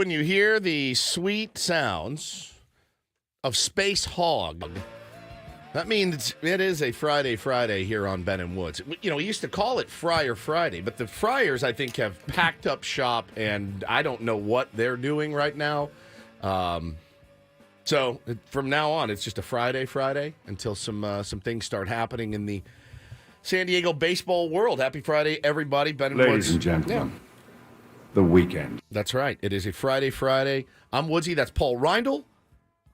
when you hear the sweet sounds of Space Hog, that means it is a Friday here on Ben and Woods. You know, we used to call it Friar Friday, but the Friars, I think, have packed up shop, and I don't know what they're doing right now. So from now on, it's just a Friday until some things start happening in the San Diego baseball world. Happy Friday, everybody. Ben and Woods. Ladies and gentlemen, the weekend. That's right. It is a Friday. I'm Woodsy. That's Paul Reindl.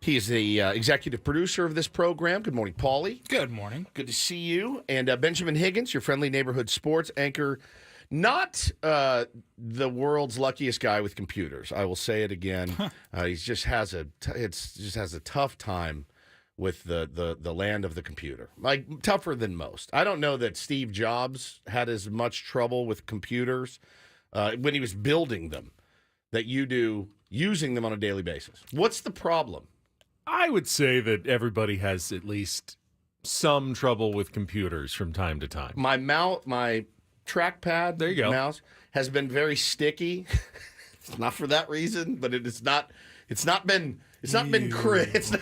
He is the executive producer of this program. Good morning, Paulie. Good morning. Good to see you. And Benjamin Higgins, your friendly neighborhood sports anchor. Not the world's luckiest guy with computers. I will say it again. He just has a tough time with the land of the computer. Like, tougher than most. I don't know that Steve Jobs had as much trouble with computers when he was building them that you do using them on a daily basis. What's the problem? I would say that everybody has at least some trouble with computers from time to time. My trackpad, there you go, mouse has been very sticky. It's not for that reason, but it's not been Chris.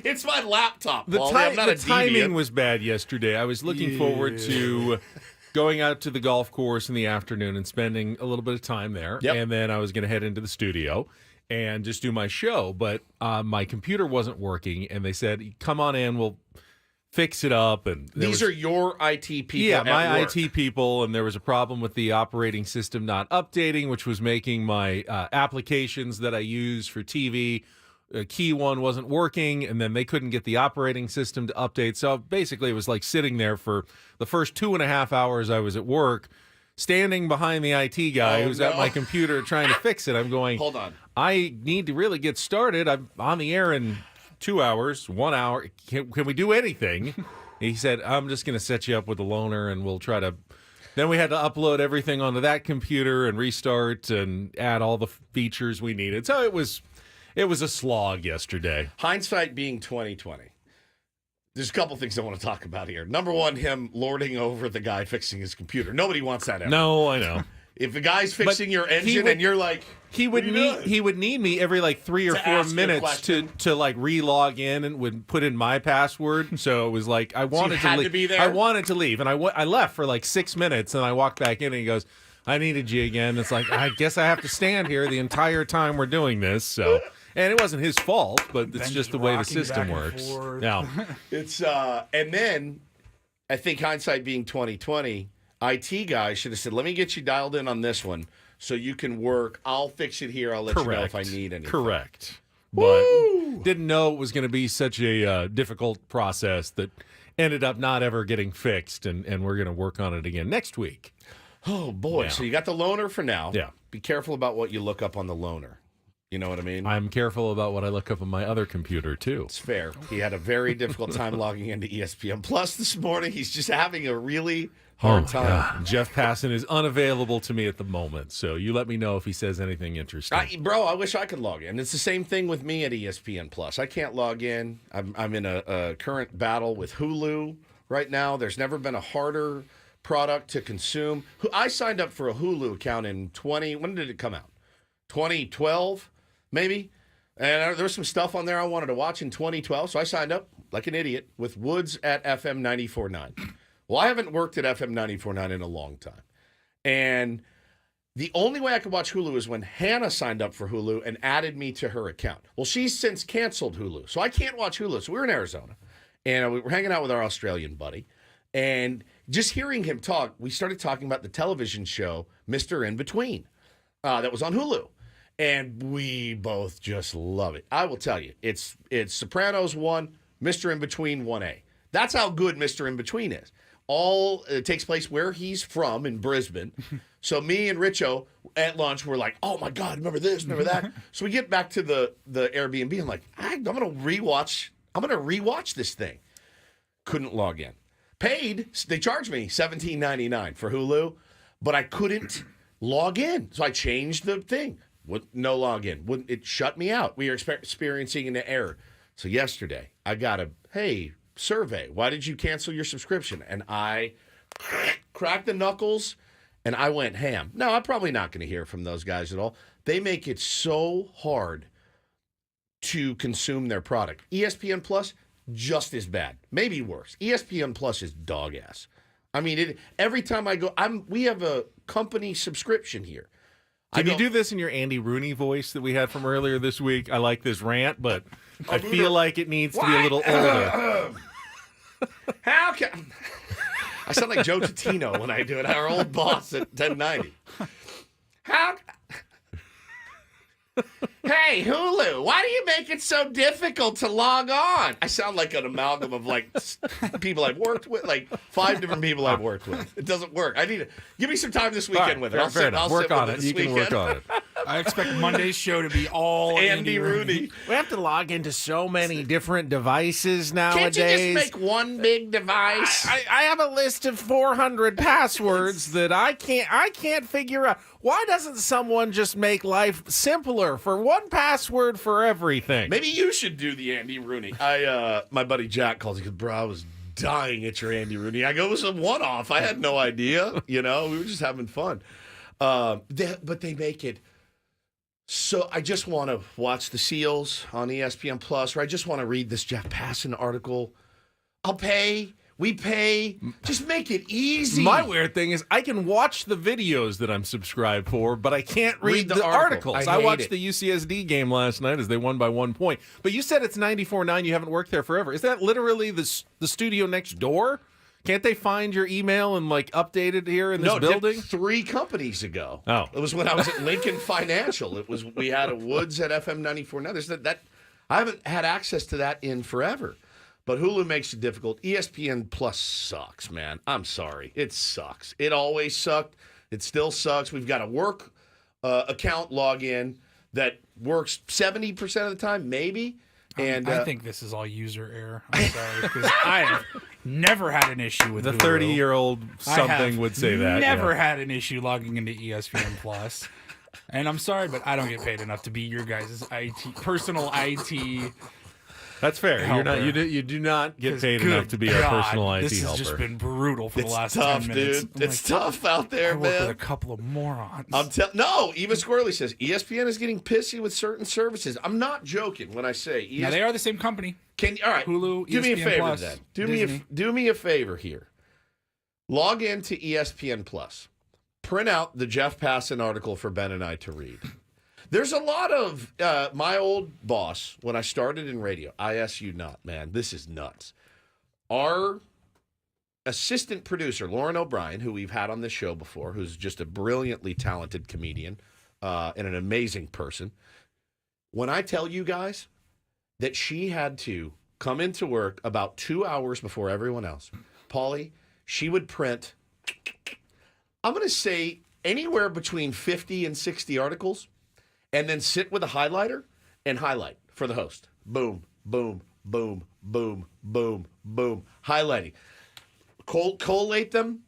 It's my laptop. The timing was bad yesterday. I was looking forward to going out to the golf course in the afternoon and spending a little bit of time there. Yep. And then I was going to head into the studio and just do my show. But my computer wasn't working, and they said, come on in, we'll fix it up. And these are your IT people. Yeah, my work. IT people, and there was a problem with the operating system not updating, which was making my applications that I use for TV, key one wasn't working, and then they couldn't get the operating system to update. So basically it was like sitting there for the first 2.5 hours I was at work, standing behind the IT guy who's at my computer trying to fix it. I'm going, hold on, I need to really get started. I'm on the air in 2 hours, 1 hour. Can we do anything? He said, I'm just going to set you up with a loaner, and we'll try to. Then we had to upload everything onto that computer and restart and add all the features we needed. So it was a slog yesterday. Hindsight being 2020. There's a couple things I want to talk about here. Number one, him lording over the guy fixing his computer. Nobody wants that ever. No, I know. If the guy's fixing your engine and you're like, he would need me every like 3 or 4 minutes to like re-log in and would put in my password. So it was like I wanted to leave. To be there? I wanted to leave, and I left for like 6 minutes, and I walked back in, and he goes, I needed you again. It's like, I guess I have to stand here the entire time we're doing this. So, and it wasn't his fault, but it's just the way the system works. Now, it's and then I think hindsight being 2020, IT guy should have said, "Let me get you dialed in on this one, so you can work. I'll fix it here. I'll let you know if I need anything." Correct. But didn't know it was going to be such a difficult process that ended up not ever getting fixed, and we're going to work on it again next week. Oh, boy. Yeah. So you got the loaner for now. Yeah. Be careful about what you look up on the loaner. You know what I mean? I'm careful about what I look up on my other computer, too. It's fair. He had a very difficult time logging into ESPN Plus this morning. He's just having a really hard time. God. Jeff Passan is unavailable to me at the moment, so you let me know if he says anything interesting. I wish I could log in. It's the same thing with me at ESPN Plus. I can't log in. I'm in a current battle with Hulu right now. There's never been a harder product to consume. I signed up for a Hulu account in when did it come out? 2012, maybe? And there was some stuff on there I wanted to watch in 2012, so I signed up like an idiot with Woods at FM 94.9. Well, I haven't worked at FM 94.9 in a long time. And the only way I could watch Hulu is when Hannah signed up for Hulu and added me to her account. Well, she's since canceled Hulu, so I can't watch Hulu. So we were in Arizona, and we were hanging out with our Australian buddy. And just hearing him talk, we started talking about the television show, Mr. In Between, that was on Hulu. And we both just love it. I will tell you, it's Sopranos 1, Mr. In Between 1A. That's how good Mr. In Between is. It takes place where he's from in Brisbane. So me and Richo at lunch were like, oh my God, remember this, remember that. So we get back to the Airbnb. I'm like, I'm gonna rewatch this thing. Couldn't log in. Paid, they charged me $17.99 for Hulu, but I couldn't log in. So I changed the thing. No login. It shut me out. We are experiencing an error. So yesterday, I got a survey. Why did you cancel your subscription? And I cracked the knuckles, and I went ham. No, I'm probably not going to hear from those guys at all. They make it so hard to consume their product. ESPN Plus, just as bad, maybe worse. ESPN Plus is dog ass. I mean, every time I go, we have a company subscription here. Can you do this in your Andy Rooney voice that we had from earlier this week? I like this rant, but I feel like it needs to be a little older. How can I sound like Joe Totino when I do it? Our old boss at 1090. How? Hey, Hulu, why do you make it so difficult to log on? I sound like an amalgam of like people I've worked with, like 5 different people I've worked with. It doesn't work. I need to give me some time this weekend with it. I'll sit work on it. this You can weekend. work on it. I expect Monday's show to be all Andy Rooney. We have to log into so many different devices nowadays. Can't you just make one big device? I have a list of 400 passwords that I can't figure out. Why doesn't someone just make life simpler for one password for everything? Maybe you should do the Andy Rooney. My buddy Jack calls. He goes, bro, I was dying at your Andy Rooney. I go, it was a one-off. I had no idea. We were just having fun. But they make it so I just want to watch the Seals on ESPN Plus, or I just want to read this Jeff Passan article. I'll pay. We pay. Just make it easy. My weird thing is I can watch the videos that I'm subscribed for, but I can't read the articles. I watched the UCSD game last night as they won by 1 point. But you said it's 94.9. You haven't worked there forever. Is that literally the studio next door? Can't they find your email and update it here in this building? 3 companies ago. Oh, it was when I was at Lincoln Financial. We had a Woods at FM 94. Now there's that. I haven't had access to that in forever. But Hulu makes it difficult. ESPN Plus sucks, man. I'm sorry. It sucks. It always sucked. It still sucks. We've got a work account login that works 70% of the time, maybe. And I think this is all user error. I'm sorry, because I have never had an issue with the Hulu. 30-year-old something would say that. Never had an issue logging into ESPN Plus. And I'm sorry, but I don't get paid enough to be your guys' personal IT. That's fair. Helper. You're not. You do not get paid Good enough to be our God, personal IT this helper. has just been brutal for the last tough, 10 minutes. dude. It's tough out there, I work man. with a couple of morons. No, Eva Squirrely says ESPN is getting pissy with certain services. I'm not joking when I say ESPN. Now they are the same company. All right, Hulu, do me a ESPN favor Plus, then. Disney. Do me a favor here. Log into ESPN Plus. Print out the Jeff Passan article for Ben and I to read. There's a lot of my old boss when I started in radio. ISU not, man. This is nuts. Our assistant producer, Lauren O'Brien, who we've had on this show before, who's just a brilliantly talented comedian and an amazing person. When I tell you guys that she had to come into work about 2 hours before everyone else, Paulie, she would print, I'm going to say anywhere between 50 and 60 articles, and then sit with a highlighter and highlight for the host. Boom, boom, boom, boom, boom, boom. Highlighting. Collate them,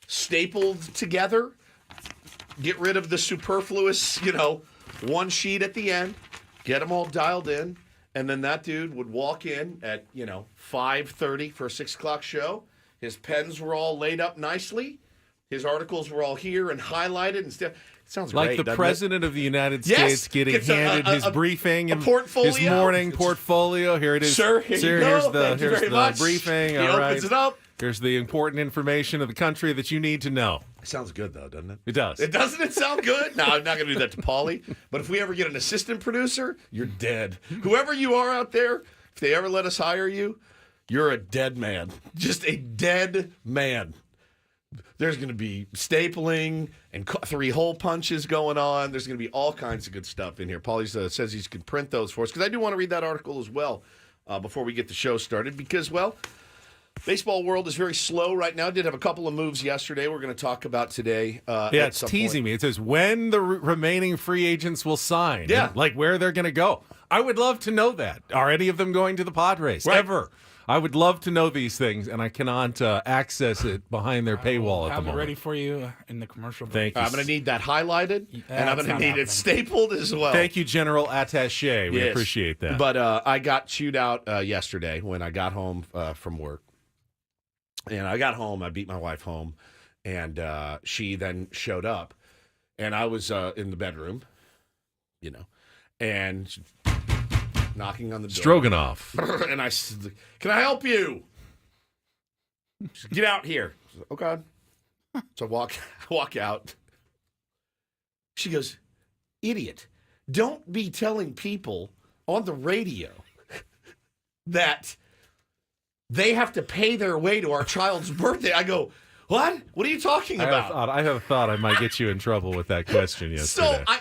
stapled together, get rid of the superfluous, one sheet at the end, get them all dialed in, and then that dude would walk in at, 5:30 for a 6 o'clock show. His pens were all laid up nicely. His articles were all here and highlighted and stuff. Sounds like great, the President of the United Yes, States getting gets handed his briefing and portfolio. his morning portfolio. Here it is. Sir, here you go. Here's the briefing. He All right. opens it up. Here's the important information of the country that you need to know. It sounds good, though, doesn't it? It does. Doesn't it sound good? No, I'm not going to do that to Paulie. But if we ever get an assistant producer, you're dead. Whoever you are out there, if they ever let us hire you, you're a dead man. Just a dead man. There's going to be stapling and 3 hole punches going on. There's going to be all kinds of good stuff in here. Paulie says he can print those for us, because I do want to read that article as well before we get the show started, because, baseball world is very slow right now. Did have a couple of moves yesterday we're going to talk about today. It's teasing me. It says when the remaining free agents will sign. Yeah. And, where they're going to go. I would love to know that. Are any of them going to the Padres? Right. Ever? I would love to know these things, and I cannot access it behind their paywall at the Have it moment. ready for you in the commercial break. Thank you. I'm going to need that highlighted, and I'm going to need it stapled as well. Thank you, General Attaché. We appreciate that. But I got chewed out yesterday when I got home from work. And I got home, I beat my wife home, and she then showed up. And I was in the bedroom and knocking on the door. Stroganoff. And I said, "Can I help you?" She said, "Get out here." I said, "Okay." So I walk out. She goes, "Idiot, don't be telling people on the radio that they have to pay their way to our child's birthday." I go, "What? What are you talking about?" I have a thought I might get you in trouble with that question yesterday. So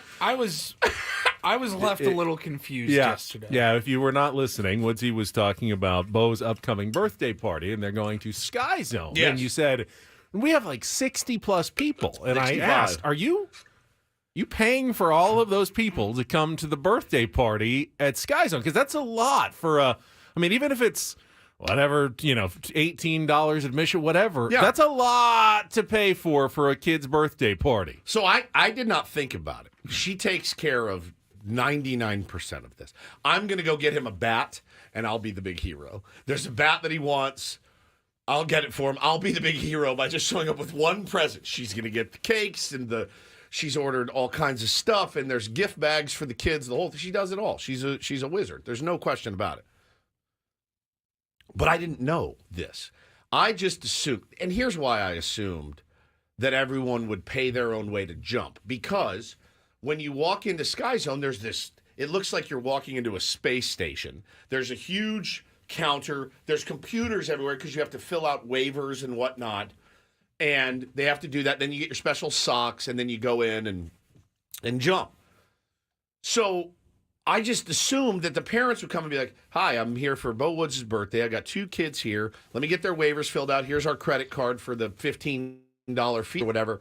I was left a little confused yesterday. Yeah, if you were not listening, Woodsy was talking about Bo's upcoming birthday party, and they're going to Sky Zone. Yes. And you said, we have like 60-plus people. And 65. I asked, are you paying for all of those people to come to the birthday party at Sky Zone? Because that's a lot for even if it's whatever, $18 admission, whatever, that's a lot to pay for a kid's birthday party. So I did not think about it. She takes care of 99% of this. I'm going to go get him a bat, and I'll be the big hero. There's a bat that he wants. I'll get it for him. I'll be the big hero by just showing up with one present. She's going to get the cakes, and she's ordered all kinds of stuff, and there's gift bags for the kids. The whole thing. She does it all. She's a wizard. There's no question about it. But I didn't know this. I just assumed, and here's why I assumed that everyone would pay their own way to jump. Because when you walk into Sky Zone, there's this, it looks like you're walking into a space station. There's a huge counter. There's computers everywhere because you have to fill out waivers and whatnot. And they have to do that. Then you get your special socks, and then you go in and jump. So I just assumed that the parents would come and be like, "Hi, I'm here for Bo Woods' birthday. I got 2 kids here. Let me get their waivers filled out. Here's our credit card for the $15 fee or whatever."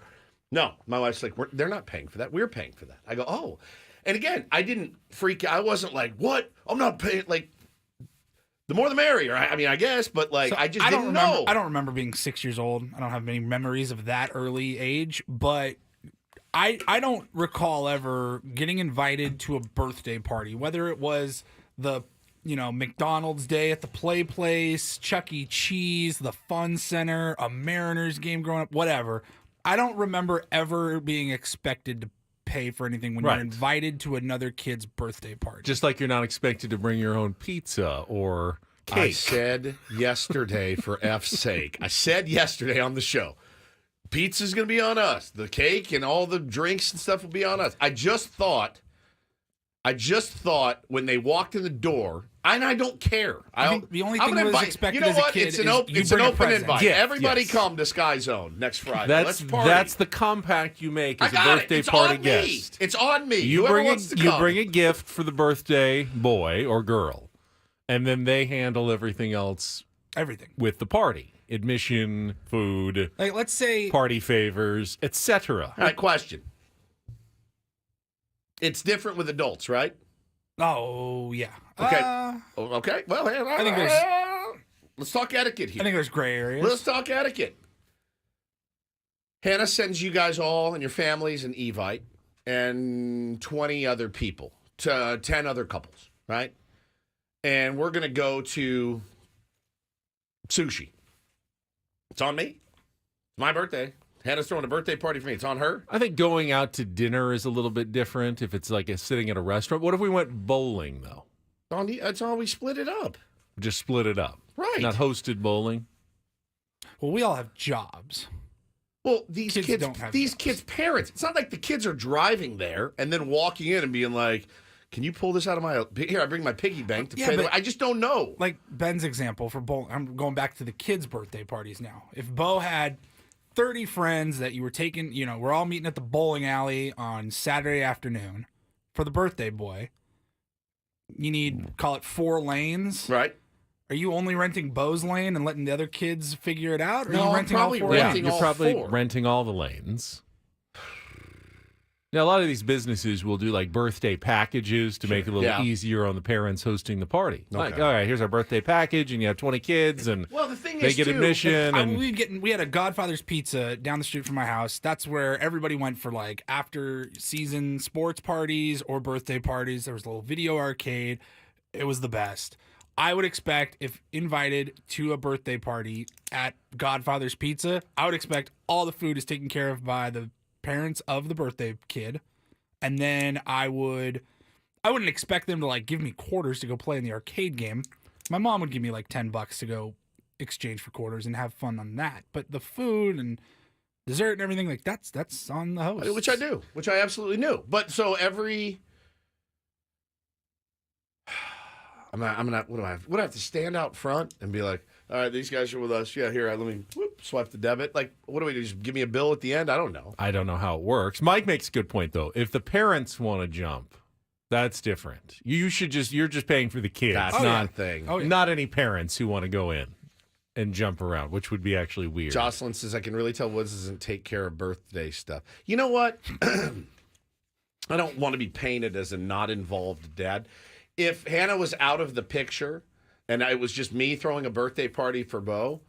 No, my wife's like, "They're not paying for that. We're paying for that." I go, "Oh." And again, I didn't freak out. I wasn't like, "What? I'm not paying." Like, the more the merrier. I guess, but like, I just didn't know. I don't remember being 6 years old. I don't have many memories of that early age, but I don't recall ever getting invited to a birthday party, whether it was the McDonald's day at the play place, Chuck E. Cheese, the Fun Center, a Mariners game growing up, whatever. I don't remember ever being expected to pay for anything when you're invited to another kid's birthday party. Just like you're not expected to bring your own pizza or cake. I said yesterday, for F's sake, I said yesterday on the show, pizza's going to be on us. The cake and all the drinks and stuff will be on us. I just thought when they walked in the door, and I don't care. I think the only thing that was expected as a kid it's an open invite. Yeah, Everybody come to Sky Zone next Friday. Let's party. That's the compact you make as a birthday party guest. It's on me. You Whoever bring wants to come. You bring a gift for the birthday boy or girl, and then they handle everything else. Everything with the party. Admission, food, like let's say party favors, etc. All right, question. It's different with adults, right? Oh yeah. Okay. Okay. Well, I think let's talk etiquette here. I think there's gray areas. Let's talk etiquette. Hannah sends you guys all and your families an Evite and 20 other people, to 10 other couples, right? And we're going to go to sushi. It's on me. It's my birthday. Hannah's throwing a birthday party for me. It's on her. I think going out to dinner is a little bit different if it's like sitting at a restaurant. What if we went bowling, though? That's all we split it up. Just split it up. Right. Not hosted bowling. Well, we all have jobs. Well, these kids don't have these jobs. kids' parents, it's not like the kids are driving there and then walking in and being like, "Can you pull this out of my... Here, I bring my piggy bank to pay the... I just don't know. Like Ben's example for bowling. I'm going back to the kids' birthday parties now. If Bo had 30 friends that you were taking, we're all meeting at the bowling alley on Saturday afternoon for the birthday boy. You need, call it 4 lanes. Right. Are you only renting Bo's lane and letting the other kids figure it out? Or No, are you I'm renting all probably 4 renting lanes? You're all probably 4. renting all the lanes. Now, a lot of these businesses will do like birthday packages to make it a little easier on the parents hosting the party. Okay. Like, all right, here's our birthday package, and you have 20 kids, and Well, the thing they is, get too, admission. And We had a Godfather's Pizza down the street from my house. That's where everybody went for like after season sports parties or birthday parties. There was a little video arcade. It was the best. I would expect, if invited to a birthday party at Godfather's Pizza, I would expect all the food is taken care of by the parents of the birthday kid, and then I wouldn't expect them to like give me quarters to go play in the arcade game. My mom would give me like $10 to go exchange for quarters and have fun on that. But the food and dessert and everything, like that's on the host. Which I do, which I absolutely knew. But so every, I'm gonna what do I have? Would I have to stand out front and be like, all right, these guys are with us. Yeah, here, let me swipe the debit. Like, what do we do? Just give me a bill at the end? I don't know. I don't know how it works. Mike makes a good point though. If the parents want to jump, that's different. You're just paying for the kids. That's not a thing. Oh, yeah. Not any parents who want to go in and jump around, which would be actually weird. Jocelyn says, I can really tell Woods doesn't take care of birthday stuff. You know what? I don't want to be painted as a not involved dad. If Hannah was out of the picture and it was just me throwing a birthday party for Bo,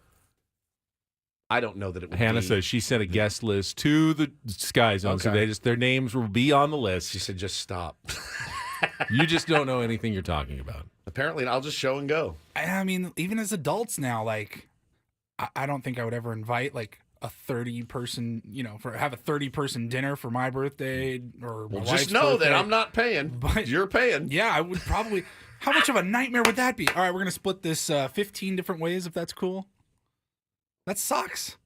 I don't know that it would Hannah be. says she sent a guest list to the Sky Zone, so their names will be on the list. She said, just stop. You just don't know anything you're talking about. Apparently, I'll just show and go. I mean, even as adults now, like, I don't think I would ever invite like a 30-person, have a 30-person dinner for my birthday or my wife's Just know birthday. that I'm not paying, but you're paying. Yeah, I would probably. How much of a nightmare would that be? All right, we're gonna split this 15 different ways if that's cool. That sucks.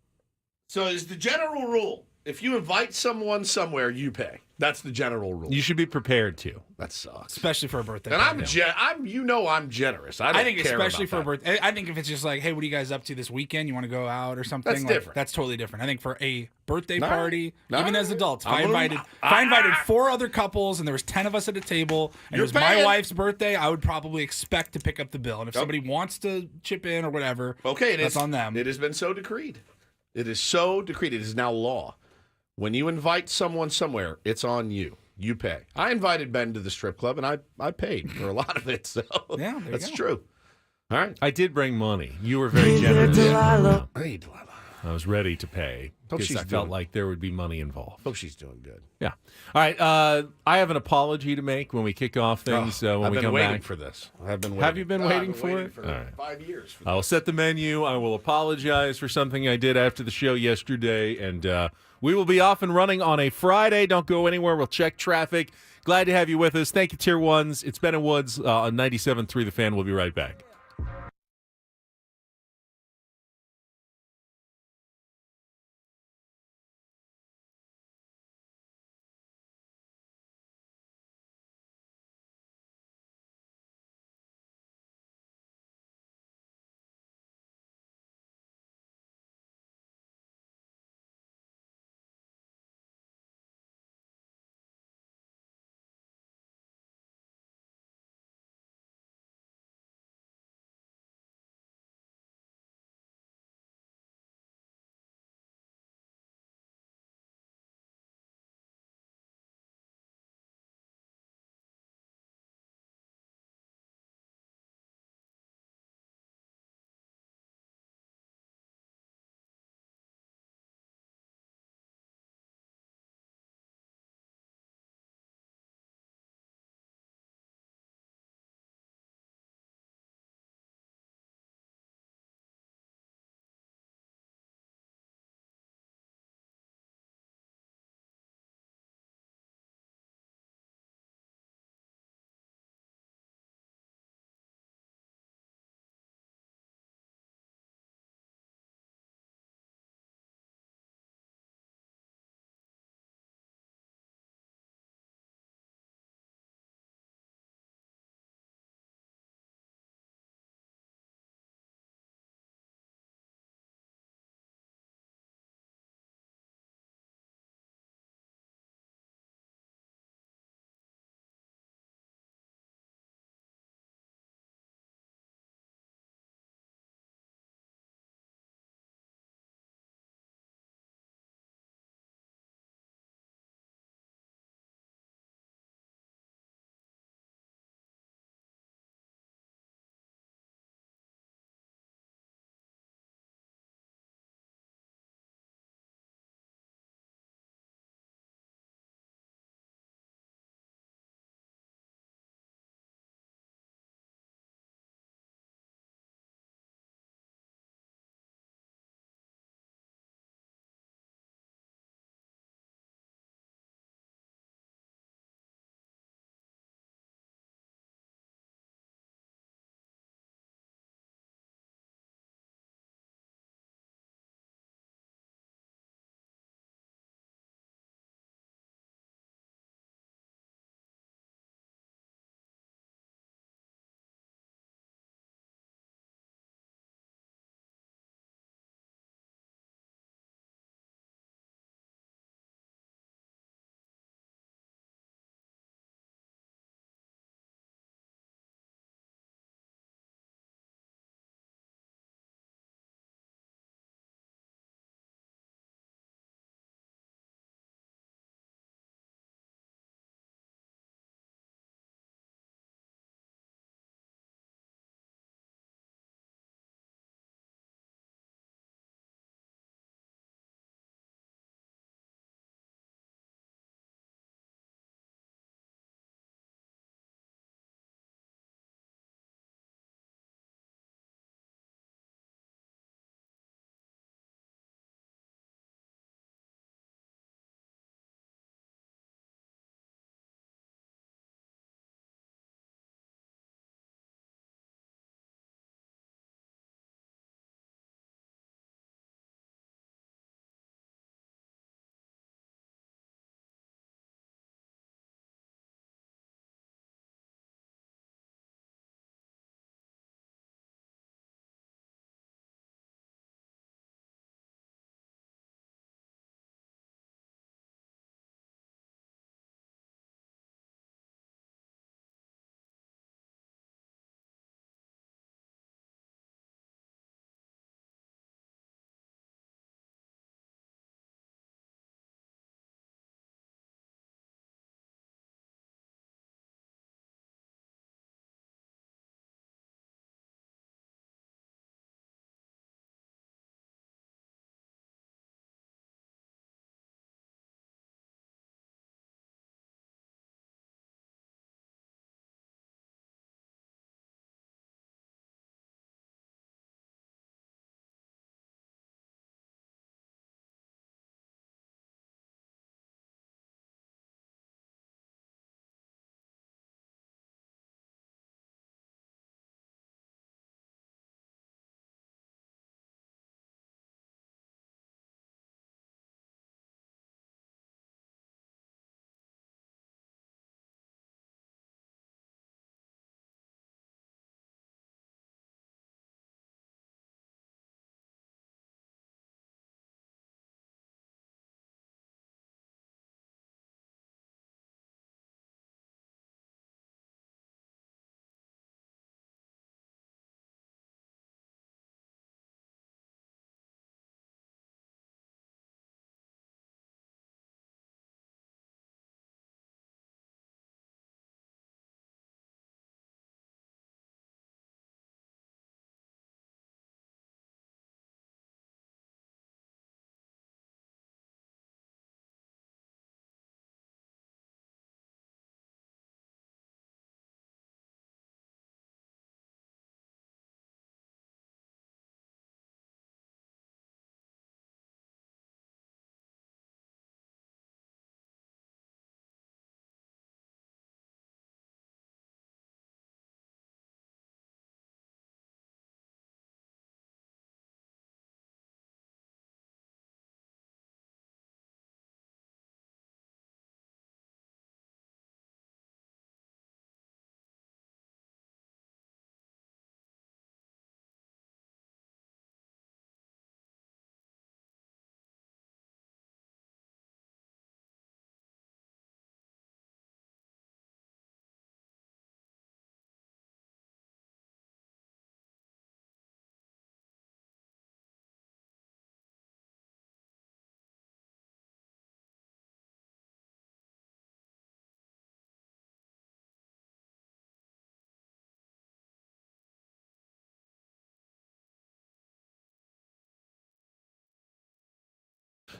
So is the general rule, if you invite someone somewhere, you pay. That's the general rule. You should be prepared to. That sucks. Especially for a birthday. And party. I'm generous. I think care especially about for that. a birthday. I think if it's just like, hey, what are you guys up to this weekend? You want to go out or something? That's different. That's totally different. I think for a birthday No, party, no, even as adults, if I'm I gonna- invited 4 other couples and there was 10 of us at a table and You're it was my paying. wife's birthday, I would probably expect to pick up the bill. And if somebody wants to chip in or whatever, that's on them. It has been so decreed. It is so decreed. It is now law. When you invite someone somewhere, it's on you. You pay. I invited Ben to the strip club, and I paid for a lot of it. So Yeah, there you that's go. true. All right. I did bring money. You were very generous. Hey, Delilah. I was ready to pay because she's I felt doing- like there would be money involved. Hope she's doing good. Yeah. All right. I have an apology to make when we kick off things. When I've we been come waiting back for this. I've been waiting. Have you been waiting I've for it? For All right. 5 years. For I will set the menu. I will apologize for something I did after the show yesterday, and we will be off and running on a Friday. Don't go anywhere. We'll check traffic. Glad to have you with us. Thank you, Tier 1s. It's Ben and Woods on 97.3 The Fan. We'll be right back.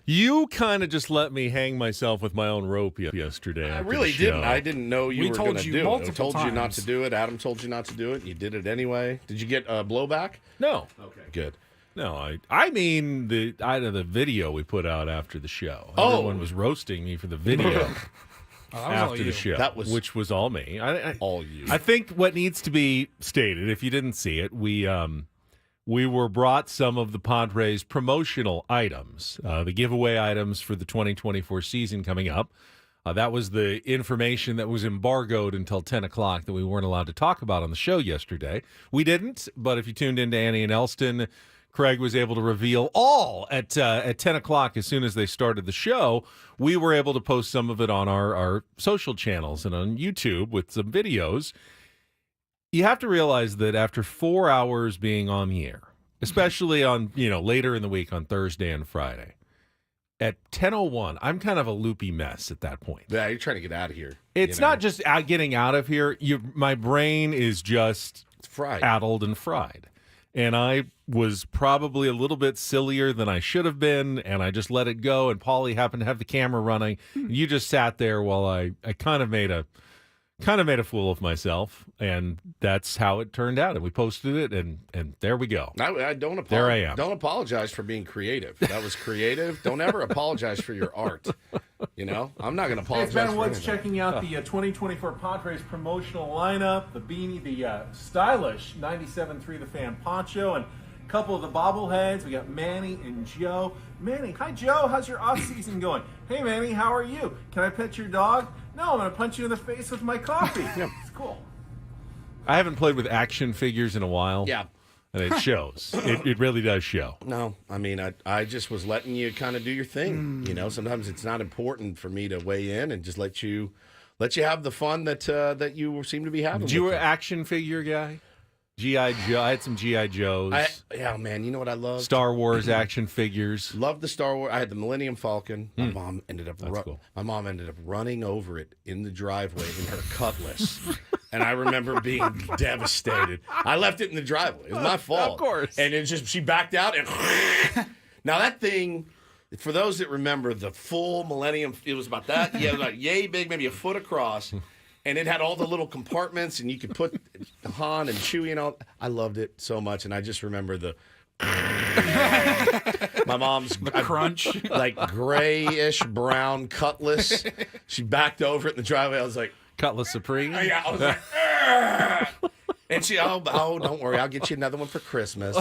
You kind of just let me hang myself with my own rope yesterday. I after really the show. didn't. I didn't know you We were told going to you do it. I multiple told you not times. to do it. Adam told you not to do it. You did it anyway. Did you get blowback? No. Okay, good. No, I mean the video we put out after the show. Oh. Everyone was roasting me for the video Oh, that was all after you. the show, That was- which was all me. All you. I think what needs to be stated, if you didn't see it, we were brought some of the Padres promotional items, the giveaway items for the 2024 season coming up. That was the information that was embargoed until 10 o'clock that we weren't allowed to talk about on the show yesterday. We didn't, but if you tuned into Annie and Elsten, Craig was able to reveal all at 10 o'clock as soon as they started the show. We were able to post some of it on our social channels and on YouTube with some videos. You have to realize that after 4 hours being on the air, especially on, later in the week on Thursday and Friday, at 10:01, I'm kind of a loopy mess at that point. Yeah, you're trying to get out of here. It's not just getting out of here. My brain is just It's fried. addled and fried. And I was probably a little bit sillier than I should have been, and I just let it go. And Paulie happened to have the camera running. You just sat there while I kind of made a fool of myself, and that's how it turned out. And we posted it, and there we go. I don't apologize. There I am. Don't apologize for being creative. That was creative. Don't ever apologize for your art. I'm not going to apologize. It's Ben for Woods anything. checking out the 2024 Padres promotional lineup, the beanie, the stylish 97.3 The Fan poncho, and a couple of the bobbleheads. We got Manny and Joe. Manny, hi Joe, how's your off season going? Hey Manny, how are you? Can I pet your dog? No, I'm going to punch you in the face with my coffee. It's cool. I haven't played with action figures in a while. Yeah. And it shows. It really does show. No, I mean, I just was letting you kind of do your thing. Sometimes it's not important for me to weigh in and just let you have the fun that you seem to be having. You with were it. action figure guy? G.I. Joe. I had some G.I. Joes. Yeah, man. You know what I love? Star Wars action figures. Loved the Star Wars. I had the Millennium Falcon. My mom ended up cool. My mom ended up running over it in the driveway in her Cutlass, and I remember being devastated. I left it in the driveway. It was my fault, Of course. And it just she backed out and now that thing. For those that remember the full Millennium, it was about that. Yeah, it was like yay big, maybe a foot across. And it had all the little compartments, and you could put Han and Chewie and all. I loved it so much, and I just remember my mom's crunch. like grayish brown Cutlass. She backed over it in the driveway. I was like, Cutlass Supreme. yeah, I was like, "Argh." And she, oh, don't worry, I'll get you another one for Christmas.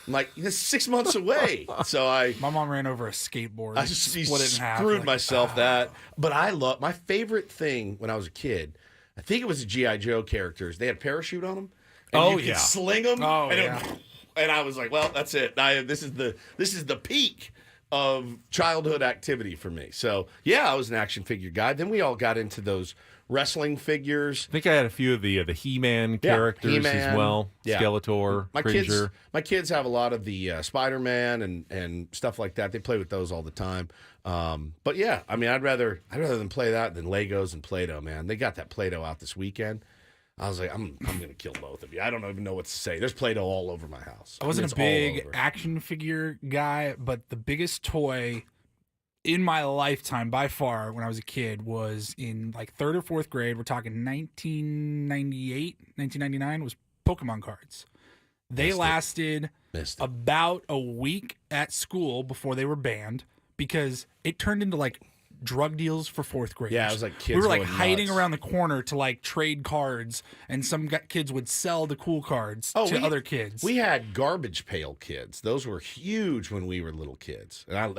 I'm like, this is 6 months away. So My mom ran over a skateboard. I just split it in half. screwed like, myself that. But I love my favorite thing when I was a kid. I think it was the G.I. Joe characters. They had parachute on them. And Oh, you could yeah. sling them. Oh, and yeah. And I was like, well, that's it. This is the peak of childhood activity for me. So yeah, I was an action figure guy. Then we all got into those wrestling figures. I think I had a few of the He-Man characters He-Man. as well. Yeah. Skeletor, Cringer. My kids have a lot of the Spider-Man and stuff like that. They play with those all the time. But yeah, I mean, I'd rather than play that than Legos and Play-Doh, man. They got that Play-Doh out this weekend. I was like, I'm going to kill both of you. I don't even know what to say. There's Play-Doh all over my house. I wasn't It's a all big over. action figure guy, but the biggest toy in my lifetime by far when I was a kid was in like third or fourth grade. We're talking 1998, 1999 was Pokemon cards. They lasted Missed it. about a week at school before they were banned because it turned into like drug deals for fourth graders. Yeah, it was like kids we were like going hiding nuts. around the corner to like trade cards, and some kids would sell the cool cards to other kids. We had garbage pail kids. Those were huge when we were little kids. And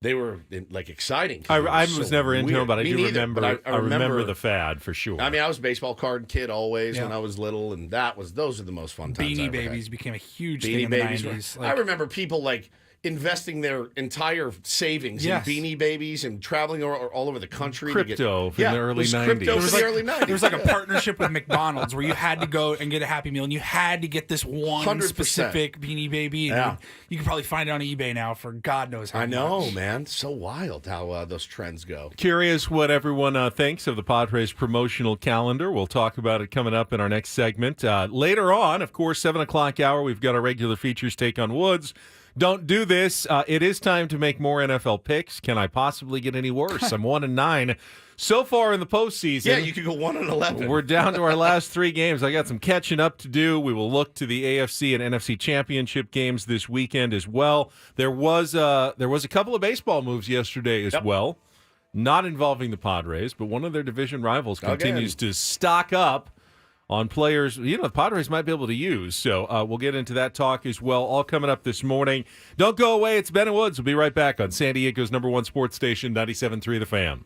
they were like exciting. 'cause they were I so was never into weird. them, but I Me do neither, remember. but I remember the fad for sure. I mean, I was a baseball card kid always Yeah. when I was little, and those are the most fun times. I Beanie ever had. Babies became a huge thing Beanie in Babies. the were- 90s. I remember people like investing their entire savings Yes. in Beanie Babies and traveling all over the country. Crypto to from the early it was 90s. Crypto There from was the early 90s. There was like a partnership with McDonald's where you had to go and get a Happy Meal, and you had to get this one 100%. specific Beanie Baby. And Yeah. you can probably find it on eBay now for God knows how I know, much. man. So wild how those trends go. Curious what everyone thinks of the Padres promotional calendar. We'll talk about it coming up in our next segment. Later on, of course, 7 o'clock hour, we've got our regular features Take on Woods. Don't do this. It is time to make more NFL picks. Can I possibly get any worse? I'm 1-9 so far in the postseason. Yeah, you could go 1-11. We're down to our last 3 games. I got some catching up to do. We will look to the AFC and NFC championship games this weekend as well. There was a couple of baseball moves yesterday as well, not involving the Padres, but one of their division rivals continues to stock up on players, the Padres might be able to use. So we'll get into that talk as well, all coming up this morning. Don't go away. It's Ben and Woods. We'll be right back on San Diego's #1 sports station, 97.3 The Fan.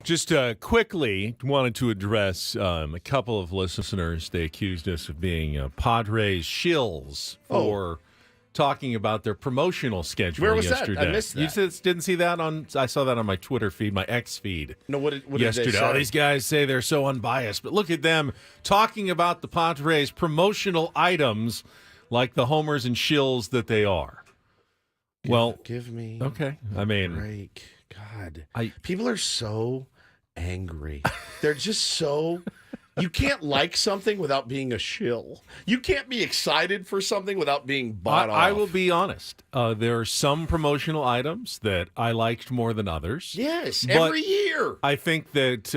Just quickly wanted to address a couple of listeners. They accused us of being Padres shills for talking about their promotional schedule Where was yesterday. that? I missed that. You didn't see that I saw that on my Twitter feed, my X feed. No, what did yesterday. they say? Oh, these guys say they're so unbiased, but look at them talking about the Padres promotional items like the homers and shills that they are. Give me okay. I a mean, break. God, I- people are so angry. They're just so. You can't like something without being a shill. You can't be excited for something without being bought off. I will be honest. There are some promotional items that I liked more than others. Yes, But every year. I think that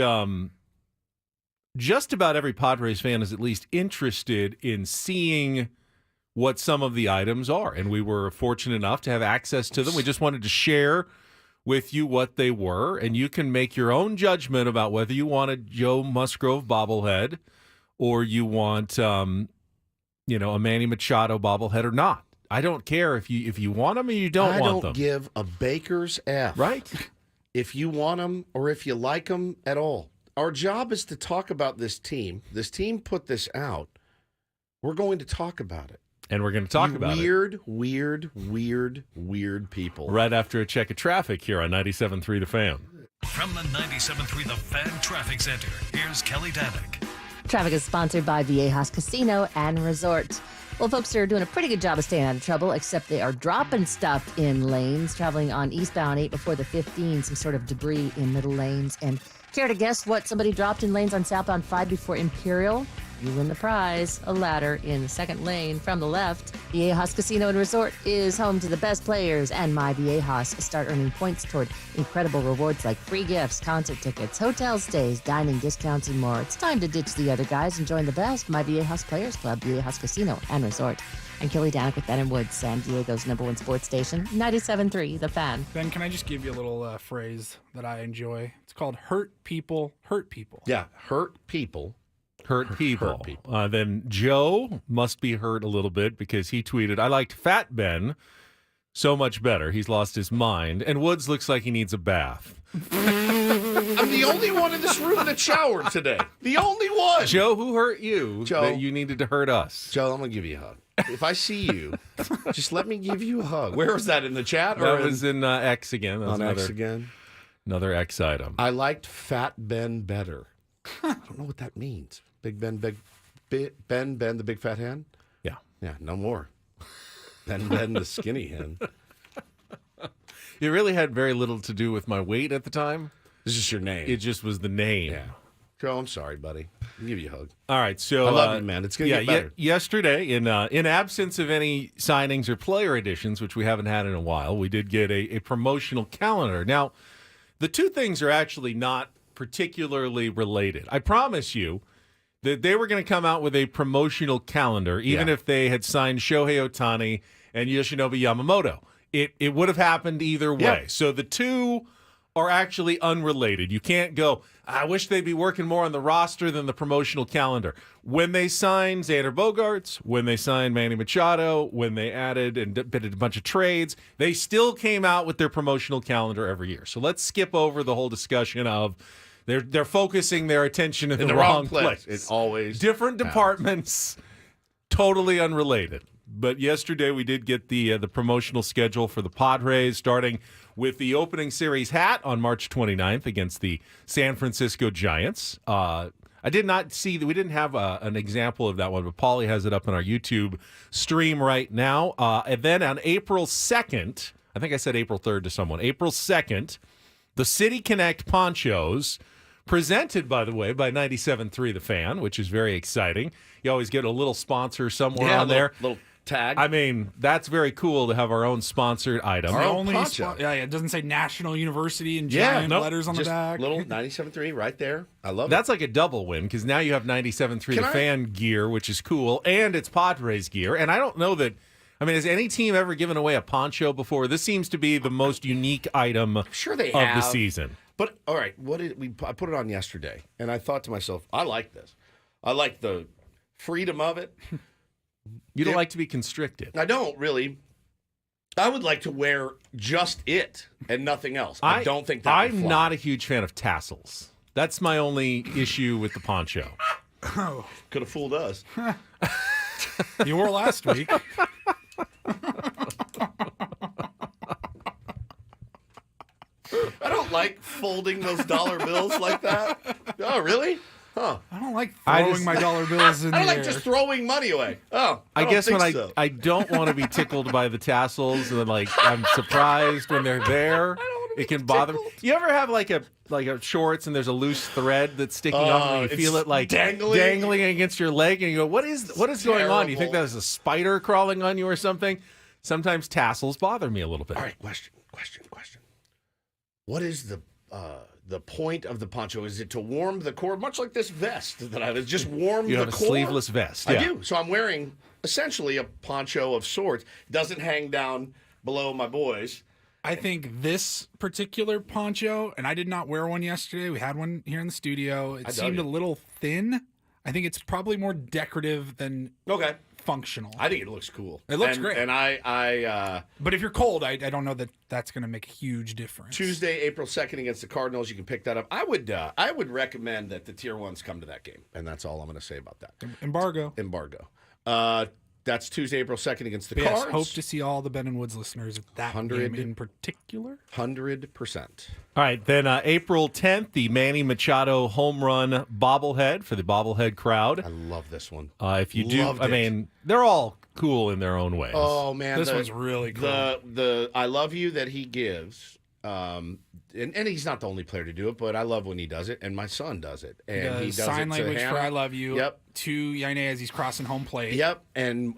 just about every Padres fan is at least interested in seeing what some of the items are. And we were fortunate enough to have access to them. We just wanted to share with you what they were, and you can make your own judgment about whether you want a Joe Musgrove bobblehead or you want a Manny Machado bobblehead or not. I don't care if you want them or you don't want them. I don't give a baker's F. Right? If you want them or if you like them at all. Our job is to talk about this team. This team put this out. We're going to talk about it. And we're going to talk about it. Weird people. Right after a check of traffic here on 97.3 The Fan. From the 97.3 The Fan Traffic Center, here's Kelly Danick. Traffic is sponsored by Viejas Casino and Resort. Well, folks are doing a pretty good job of staying out of trouble, except they are dropping stuff in lanes, traveling on eastbound 8 before the 15, some sort of debris in middle lanes. And care to guess what somebody dropped in lanes on southbound 5 before Imperial? You win the prize, a ladder in the second lane from the left. Viejas Casino and Resort is home to the best players, and My Viejas. Start earning points toward incredible rewards like free gifts, concert tickets, hotel stays, dining discounts, and more. It's time to ditch the other guys and join the best. My Viejas Players Club, Viejas Casino and Resort. I'm Kelly Danick with Ben and Woods, San Diego's #1 sports station, 97.3 The Fan. Ben, can I just give you a little phrase that I enjoy? It's called hurt people hurt people. Yeah, hurt people. Hurt people. Hurt people. Then Joe must be hurt a little bit because he tweeted, I liked Fat Ben so much better. He's lost his mind. And Woods looks like he needs a bath. I'm the only one in this room that showered today. The only one. Joe, who hurt you Joe. that you needed to hurt us? Joe, I'm going to give you a hug. If I see you, just let me give you a hug. Where was that, in the chat? That was in X again. That was on X again? Another X item. I liked Fat Ben better. I don't know what that means. Big Ben, Ben, the big fat hen? Yeah. Yeah, no more. Ben, the skinny hen. It really had very little to do with my weight at the time. This is your name. It just was the name. Yeah. Joe, I'm sorry, buddy. I'll give you a hug. All right, so I love you, man. It's going to get better. Yesterday, in absence of any signings or player additions, which we haven't had in a while, we did get a promotional calendar. Now, the two things are actually not particularly related. I promise you that they were going to come out with a promotional calendar, even if they had signed Shohei Ohtani and Yoshinobu Yamamoto. It would have happened either way. Yeah. So the two are actually unrelated. You can't go, I wish they'd be working more on the roster than the promotional calendar. When they signed Xander Bogaerts, when they signed Manny Machado, when they added and did a bunch of trades, they still came out with their promotional calendar every year. So let's skip over the whole discussion of they're focusing their attention in the wrong place. It always different departments, totally unrelated. But yesterday we did get the promotional schedule for the Padres, starting with the opening series hat on March 29th against the San Francisco Giants. I did not see that we didn't have an example of that one, but Paulie has it up on our YouTube stream right now. And then on April 2nd, I think I said April 3rd to someone, April 2nd, the City Connect ponchos, presented, by the way, by 97.3 The Fan, which is very exciting. You always get a little sponsor somewhere on there. Little tag. I mean, that's very cool to have our own sponsored item. Our The own only poncho. it doesn't say National University in giant letters on the Just back. little 97.3 right there. I love That's like a double win because now you have 97.3 Can The I- Fan gear, which is cool, and it's Padres gear. And I don't know that. I mean, has any team ever given away a poncho before? This seems to be the most unique item Sure they of the have. season. But all right, I put it on yesterday, and I thought to myself, I like this. I like the freedom of it. You don't like to be constricted. I don't really. I would like to wear just it and nothing else. I don't think that would I'm fly. not a huge fan of tassels. That's my only issue with the poncho. Could have fooled us. You wore last week. I don't like folding those dollar bills like that. Oh, really? Huh. I don't like throwing my dollar bills in I don't the like air. just throwing money away. Oh, I don't guess think when so. I don't want to be tickled by the tassels, and then like I'm surprised when they're there. It can bother me. You ever have like a shorts and there's a loose thread that's sticking off and you it's feel it like dangling against your leg and you go, what is going on? You think terrible. that is a spider crawling on you or something? Sometimes tassels bother me a little bit. All right, question. What is the point of the poncho? Is it to warm the core, much like this vest that I have? Just warm You the have a core? sleeveless vest. I Yeah. do. So I'm wearing essentially a poncho of sorts. Doesn't hang down below my boys. I think this particular poncho, and I did not wear one yesterday. We had one here in the studio. It dug seemed it. a little thin. I think it's probably more decorative than Okay. functional. I think it looks cool. It looks great. And I But if you're cold, I don't know that that's going to make a huge difference. Tuesday, April 2nd against the Cardinals, you can pick that up. I would recommend that the tier 1s come to that game, and that's all I'm going to say about that. Embargo. That's Tuesday, April 2nd against the But yes, Cards. hope to see all the Ben and Woods listeners at that 100. game in particular. 100%. All right, then April 10th, the Manny Machado home run bobblehead for the bobblehead crowd. I love this one. If you do, Loved I it. mean, they're all cool in their own ways. Oh man, This one's really cool. The I love you that he gives, and he's not the only player to do it, but I love when he does it, and my son does it, and he does sign it to language Hannah. for "I love you." Yep. To Yaine as he's crossing home plate. Yep, and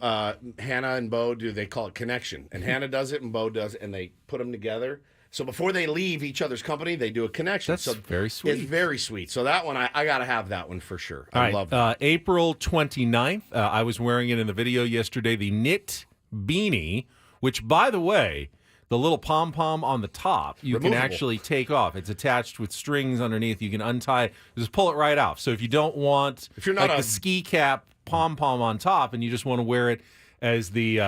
Hannah and Bo they call it connection, and Hannah does it and Bo does it, and they put them together. So before they leave each other's company, they do a connection. That's so very sweet. It's very sweet. So that one, I got to have that one for sure. All I right, love that. April 29th, I was wearing it in the video yesterday, the knit beanie, which, by the way, the little pom-pom on the top, you can Removable. actually take off. It's attached with strings underneath. You can untie, just pull it right off. So if you don't want If you're not like a- the ski cap pom-pom on top and you just want to wear it as the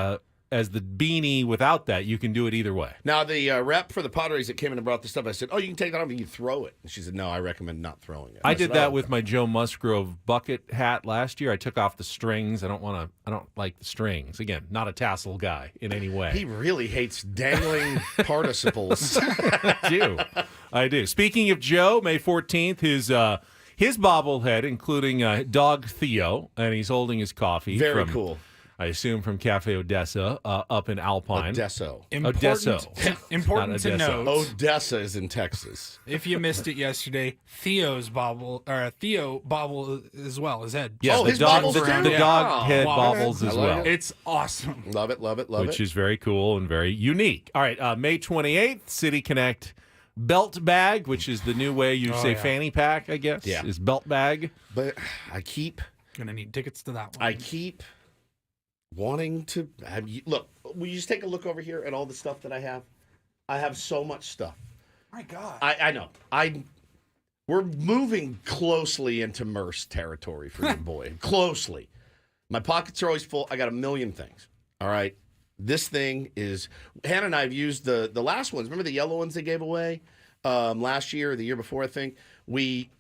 beanie without that, you can do it either way. Now, the rep for the Padres that came in and brought this stuff, I said, "Oh, you can take that off and you can throw it." And she said, "No, I recommend not throwing it." I said, did that "Oh." with my Joe Musgrove bucket hat last year. I took off the strings. I don't like the strings. Again, not a tassel guy in any way. He really hates dangling participles. I do. Speaking of Joe, May 14th, his bobblehead, including dog Theo, and he's holding his coffee. Very from, cool. I assume from Cafe Odessa up in Alpine. Odesso. Important to Odessa. note, Odessa is in Texas. if you missed it yesterday, Theo bobble as well. His head. Yeah, Oh, the his dog, bobbles the, too? the Yeah. dog head Wow. bobbles I as like well. it. It's awesome. Love it, love it, love Which it. is very cool and very unique. All right, May 28th, City Connect belt bag, which is the new way you say yeah. fanny pack, I guess, Yeah. is belt bag. But I keep Gonna need tickets to that one. wanting to have you look. Will you just take a look over here at all the stuff that I have? I have so much stuff. My God. I know. We're moving closely into Merce territory for your boy. Closely. My pockets are always full. I got a million things. All right. This thing is Hannah and I have used the last ones. Remember the yellow ones they gave away last year or the year before, I think? We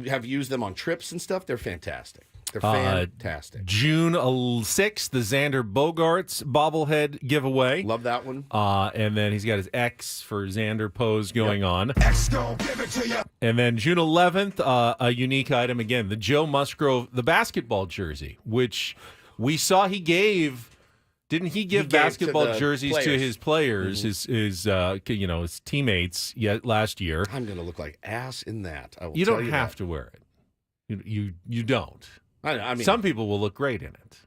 have used them on trips and stuff. They're fantastic. They're fantastic. June 6th, the Xander Bogaerts bobblehead giveaway. Love that one. And then he's got his X for Xander pose going on. X gon' give it to you. And then June 11th, a unique item again, the Joe Musgrove, the basketball jersey, which we saw he gave. Didn't he give He gave to basketball the jerseys to players. his players, his teammates last year? I'm going to look like ass in that. I will You tell don't you have that. to wear it. You don't. I mean, Some people will look great in it.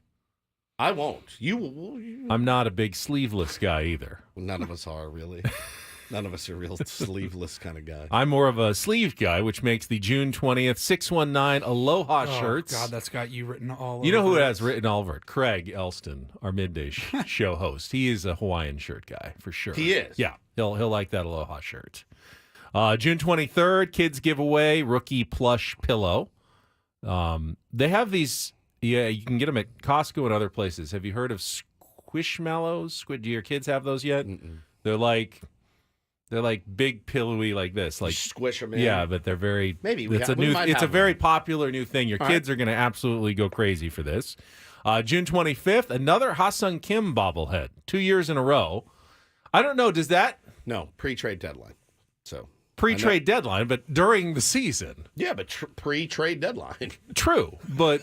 I won't. You will. I'm not a big sleeveless guy either. None of us are really. None of us are real sleeveless kind of guy. I'm more of a sleeve guy, which makes the June 20th 619 Aloha shirts. God, that's got you written all over. You know who it. has written all over it? Craig Elsten, our midday show host. He is a Hawaiian shirt guy for sure. He is. Yeah, he'll like that Aloha shirt. June 23rd, kids giveaway rookie plush pillow. They have these. Yeah, you can get them at Costco and other places. Have you heard of Squishmallows. Do your kids have those yet? They're like big pillowy like this, like squish them in. Yeah, but they're very. Maybe it's a very popular new thing. Your kids are going to absolutely go crazy for this. June 25th, another Ha-Sung Kim bobblehead. 2 years in a row. I don't know. Does that pre-trade deadline? So pre-trade deadline, but during the season. Yeah, but pre-trade deadline. True, but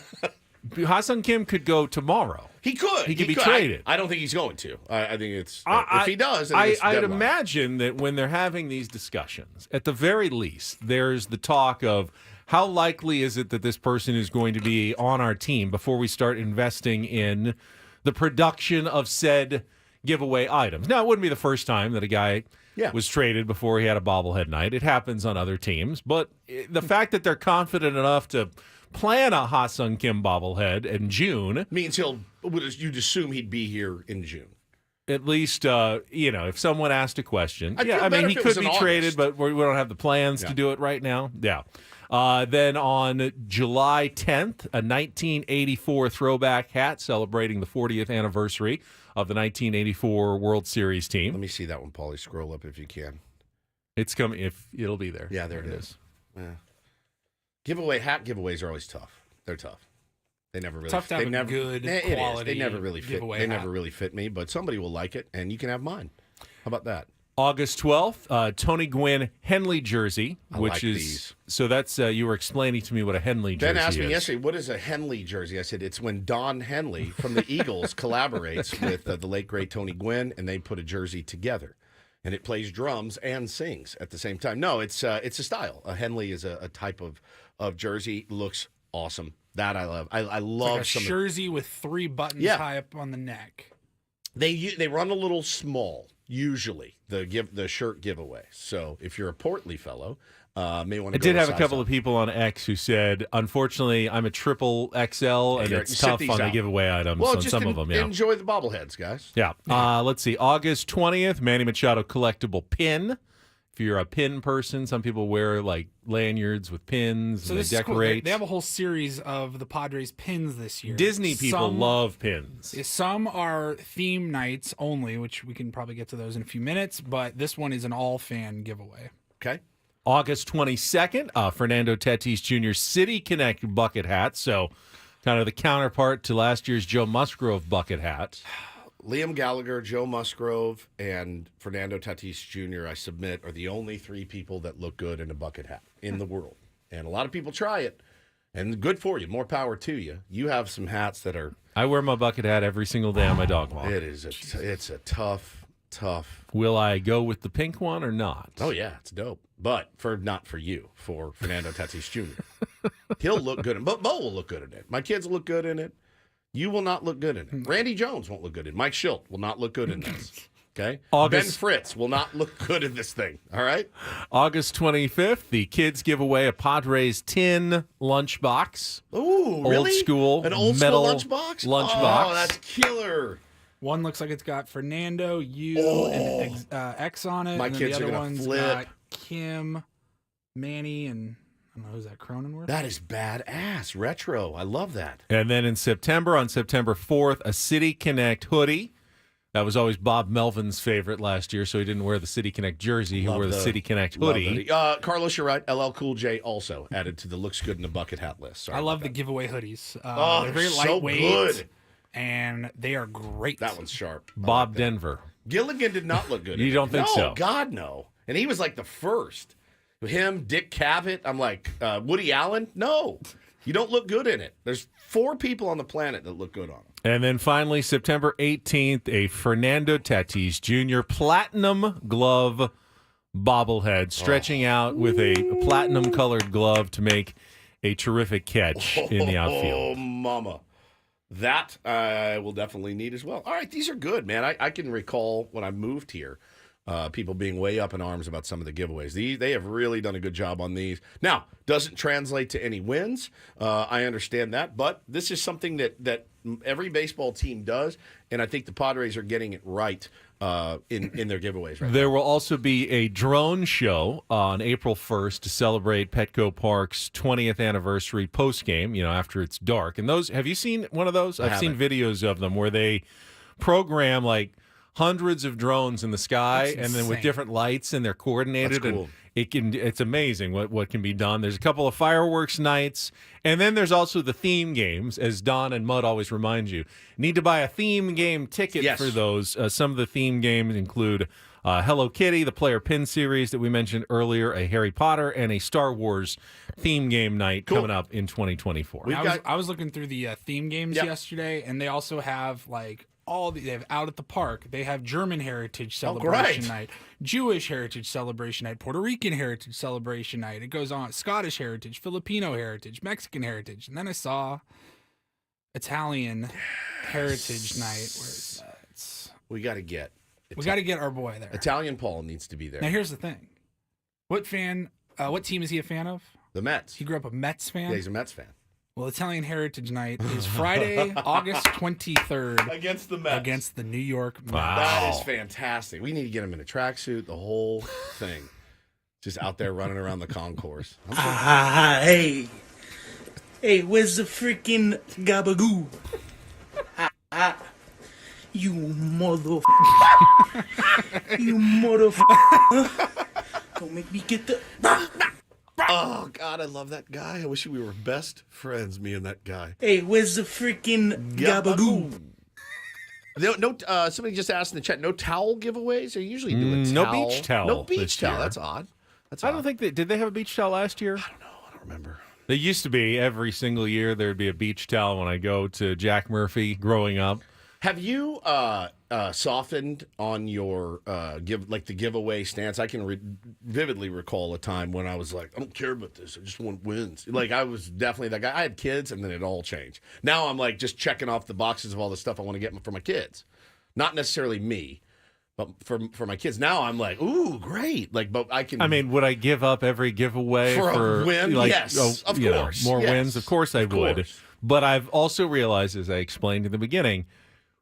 Ha-Sung Kim could go tomorrow. He could. He could be traded. I don't think he's going to. I think it's if he does. Then it's I'd deadline. imagine that when they're having these discussions, at the very least, there's the talk of how likely is it that this person is going to be on our team before we start investing in the production of said giveaway items. Now, it wouldn't be the first time that a guy was traded before he had a bobblehead night. It happens on other teams. But the fact that they're confident enough to plan a Ha-Sung Kim bobblehead in June means you'd assume he'd be here in June. At least, if someone asked a question. I'd feel better he if it could was be in traded, August. but we don't have the plans to do it right now. Yeah. Then on July 10th, a 1984 throwback hat celebrating the 40th anniversary of the 1984 World Series team. Let me see that one, Paulie. Scroll up if you can. It's coming. If it'll be there. Yeah, there it is. Yeah. Hat giveaways are always tough. They're tough. They never really. Tough to have a good quality. They never really fit. giveaway They hat. never really fit me, but somebody will like it, and you can have mine. How about that? August 12th, Tony Gwynn Henley jersey, which like is these. so that's you were explaining to me what a Henley jersey is. Ben asked me yesterday, what is a Henley jersey? I said, it's when Don Henley from the Eagles collaborates with the late, great Tony Gwynn, and they put a jersey together. And it plays drums and sings at the same time. No, it's a style. A Henley is a type of jersey. Looks awesome. That I love. I love It's like a jersey with 3 buttons high up on the neck. They run a little small. Usually, the shirt giveaway. So if you're a portly fellow, may want to. I did have a couple of people on X who said, "Unfortunately, I'm a triple XL, and it's tough on the giveaway items on some of them." Yeah, enjoy the bobbleheads, guys. Yeah. Let's see. August 20th, Manny Machado collectible pin. If you're a pin person, some people wear like lanyards with pins and they decorate. Cool. They have a whole series of the Padres pins this year. Disney people love pins. Some are theme nights only, which we can probably get to those in a few minutes, but this one is an all-fan giveaway. Okay. August 22nd, Fernando Tatis Jr. City Connect bucket hat. So kind of the counterpart to last year's Joe Musgrove bucket hat. Liam Gallagher, Joe Musgrove, and Fernando Tatis Jr., I submit, are the only 3 people that look good in a bucket hat in the world. And a lot of people try it, and good for you. More power to you. You have some hats that are... I wear my bucket hat every single day on my dog walk. It's a tough. Will I go with the pink one or not? Oh, yeah, it's dope. But not for you, for Fernando Tatis Jr. He'll look good in it. But Mo will look good in it. My kids will look good in it. You will not look good in it. Randy Jones won't look good in it. Mike Schilt will not look good in this. Okay? Ben Fritz will not look good in this thing. All right? August 25th, the kids give away a Padres tin lunchbox. Ooh, really? Old school. An old metal school lunchbox? Lunchbox. Oh, that's killer. One looks like it's got Fernando, and X on it. My and then kids the are other going to one's flip. got Kim, Manny, and I don't know, who's that, Cronenworth? That is badass. Retro. I love that. And then in September, on September 4th, a City Connect hoodie. That was always Bob Melvin's favorite last year, so he didn't wear the City Connect jersey. He wore the City Connect hoodie. Carlos, you're right. LL Cool J also added to the looks good in the bucket hat list. Sorry I love the that. giveaway hoodies. They're very so lightweight. good. And they are great. That one's sharp. Bob Denver. Gilligan did not look good. You don't think so? No, God, no. And he was like the first. Him, Dick Cavett. I'm like, Woody Allen? No. You don't look good in it. There's 4 people on the planet that look good on him. And then finally, September 18th, a Fernando Tatis Jr. platinum glove bobblehead stretching out with a platinum-colored glove to make a terrific catch in the outfield. Oh, mama. That I will definitely need as well. All right, these are good, man. I can recall when I moved here, people being way up in arms about some of the giveaways. They have really done a good job on these. Now, doesn't translate to any wins. I understand that, but this is something that every baseball team does, and I think the Padres are getting it right in their giveaways right There now. will also be a drone show on April 1st to celebrate Petco Park's 20th anniversary postgame, after it's dark. And those, have you seen one of those? I've seen videos of them where they program like hundreds of drones in the sky, That's and then with insane. different lights, and they're coordinated. That's cool. And it's amazing what can be done. There's a couple of fireworks nights, and then there's also the theme games, as Don and Mud always remind you. Need to buy a theme game ticket Yes. for those. Some of the theme games include Hello Kitty, the Player Pin series that we mentioned earlier, a Harry Potter, and a Star Wars theme game night coming up in 2024. I was looking through the theme games yesterday, and they also have like they have out at the park. They have German Heritage Celebration great. Night, Jewish Heritage Celebration Night, Puerto Rican Heritage Celebration Night. It goes on Scottish Heritage, Filipino Heritage, Mexican Heritage, and then I saw Italian Heritage Night. Where's that? We got to get our boy there. Italian Paul needs to be there. Now here's the thing: what team is he a fan of? The Mets. He grew up a Mets fan. Yeah, he's a Mets fan. Well, Italian Heritage Night is Friday, August 23rd. Against the Mets. Against the New York Mets. That is fantastic. We need to get him in a tracksuit, the whole thing. Just out there running around the concourse. Hey, where's the freaking gabagoo? You mother. You mother. Don't make me get the. Oh, God, I love that guy. I wish we were best friends, me and that guy. Hey, where's the freaking gabagoo? Somebody just asked in the chat, no towel giveaways? They usually do a No towel. beach towel No beach this towel. year. That's odd. I don't think did they have a beach towel last year? I don't know. I don't remember. They used to be every single year. There'd be a beach towel when I go to Jack Murphy growing up. Have you softened on your the giveaway stance? I can vividly recall a time when I was like, I don't care about this. I just want wins. Like, I was definitely that guy. I had kids, and then it all changed. Now I'm like just checking off the boxes of all the stuff I want to get for my kids. Not necessarily me, but for my kids. Now I'm like, ooh, great. Like, but I can. I mean, would I give up every giveaway for a win? like, Yes, of course. More Yes. wins? Of course I would. course. But I've also realized, as I explained in the beginning,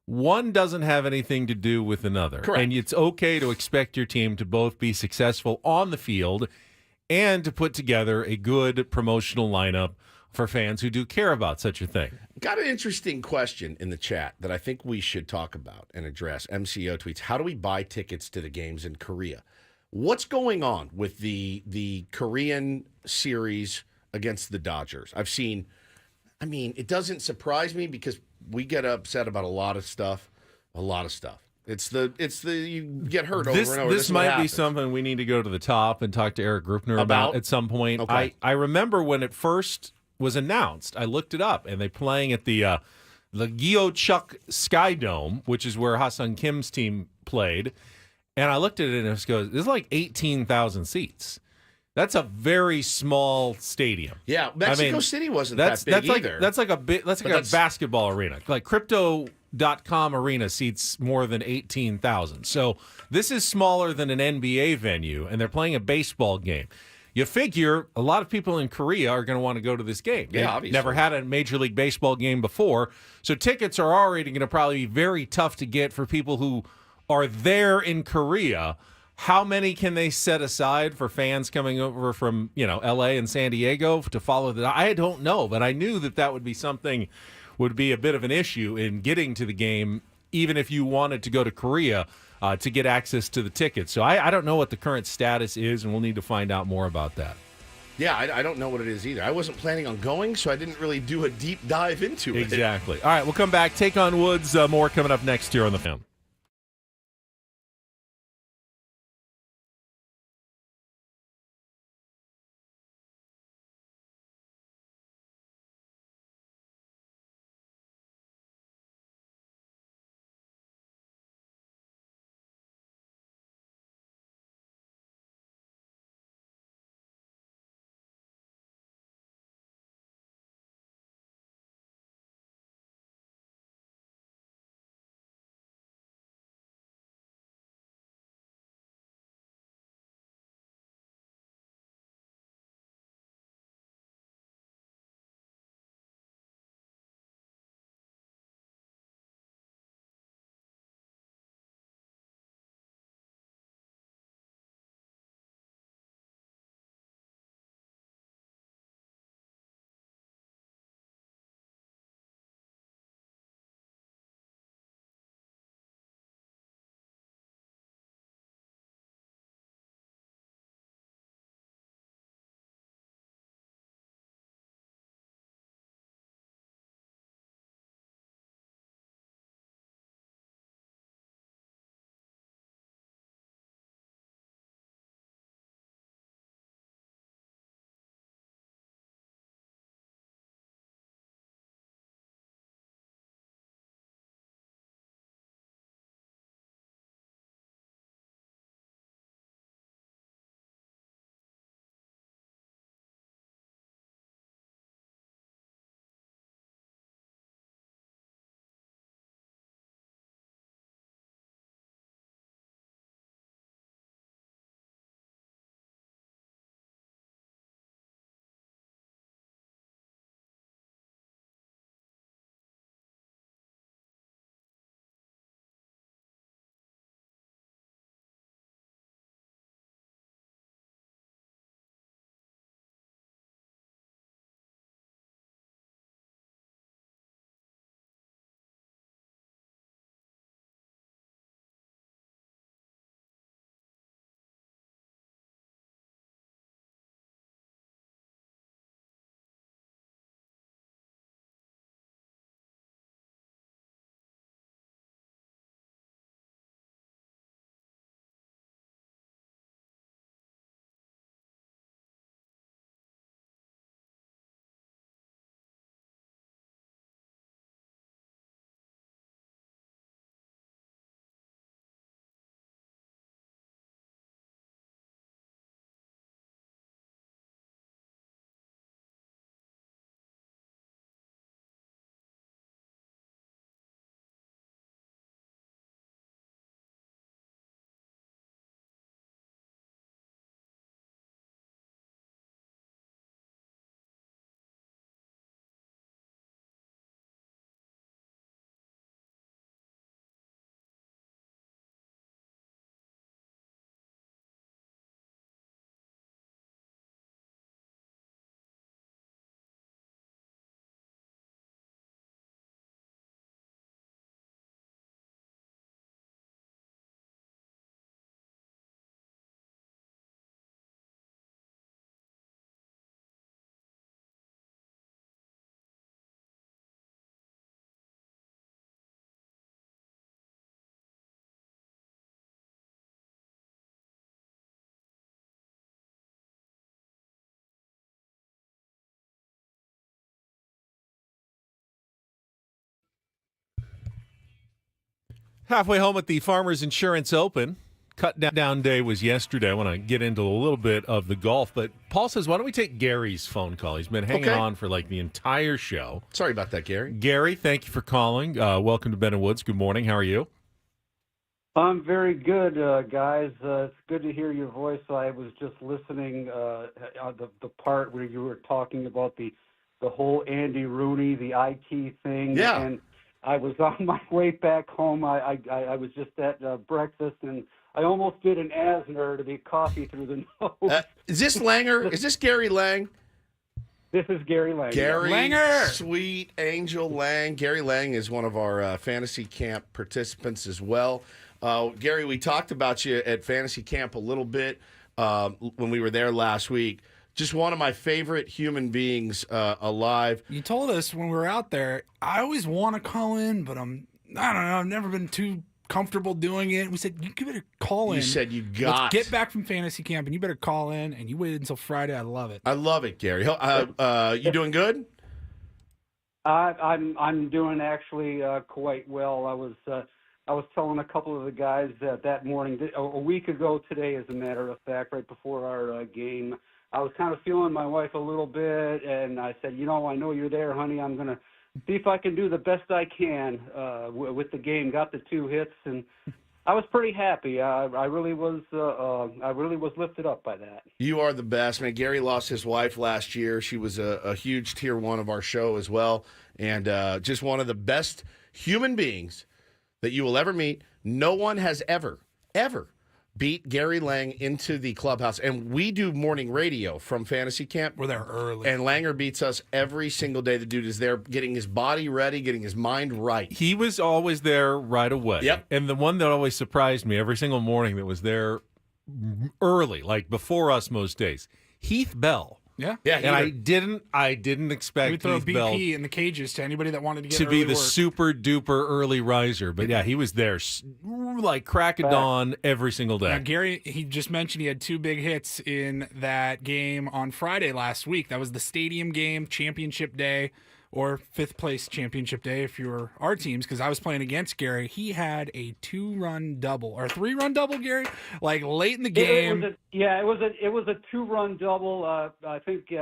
one doesn't have anything to do with another. Correct. And it's okay to expect your team to both be successful on the field and to put together a good promotional lineup for fans who do care about such a thing. Got an interesting question in the chat that I think we should talk about and address. MCO tweets, how do we buy tickets to the games in Korea? What's going on with the Korean series against the Dodgers? It doesn't surprise me because we get upset about a lot of stuff. It's the you get hurt over and over. This is what might be happens. something we need to go to the top and talk to Eric Grupner about at some point. Okay. I remember when it first was announced, I looked it up, and they're playing at the Gyeochuk Sky Dome, which is where Ha-Sung Kim's team played. And I looked at it and it goes, there's like 18,000 seats. That's a very small stadium. Yeah, Mexico City wasn't that big either. That's like a basketball arena. Like Crypto.com arena seats more than 18,000. So this is smaller than an NBA venue, and they're playing a baseball game. You figure a lot of people in Korea are going to want to go to this game. Yeah, They've obviously. never had a Major League Baseball game before, so tickets are already going to probably be very tough to get for people who are there in Korea. How many can they set aside for fans coming over from, L.A. and San Diego to follow that? I don't know, but I knew that would be something, would be a bit of an issue in getting to the game, even if you wanted to go to Korea to get access to the tickets. So I don't know what the current status is, and we'll need to find out more about that. Yeah, I don't know what it is either. I wasn't planning on going, so I didn't really do a deep dive into it. Exactly. All right, we'll come back. Take on Woods. More coming up next here on the Fan. Halfway home at the Farmers Insurance Open. Cut down day was yesterday. I want to get into a little bit of the golf, but Paul says, why don't we take Gary's phone call? He's been hanging on for like the entire show. Sorry about that, Gary. Gary, thank you for calling. Welcome to Ben and Woods. Good morning. How are you? I'm very good, guys. It's good to hear your voice. I was just listening the part where you were talking about the whole Andy Rooney, the IT thing. Yeah. And I was on my way back home. I was just at breakfast, and I almost did an Asner to be coffee through the nose. Is this Langer? Is this Gary Lang? This is Gary Lang. Gary Langer! Sweet Angel Lang. Gary Lang is one of our fantasy camp participants as well. Gary, we talked about you at fantasy camp a little bit when we were there last week. Just one of my favorite human beings alive. You told us when we were out there, I always want to call in, but I don't know, I've never been too comfortable doing it. We said, you better call in. You said you Let's got. get back from fantasy camp, and you better call in, and you waited until Friday. I love it. I love it, Gary. You doing good? I'm doing actually quite well. I was telling a couple of the guys that morning, a week ago today, as a matter of fact, right before our game, I was kind of feeling my wife a little bit, and I said, I know you're there, honey. I'm going to see if I can do the best I can with the game. Got the 2 hits, and I was pretty happy. I really was lifted up by that. You are the best, man. Gary lost his wife last year. She was a huge tier 1 of our show as well, and just one of the best human beings that you will ever meet. No one has ever beat Gary Lang into the clubhouse. And we do morning radio from fantasy camp. We're there early. And Langer beats us every single day. The dude is there getting his body ready, getting his mind right. He was always there right away. Yep. And the one that always surprised me every single morning that was there early, like before us most days, Heath Bell. Yeah. Yeah. And I didn't expect We throw Heath BP Bell in the cages to anybody that wanted to get to be early the work. super duper early riser. But yeah, he was there like crack of dawn every single day. Now, Gary, he just mentioned he had 2 big hits in that game on Friday last week. That was the stadium game, championship day, or 5th place championship day if you were our teams, because I was playing against Gary. He had a 2-run double, or 3-run double, Gary, like late in the game. It was a 2-run double. I think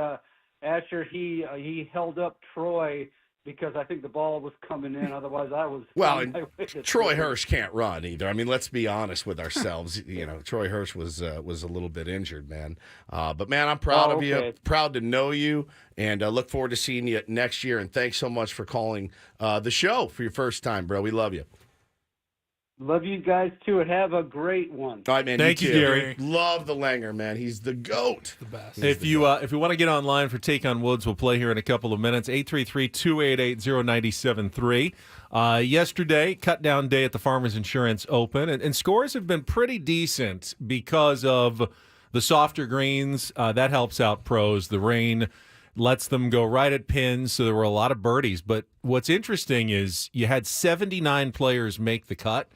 Asher he held up Troy because I think the ball was coming in. Otherwise, I was and Troy Hirsch can't run either. I mean, let's be honest with ourselves. Troy Hirsch was a little bit injured, man. But man, I'm proud of you. Proud to know you, and look forward to seeing you next year. And thanks so much for calling the show for your first time, bro. We love you. Love you guys too, and have a great one. All right, man. Thank you, too. Gary. Love the Langer, man. He's the GOAT. The best. If you want to get online for Take on Woods, we'll play here in a couple of minutes. 833-288-0973. Yesterday, cut down day at the Farmers Insurance Open, and scores have been pretty decent because of the softer greens. That helps out pros. The rain lets them go right at pins, so there were a lot of birdies. But what's interesting is you had 79 players make the cut,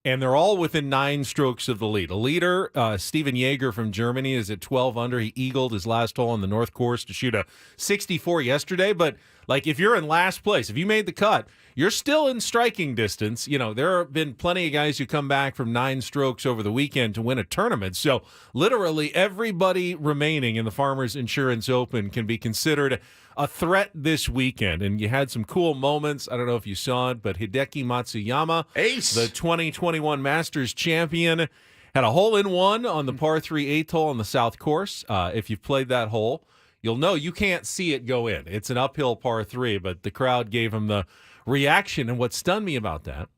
and they're all within 9 strokes of the lead. A leader, Steven Jaeger from Germany, is at 12 under. He eagled his last hole on the North Course to shoot a 64 yesterday. But, like, if you're in last place, if you made the cut, you're still in striking distance. There have been plenty of guys who come back from 9 strokes over the weekend to win a tournament. So, literally, everybody remaining in the Farmers Insurance Open can be considered a threat this weekend. And you had some cool moments. I don't know if you saw it, but Hideki Matsuyama, Ace, the 2021 Masters champion, had a hole-in-one on the par 3 8th hole on the South Course. If you've played that hole, you'll know you can't see it go in. It's an uphill par 3, but the crowd gave him the reaction. And what stunned me about that,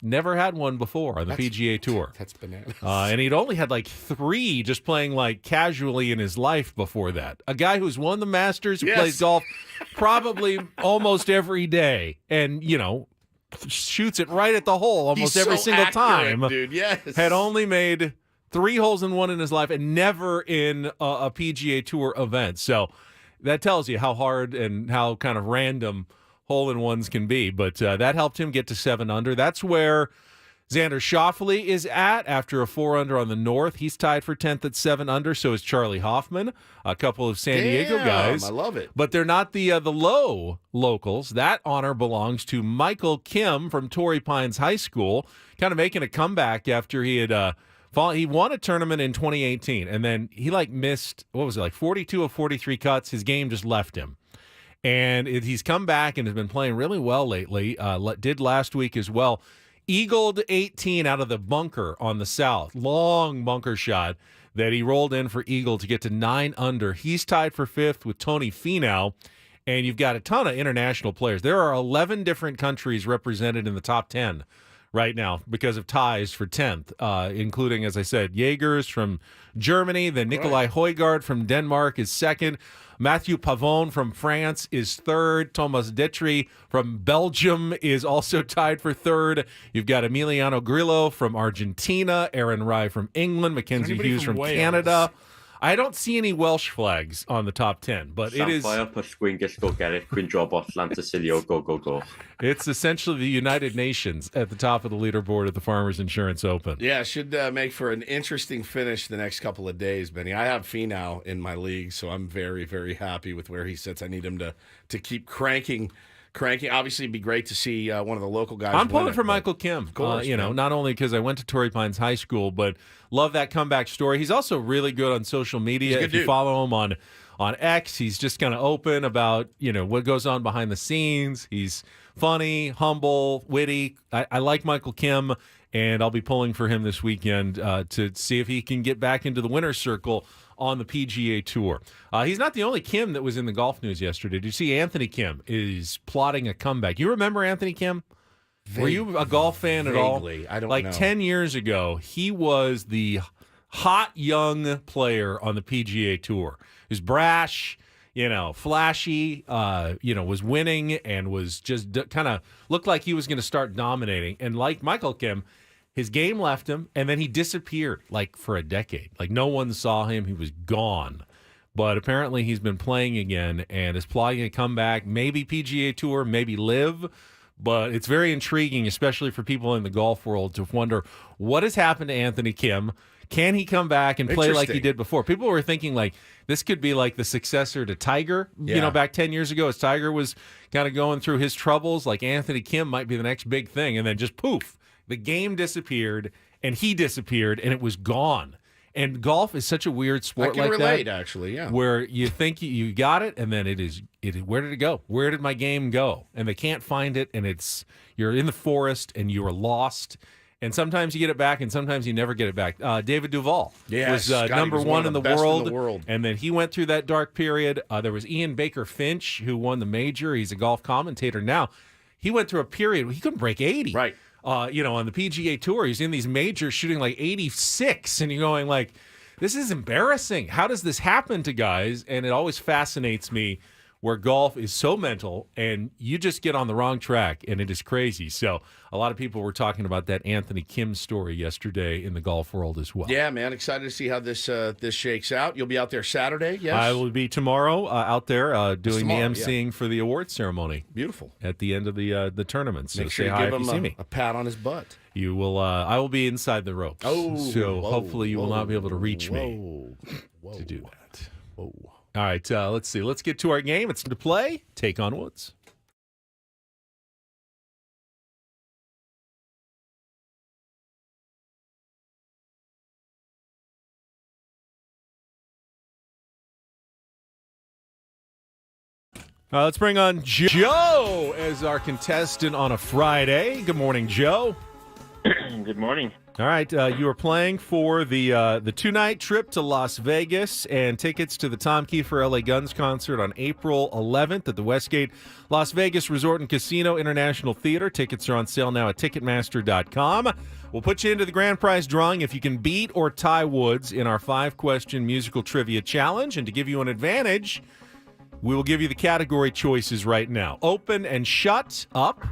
never had one before on the PGA Tour. That's bananas. And he'd only had like 3 just playing like casually in his life before that. A guy who's won the Masters, who plays golf probably almost every day, and, shoots it right at the hole almost every single time. Dude, yes. Had only made 3 holes in one in his life and never in a PGA Tour event. So that tells you how hard and how kind of random hole-in-ones can be. But that helped him get to 7 under. That's where Xander Schauffele is at after a 4-under on the North. He's tied for 10th at 7 under. So is Charlie Hoffman, a couple of San Diego guys. I love it. But they're not the low locals. That honor belongs to Michael Kim from Torrey Pines High School, kind of making a comeback after he had he won a tournament in 2018, and then he missed, 42 of 43 cuts. His game just left him. And he's come back and has been playing really well lately. Did last week as well. Eagled 18 out of the bunker on the south. Long bunker shot that he rolled in for eagle to get to 9 under. He's tied for 5th with Tony Finau. And you've got a ton of international players. There are 11 different countries represented in the top 10 right now because of ties for 10th, including, as I said, Jaegers from Germany. Then Nikolai Højgaard from Denmark is 2nd. Matthew Pavon from France is 3rd. Thomas Detry from Belgium is also tied for 3rd. You've got Emiliano Grillo from Argentina, Aaron Rai from England, Mackenzie Hughes from Canada. I don't see any Welsh flags on the top 10, but it is. It's essentially the United Nations at the top of the leaderboard at the Farmers Insurance Open. Yeah, it should make for an interesting finish the next couple of days, Benny. I have Finau in my league, so I'm very, very happy with where he sits. I need him to keep cranking. Obviously, it'd be great to see one of the local guys. I'm pulling for Michael Kim. Of course, not only because I went to Torrey Pines High School, but love that comeback story. He's also really good on social media. If you follow him on X, he's just kind of open about what goes on behind the scenes. He's funny, humble, witty. I like Michael Kim, and I'll be pulling for him this weekend to see if he can get back into the winner's circle on the PGA Tour. He's not the only Kim that was in the golf news yesterday. Did you see Anthony Kim is plotting a comeback? You remember Anthony Kim? Were you a golf fan at all? I don't know. 10 years ago, he was the hot young player on the PGA Tour. He was brash, flashy, was winning and was just kind of looked like he was going to start dominating. And like Michael Kim, his game left him, and then he disappeared, for a decade. No one saw him. He was gone. But apparently he's been playing again and is plotting a comeback, maybe PGA Tour, maybe live. But it's very intriguing, especially for people in the golf world, to wonder what has happened to Anthony Kim. Can he come back and play like he did before? People were thinking, this could be like the successor to Tiger, back 10 years ago as Tiger was kind of going through his troubles. Anthony Kim might be the next big thing. And then just poof. The game disappeared, and he disappeared, and it was gone. And golf is such a weird sport like that. I can relate, actually, yeah. Where you think you got it, and then where did it go? Where did my game go? And they can't find it, and you're in the forest, and you are lost. And sometimes you get it back, and sometimes you never get it back. David Duval was number one in the world, and then he went through that dark period. There was Ian Baker Finch, who won the major. He's a golf commentator now. He went through a period where he couldn't break 80. Right. On the PGA Tour, he's in these majors shooting 86, and you're going this is embarrassing. How does this happen to guys? And it always fascinates me where golf is so mental, and you just get on the wrong track, and it is crazy. So a lot of people were talking about that Anthony Kim story yesterday in the golf world as well. Yeah, man, excited to see how this shakes out. You'll be out there Saturday, yes? I will be tomorrow out there doing the emceeing for the awards ceremony. Beautiful. At the end of the tournament. So Make sure say you hi give if you see him me. a pat on his butt. You will. I will be inside the ropes. So hopefully you will not be able to reach me to do that. Whoa. All right, let's see. Let's get to our game. It's to play. Take on Woods. Let's bring on Joe as our contestant on a Friday. Good morning, Joe. Good morning. All right, you are playing for the 2-night trip to Las Vegas and tickets to the Tom Kiefer LA Guns concert on April 11th at the Westgate Las Vegas Resort and Casino International Theater. Tickets are on sale now at Ticketmaster.com. We'll put you into the grand prize drawing if you can beat or tie Woods in our 5-question musical trivia challenge. And to give you an advantage, we will give you the category choices right now. Open and Shut Up.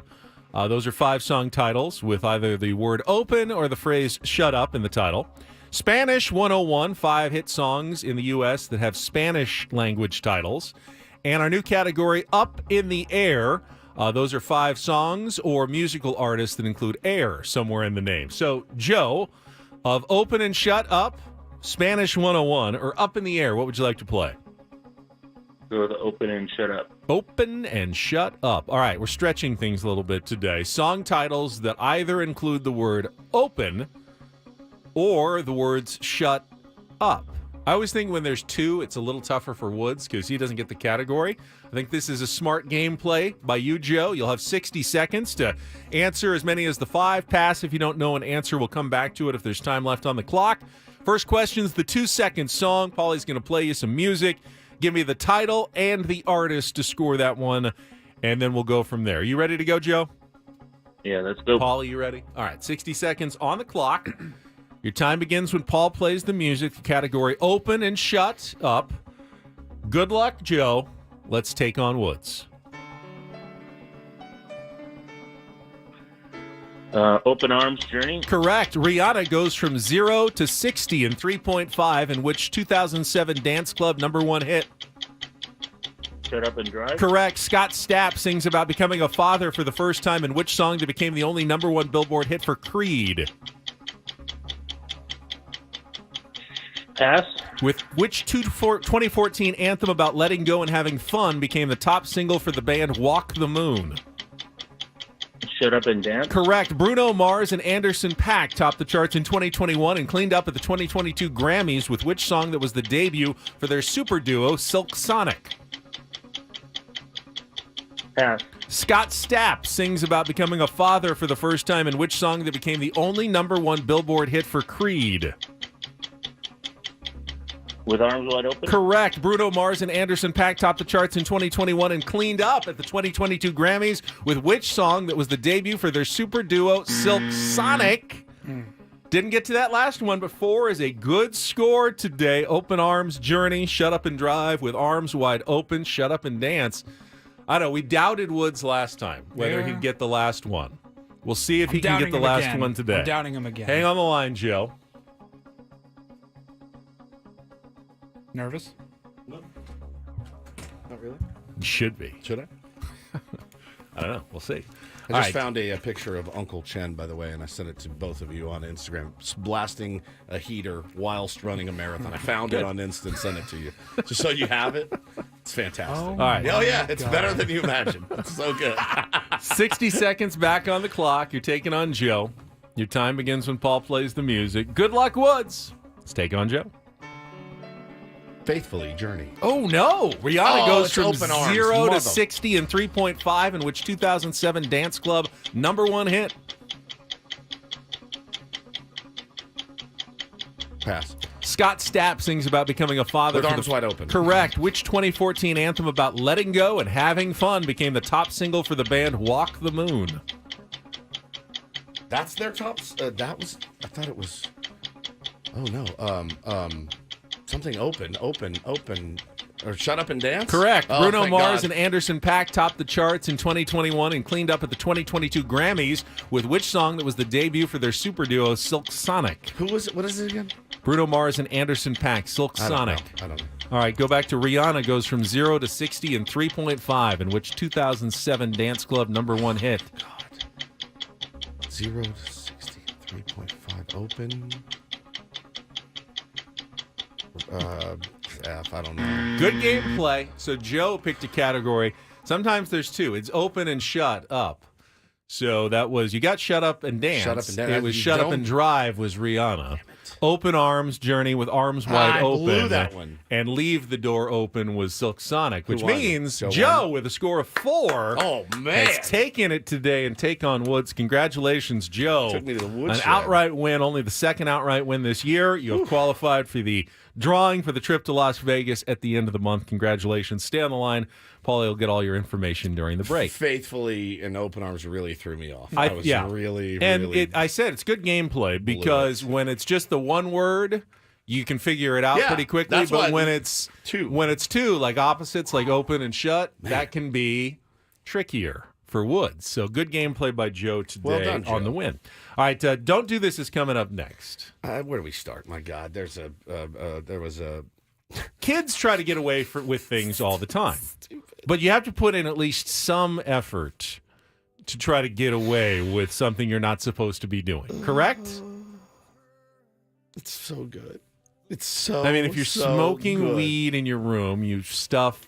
Those are 5-song titles with either the word open or the phrase shut up in the title. Spanish 101, 5 hit songs in the U.S. that have Spanish language titles. And our new category, Up in the Air, Those are 5 songs or musical artists that include air somewhere in the name. So, Joe, of Open and Shut Up, Spanish 101, or Up in the Air, what would you like to play? Go to Open and Shut Up. Open and Shut Up. All right, we're stretching things a little bit today. Song titles that either include the word open or the words shut up. I always think when there's 2, it's a little tougher for Woods because he doesn't get the category. I think this is a smart gameplay by you, Joe. You'll have 60 seconds to answer as many as the 5. Pass if you don't know an answer. We'll come back to it if there's time left on the clock. First question's the 2-second song. Paulie's going to play you some music. Give me the title and the artist to score that one, and then we'll go from there. You ready to go, Joe? Yeah, let's go. Paulie, you ready? All right, 60 seconds on the clock. Your time begins when Paul plays the music, the category Open and Shut Up. Good luck, Joe. Let's take on Woods. Open Arms Journey. Correct. Rihanna goes from 0 to 60 in 3.5, in which 2007 dance club #1 hit. Shut Up and Drive. Correct. Scott Stapp sings about becoming a father for the first time, in which song that became the only #1 Billboard hit for Creed. Pass. With which 2014 anthem about letting go and having fun became the top single for the band Walk the Moon? Shut Up and Dance. Correct. Bruno Mars and Anderson .Paak topped the charts in 2021 and cleaned up at the 2022 Grammys with which song that was the debut for their super duo Silk Sonic? Pass. Scott Stapp sings about becoming a father for the first time in which song that became the only #1 Billboard hit for Creed? With Arms Wide Open. Correct. Bruno Mars and Anderson .Paak topped the charts in 2021 and cleaned up at the 2022 Grammys with which song that was the debut for their super duo Silk Sonic? Didn't get to that last one, but 4 is a good score today. Open Arms Journey, Shut Up and Drive, With Arms Wide Open, Shut Up and Dance. I don't know, we doubted Woods last time, whether he'd get the last one. We'll see if he can get the last one today. I'm doubting him again. Hang on the line, Joe. Nervous? Not really. You should be. Should I? I don't know. We'll see. I just found a picture of Uncle Chen, by the way, and I sent it to both of you on Instagram. Blasting a heater whilst running a marathon. I found it on Insta and sent it to you. Just so you have it. It's fantastic. All right. Oh, yeah. It's better than you imagine. It's so good. 60 seconds back on the clock. You're taking on Joe. Your time begins when Paul plays the music. Good luck, Woods. Let's take on Joe. Faithfully Journey. Oh, no. Rihanna goes it's from Open Arms, 0 to mother. 60 in 3.5, in which 2007 dance club #1 hit. Pass. Scott Stapp sings about becoming a father. With for Arms Wide Open. Correct. Which 2014 anthem about letting go and having fun became the top single for the band Walk the Moon? That's their top. That was. I thought it was. Oh no. Something open, or Shut Up and Dance. Correct. Oh, Bruno thank Mars God. and Anderson .Paak topped the charts in 2021 and cleaned up at the 2022 Grammys with which song that was the debut for their super duo Silk Sonic? Who was it? What is it again? Bruno Mars and Anderson .Paak, Silk Sonic. I don't know. All right, go back to Rihanna goes from 0 to 60 in 3.5, in which 2007 dance club #1 hit. God. 0 to 60, 3.5 open. F, I don't know. Good gameplay. So Joe picked a category. Sometimes there's 2. It's open and shut up. So that was, you got Shut Up and Dance. Shut Up and Dance. It was You Shut Up don't- and Drive was Rihanna. Open Arms Journey with Arms Wide I Open. blew that one. And Leave the Door Open was Silk Sonic, which won? means Joe Joe, won? with a score of 4, Oh, man. has taken it today and take on Woods. Congratulations, Joe. Took me to the An woodshed. outright win, only the second outright win this year. You have qualified for the drawing for the trip to Las Vegas at the end of the month. Congratulations. Stay on the line. Paulie will get all your information during the break. Faithfully and Open Arms really threw me off. I was really. I said it's good gameplay because when it's just the one word, you can figure it out Yeah, pretty quickly. that's But what- when it's two, like opposites, like open and shut, that can be trickier for Woods. So good gameplay by Joe today Well done, Joe. on the win. All right, Don't Do This is coming up next. Where do we start? My God, there was a. Kids try to get away with things all the time. But you have to put in at least some effort to try to get away with something you're not supposed to be doing. Correct? It's so good. It's so. I mean, if you're so smoking good. weed in your room, you stuff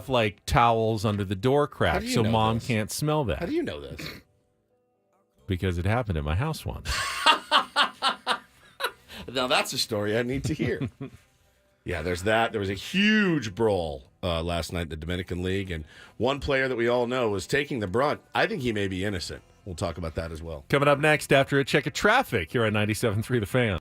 like towels under the door crack do you so know mom this? can't smell that. How do you know this? Because it happened at my house once. Now that's a story I need to hear. Yeah, there's that. There was a huge brawl last night in the Dominican League, and one player that we all know was taking the brunt. I think he may be innocent. We'll talk about that as well. Coming up next after a check of traffic here on 97.3 The Fan.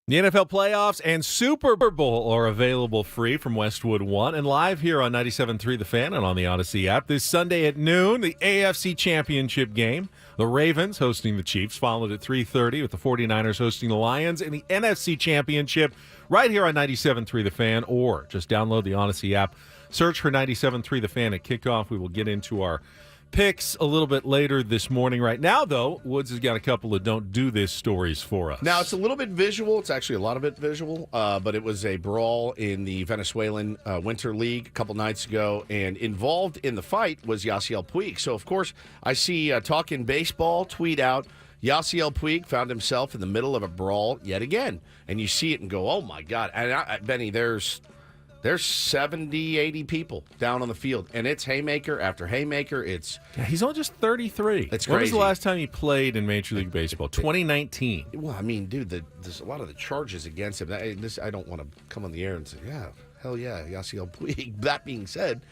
The NFL playoffs and Super Bowl are available free from Westwood One and live here on 97.3 The Fan and on the Odyssey app. This Sunday at noon, the AFC Championship game. The Ravens hosting the Chiefs, followed at 3:30 with the 49ers hosting the Lions. And the NFC Championship right here on 97.3 The Fan, or just download the Odyssey app. Search for 97.3 The Fan at kickoff. We will get into our picks a little bit later this morning. Right now, though, Woods has got a couple of Don't Do This stories for us. Now, it's a little bit visual. It's actually a lot of it visual, but it was a brawl in the Venezuelan Winter League a couple nights ago, and involved in the fight was Yasiel Puig. So, of course, I see Talking Baseball tweet out, Yasiel Puig found himself in the middle of a brawl yet again. And you see it and go, oh, my God. And, Benny, there's 70, 80 people down on the field, and it's haymaker after haymaker. He's only just 33. It's crazy. When was the last time he played in Major League Baseball? 2019. Well, I mean, dude, there's a lot of the charges against him. I don't want to come on the air and say, yeah, hell yeah, Yasiel Puig. That being said,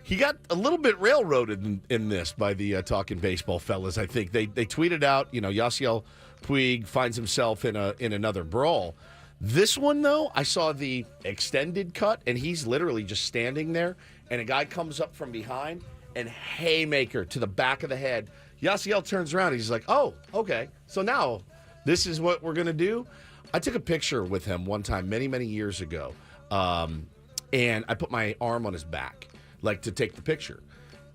he got a little bit railroaded in this by the Talking Baseball fellas. I think they tweeted out, Yasiel Puig finds himself in another brawl. This one, though, I saw the extended cut, and he's literally just standing there, and a guy comes up from behind and haymaker to the back of the head. Yasiel turns around, and he's like, oh, okay, so now this is what we're going to do? I took a picture with him one time many, many years ago, and I put my arm on his back, like to take the picture,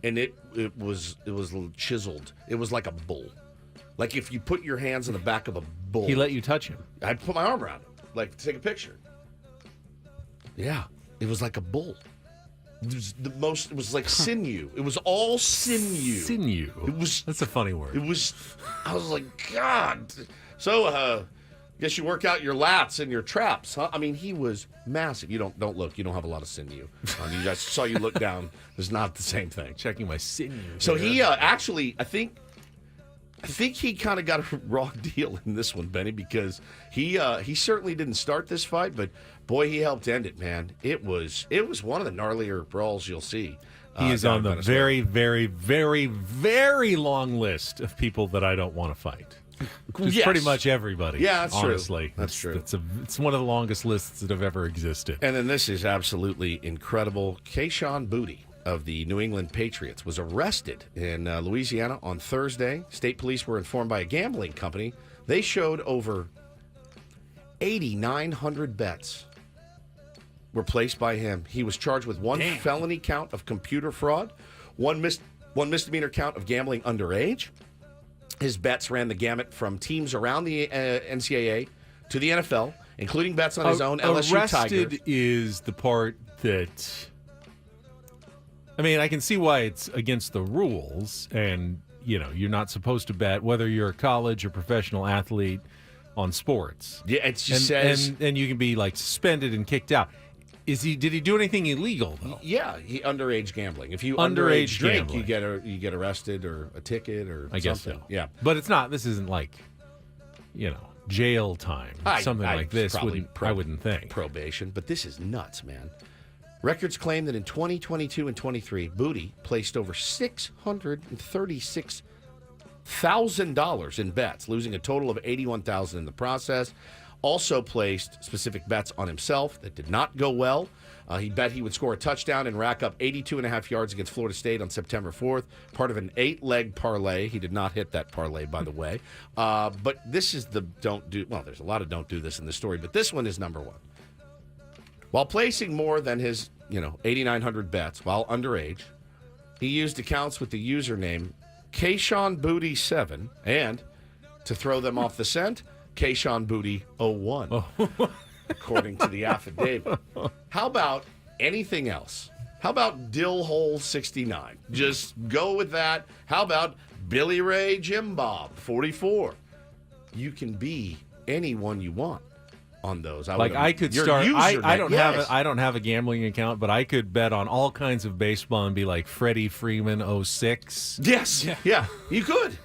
and it was a little chiseled. It was like a bull. Like if you put your hands on the back of a bull. He let you touch him? I put my arm around him. Like, to take a picture. Yeah, it was like a bull. It was like sinew. It was all sinew. Sinew. That's a funny word. I was like, God. So, guess you work out your lats and your traps, huh? I mean, he was massive. You don't look. You don't have a lot of sinew. I saw you look down. It's not the same thing. Checking my sinew. So he actually, I think he kind of got a raw deal in this one, Benny, because he certainly didn't start this fight, but boy, he helped end it, man. It was one of the gnarlier brawls you'll see. He is on the very, very, very, very long list of people that I don't want to fight. It's pretty much everybody. Yeah, that's honestly. True. That's true. It's one of the longest lists that have ever existed. And then this is absolutely incredible. Kayshon Boutte of the New England Patriots was arrested in Louisiana on Thursday. State police were informed by a gambling company. They showed over 8,900 bets were placed by him. He was charged with one felony count of computer fraud, one misdemeanor count of gambling underage. His bets ran the gamut from teams around the NCAA to the NFL, including bets on his own LSU Tigers. Arrested is the part that... I mean, I can see why it's against the rules, and, you're not supposed to bet, whether you're a college or professional athlete, on sports. Yeah, it just says... And you can be, suspended and kicked out. Did he do anything illegal, though? Yeah, underage gambling. If you underage drink, you get arrested or a ticket or something. I guess so. Yeah. But this isn't jail time. Something like this, I wouldn't think. Probation, but this is nuts, man. Records claim that in 2022 and 23, Boutte placed over $636,000 in bets, losing a total of $81,000 in the process. Also placed specific bets on himself that did not go well. He bet he would score a touchdown and rack up 82.5 yards against Florida State on September 4th, part of an 8-leg parlay. He did not hit that parlay, by the way. But this is the don't do. Well, there's a lot of don't do this in the story, but this one is number one. While placing more than his, 8,900 bets while underage, he used accounts with the username Kayshon Boutte 7 and, to throw them off the scent, Kayshon Boutte 01, according to the affidavit. How about anything else? How about Dill Hole 69? Just go with that. How about Billy Ray Jim Bob 44? You can be anyone you want on those. I could start. I don't have a gambling account, but I could bet on all kinds of baseball and be like Freddie Freeman 06. Yes, yeah, you could.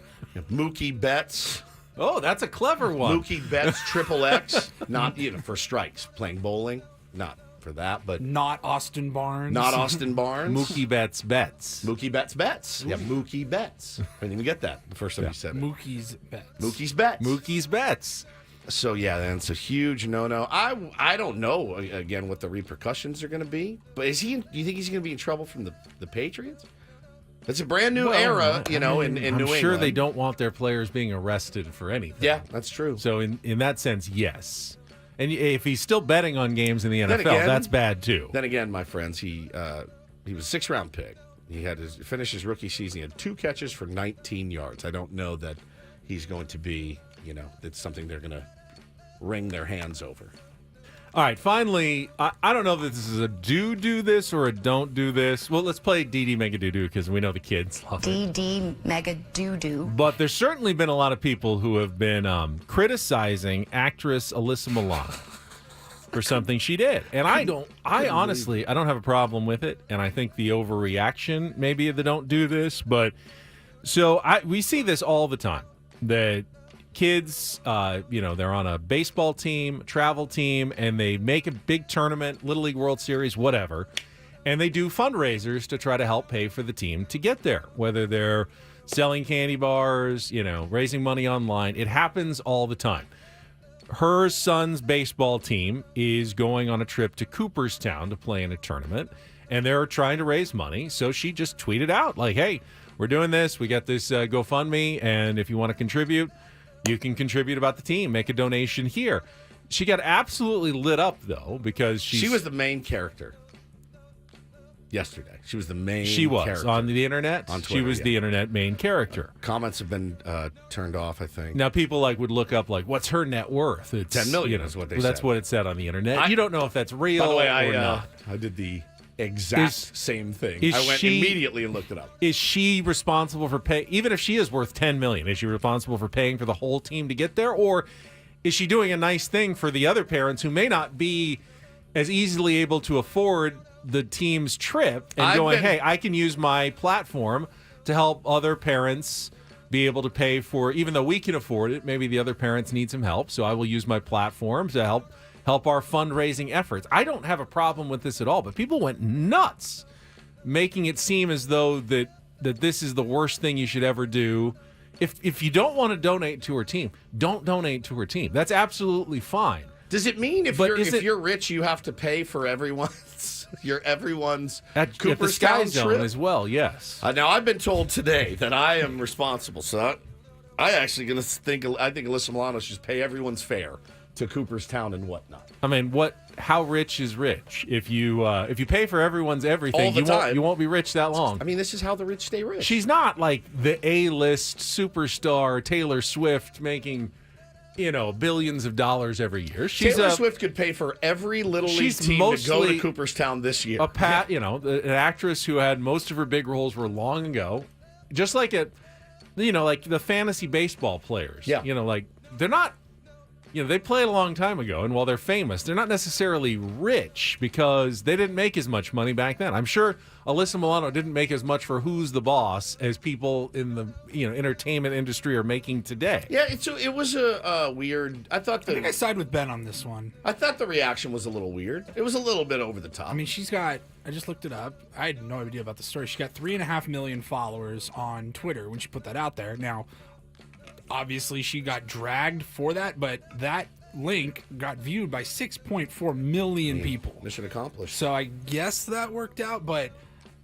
Mookie Betts. Oh, that's a clever one. Mookie Betts XXX, not for strikes, playing bowling, not for that, but not Austin Barnes. Not Austin Barnes. Mookie Betts bets. Mookie Betts bets. Yeah, Mookie Betts. I didn't even get that the first time you said it. Mookie's bets. Mookie's bets. Mookie's bets. So yeah, then it's a huge no-no. I don't know again what the repercussions are going to be, but do you think he's going to be in trouble from the Patriots? It's a brand new era, in New England. I'm sure they don't want their players being arrested for anything. Yeah, that's true. So in that sense, yes. And if he's still betting on games in the NFL, again, that's bad too. Then again, my friends, he was a 6th-round pick. He had finished his rookie season. He had 2 catches for 19 yards. I don't know that he's going to be, that's something they're going to wring their hands over. All right, finally, I don't know if this is a do this or a don't do this. Well, let's play DD Mega Doo Doo because we know the kids love it. DD Mega Doo Doo. But there's certainly been a lot of people who have been criticizing actress Alyssa Milano for something she did. And I honestly don't have a problem with it. And I think the overreaction maybe of the don't do this. But so we see this all the time, that kids, they're on a baseball team, travel team, and they make a big tournament, Little League World Series, whatever, and they do fundraisers to try to help pay for the team to get there, whether they're selling candy bars, raising money online. It happens all the time. Her son's baseball team is going on a trip to Cooperstown to play in a tournament, and they're trying to raise money, so she just tweeted out, like, hey, we're doing this, we got this GoFundMe, and if you want to contribute, you can contribute about the team, make a donation here. She got absolutely lit up, though, because she was the main character yesterday. She was the main character. On the internet. On Twitter, she was the internet main character. Comments have been turned off, I think. Now, people would look up, what's her net worth? It's $10 million is what they said. That's what it said on the internet. You don't know if that's real by the way, or not. I did the exact same thing. I went immediately and looked it up. Is she responsible for pay? Even if she is worth $10 million, is she responsible for paying for the whole team to get there, or is she doing a nice thing for the other parents who may not be as easily able to afford the team's trip and hey, I can use my platform to help other parents be able to pay for, even though we can afford it, maybe the other parents need some help, so I will use my platform to help our fundraising efforts. I don't have a problem with this at all, but people went nuts making it seem as though that this is the worst thing you should ever do. If you don't want to donate to her team, don't donate to her team. That's absolutely fine. Does it mean if you're rich, you have to pay for everyone's at the Sky Cooperstown Zone trip as well? Yes. Now I've been told today that I am responsible, so I actually going to think Alyssa Milano should just pay everyone's fare to Cooperstown and whatnot. I mean, how rich is rich? If you pay for everyone's everything, all the time, you won't be rich that long. I mean, this is how the rich stay rich. She's not like the A-list superstar Taylor Swift making, billions of dollars every year. Taylor Swift could pay for every Little League team to go to Cooperstown this year. An actress who had most of her big roles were long ago, just like like the fantasy baseball players. Yeah. They're not. They played a long time ago, and while they're famous, they're not necessarily rich because they didn't make as much money back then. I'm sure Alyssa Milano didn't make as much for Who's the Boss as people in the entertainment industry are making today. Yeah, it was a weird. I think I side with Ben on this one. I thought the reaction was a little weird. It was a little bit over the top. I mean, I just looked it up. I had no idea about the story. She got 3.5 million followers on Twitter when she put that out there. Now, obviously, she got dragged for that, but that link got viewed by 6.4 million people. Mission accomplished. So I guess that worked out, but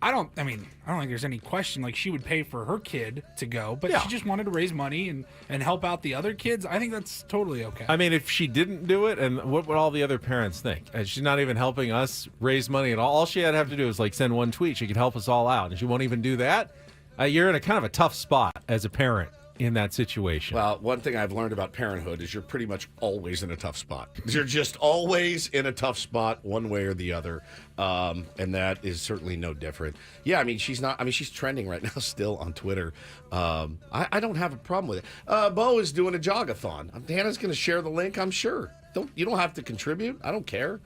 I don't think there's any question. Like, she would pay for her kid to go, but she just wanted to raise money and help out the other kids. I think that's totally okay. I mean, if she didn't do it, and what would all the other parents think? And she's not even helping us raise money at all. All she had to have to do is send one tweet. She could help us all out, and she won't even do that. You're in a kind of a tough spot as a parent in that situation. Well, one thing I've learned about parenthood is you're pretty much always in a tough spot. You're just always in a tough spot one way or the other, and that is certainly no different. Yeah, I mean, she's trending right now still on Twitter. I don't have a problem with it. Bo is doing a jogathon. Hannah's going to share the link, I'm sure. You don't have to contribute. I don't care.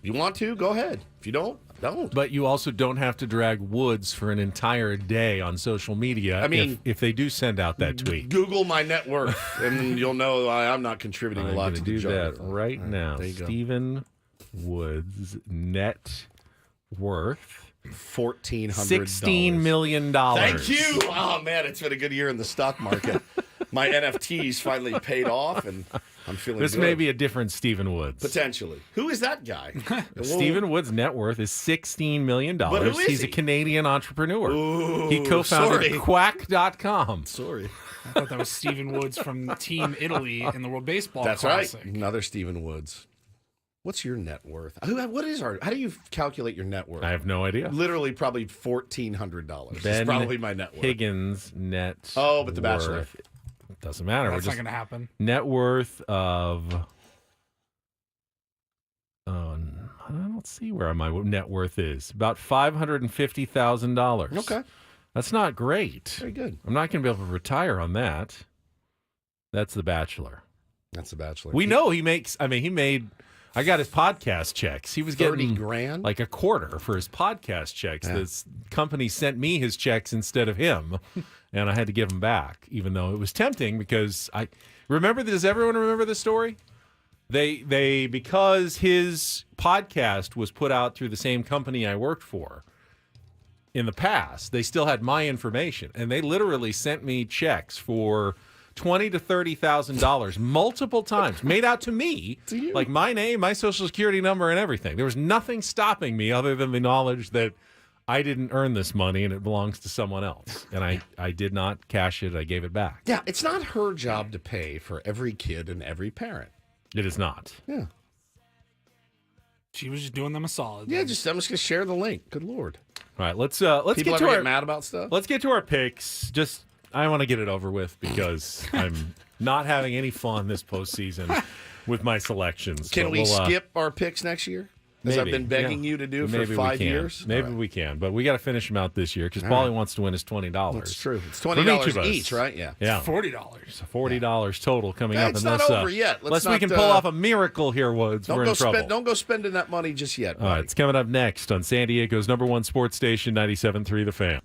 You want to, go ahead. If you don't, don't. But you also don't have to drag Woods for an entire day on social media. I mean, if they do send out that tweet, Google my net worth, and you'll know I'm not contributing a lot to do the that right now. Stephen Woods' net worth $1,400. $16 million. Thank you. Oh man, it's been a good year in the stock market. My NFTs finally paid off, and I'm feeling This good. may be a different Stephen Woods. Potentially. Who is that guy? Stephen Woods' net worth is $16 million. But who is He's he? a Canadian entrepreneur. Ooh, He co-founded sorry. Quack.com. Sorry. I thought that was Stephen Woods from Team Italy in the World Baseball That's Classic. right. Another Stephen Woods. What's your net worth? What is how do you calculate your net worth? I have no idea. Literally, probably $1,400. Ben It's probably my net worth. Higgins' net but The Bachelor. worth. Doesn't matter. That's not going to happen. Net worth of... I don't see where my net worth is. About $550,000. Okay. That's not great. Very good. I'm not going to be able to retire on that. That's The Bachelor. That's The Bachelor. We know he makes... he made... I got his podcast checks. He was getting $30,000? like a quarter for his podcast checks. Yeah. This company sent me his checks instead of him, and I had to give them back, even though it was tempting because I remember. Does everyone remember the story? They because his podcast was put out through the same company I worked for in the past. They still had my information, and they literally sent me checks for $20,000 to $30,000 multiple times, made out to me, like my name, my social security number, and everything. There was nothing stopping me other than the knowledge that I didn't earn this money and it belongs to someone else. And I did not cash it. I gave it back. Yeah, it's not her job to pay for every kid and every parent. It is not. Yeah. She was just doing them a solid. Yeah, I'm just going to share the link. Good Lord. All right, let's People get ever to our get mad about stuff. Let's get to our picks. I want to get it over with because I'm not having any fun this postseason with my selections. Can But we we'll, skip our picks next year? As I've maybe, been begging you to do for 5 years? Maybe we can, but we got to finish them out this year because all he wants to win is $20. That's true. It's From $20 each, right? Yeah. Yeah. $40. $40 total coming Yeah, up. it's not Unless, over yet. Unless we can pull off a miracle here, Woods. We're in trouble. Don't go spending that money just yet. All right, it's coming up next on San Diego's #1 sports station, 97.3 The Fan.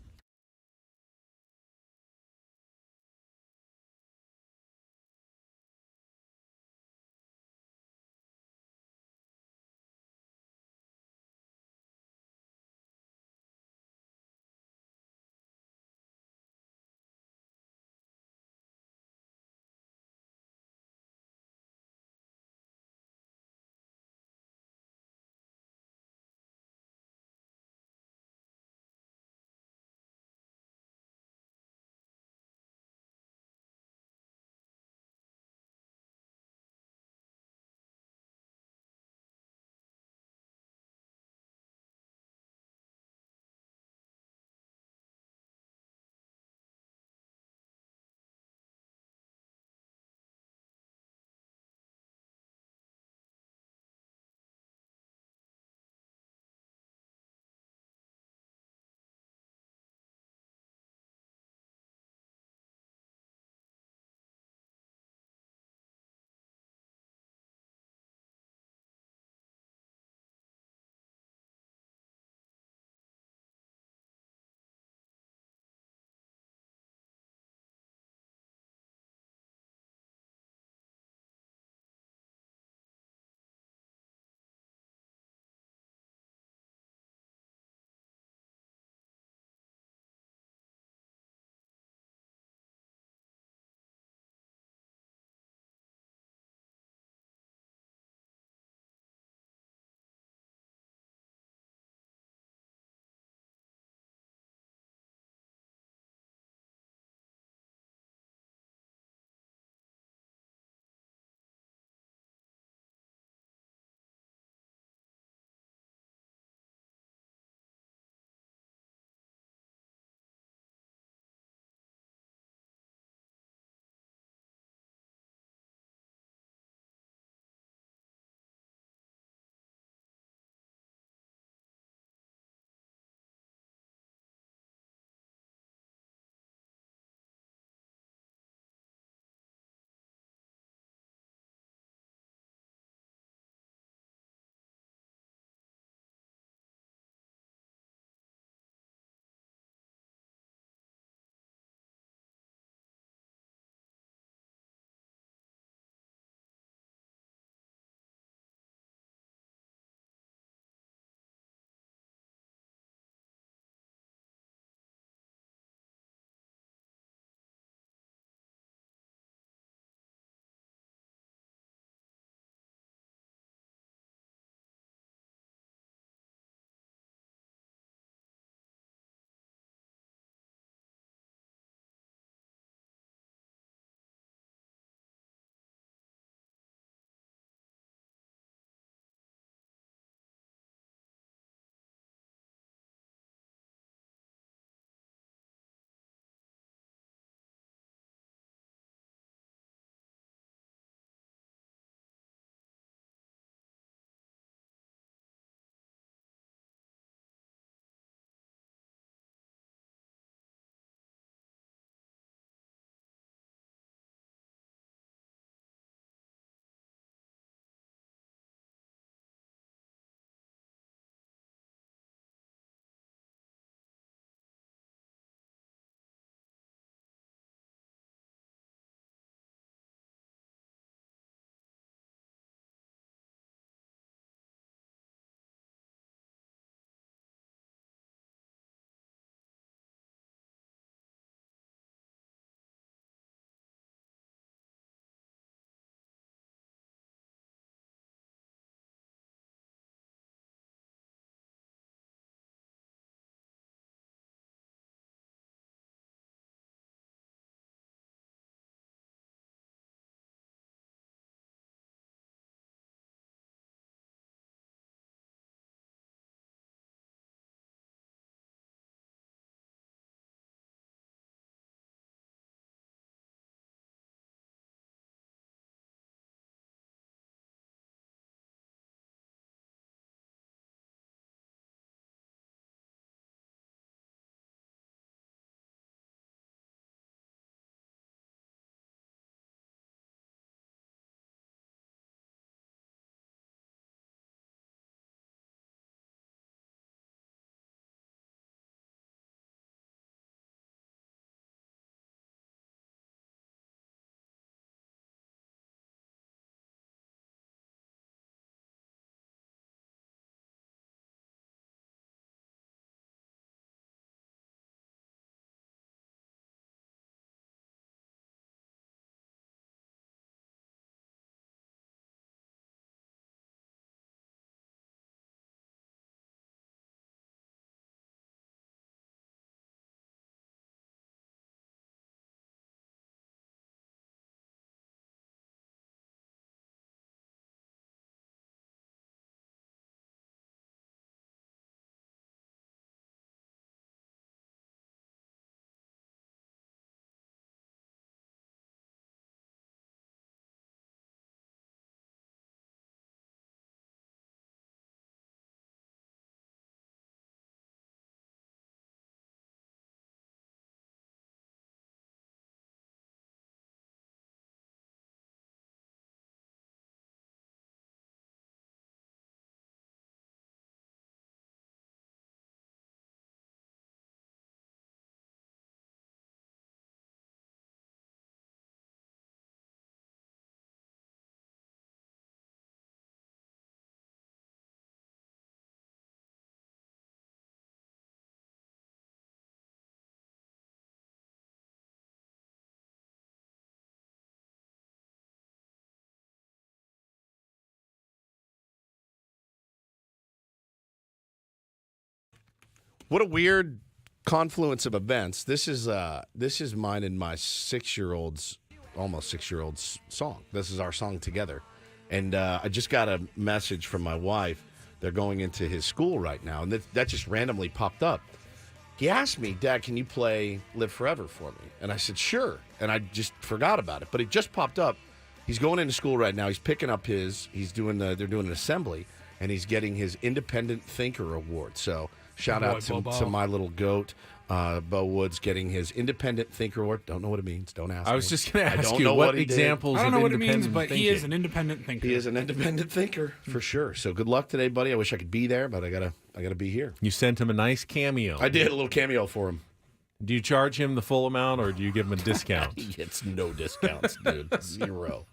What a weird confluence of events. This is mine and my 6-year-old's, almost 6-year-old's song. This is our song together. And I just got a message from my wife. They're going into his school right now, and that just randomly popped up. He asked me, Dad, can you play Live Forever for me? And I said, sure. And I just forgot about it. But it just popped up. He's going into school right now. He's picking up they're doing an assembly, and he's getting his Independent Thinker Award. So shout out to my little goat, Bo Woods, getting his Independent Thinker Award. Don't know what it means. Don't ask me. I was just going to ask you what examples I don't know of what it means, independent but thinking. he is an independent thinker. He is an independent thinker, for sure. So good luck today, buddy. I wish I could be there, but I gotta be here. You sent him a nice cameo. I did a little cameo for him. Do you charge him the full amount, or do you give him a discount? He gets no discounts, dude. Zero.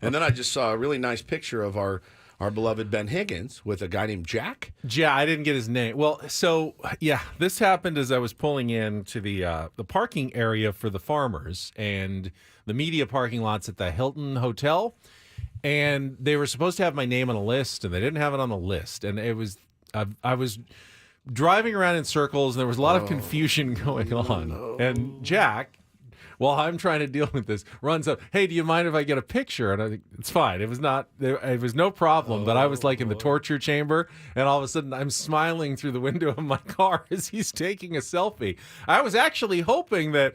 And then I just saw a really nice picture of our beloved Ben Higgins with a guy named Jack. Yeah, I didn't get his name. Well, so yeah, this happened as I was pulling into the parking area for the farmers and the media parking lots at the Hilton Hotel, and they were supposed to have my name on a list, and they didn't have it on the list, and it was I was driving around in circles, and there was a lot of confusion going on, and Jack, while I'm trying to deal with this, runs up, hey, do you mind if I get a picture? And I think, it's fine. It was no problem, but I was like in the torture chamber, and all of a sudden I'm smiling through the window of my car as he's taking a selfie. I was actually hoping that,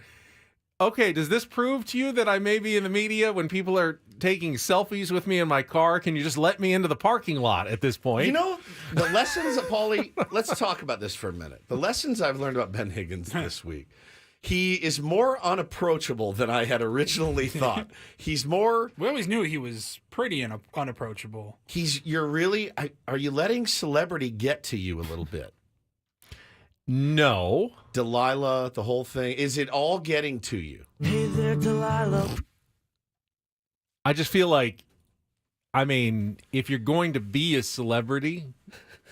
okay, does this prove to you that I may be in the media when people are taking selfies with me in my car? Can you just let me into the parking lot at this point? You know, the lessons, Paulie, let's talk about this for a minute. The lessons I've learned about Ben Higgins this week. He is more unapproachable than I had originally thought. He's more... We always knew he was pretty unapproachable. Are you letting celebrity get to you a little bit? No. Delilah, the whole thing. Is it all getting to you? Hey there, Delilah. I just feel like, I mean, if you're going to be a celebrity,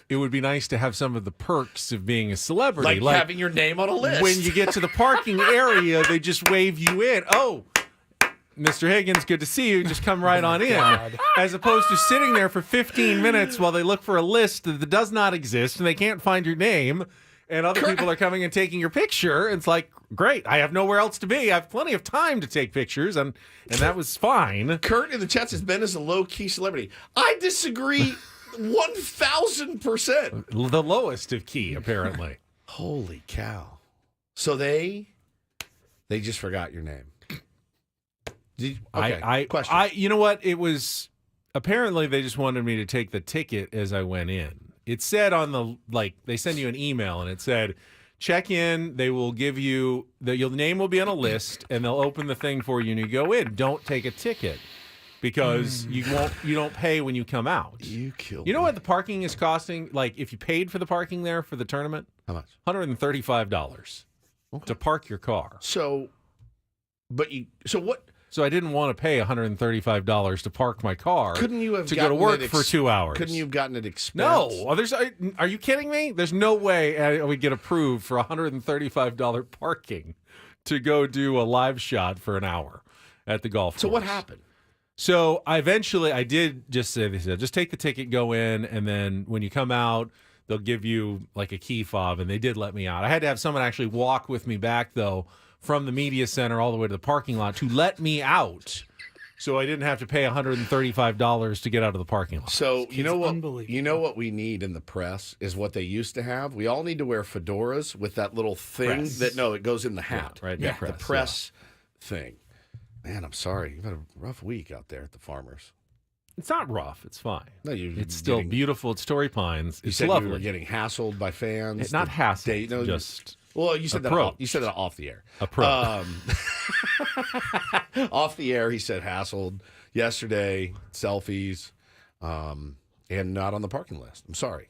it would be nice to have some of the perks of being a celebrity. Like having your name on a list. When you get to the parking area, they just wave you in. Oh, Mr. Higgins, good to see you. Just come right on in. As opposed to sitting there for 15 minutes while they look for a list that does not exist and they can't find your name, and other people are coming and taking your picture. It's like, great, I have nowhere else to be. I have plenty of time to take pictures, and that was fine. Kurt in the chat says Ben is a low-key celebrity. I disagree 1,000%. The lowest of key, apparently. Holy cow. So they just forgot your name. Question. You know what? It was, apparently they just wanted me to take the ticket as I went in. It said on they send you an email, and it said, check in, they will give you, your name will be on a list, and they'll open the thing for you, and you go in. Don't take a ticket, because you don't pay when you come out. You killed You know what the parking is costing? Like, if you paid for the parking there for the tournament? How much? $135 to park your car. So what? So I didn't want to pay $135 to park my car. Couldn't you have to go to work for 2 hours? Couldn't you have gotten it expensed? No. Are you kidding me? There's no way I would get approved for $135 parking to go do a live shot for an hour at the golf course. So what happened? So I did just say, they said, just take the ticket, go in, and then when you come out, they'll give you like a key fob, and they did let me out. I had to have someone actually walk with me back, though, from the media center all the way to the parking lot to let me out, so I didn't have to pay $135 to get out of the parking lot. So you know what we need in the press is what they used to have. We all need to wear fedoras with that little thing it goes in the hat. Yeah, right. Yeah, the press thing. Man, I'm sorry. You've had a rough week out there at the Farmers. It's not rough. It's fine. No, it's still beautiful. It's Torrey Pines. You It's said lovely. you were getting hassled by fans. It's not hassled. Just well, you said approached. You said that off the air. Off the air, he said hassled yesterday, selfies, and not on the parking list. I'm sorry.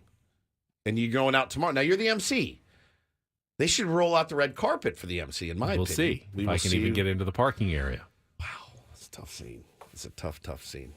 And you're going out tomorrow. Now you're the MC. They should roll out the red carpet for the MC. In my opinion, we'll see if I can even get into the parking area. Wow, it's a tough scene. It's a tough scene.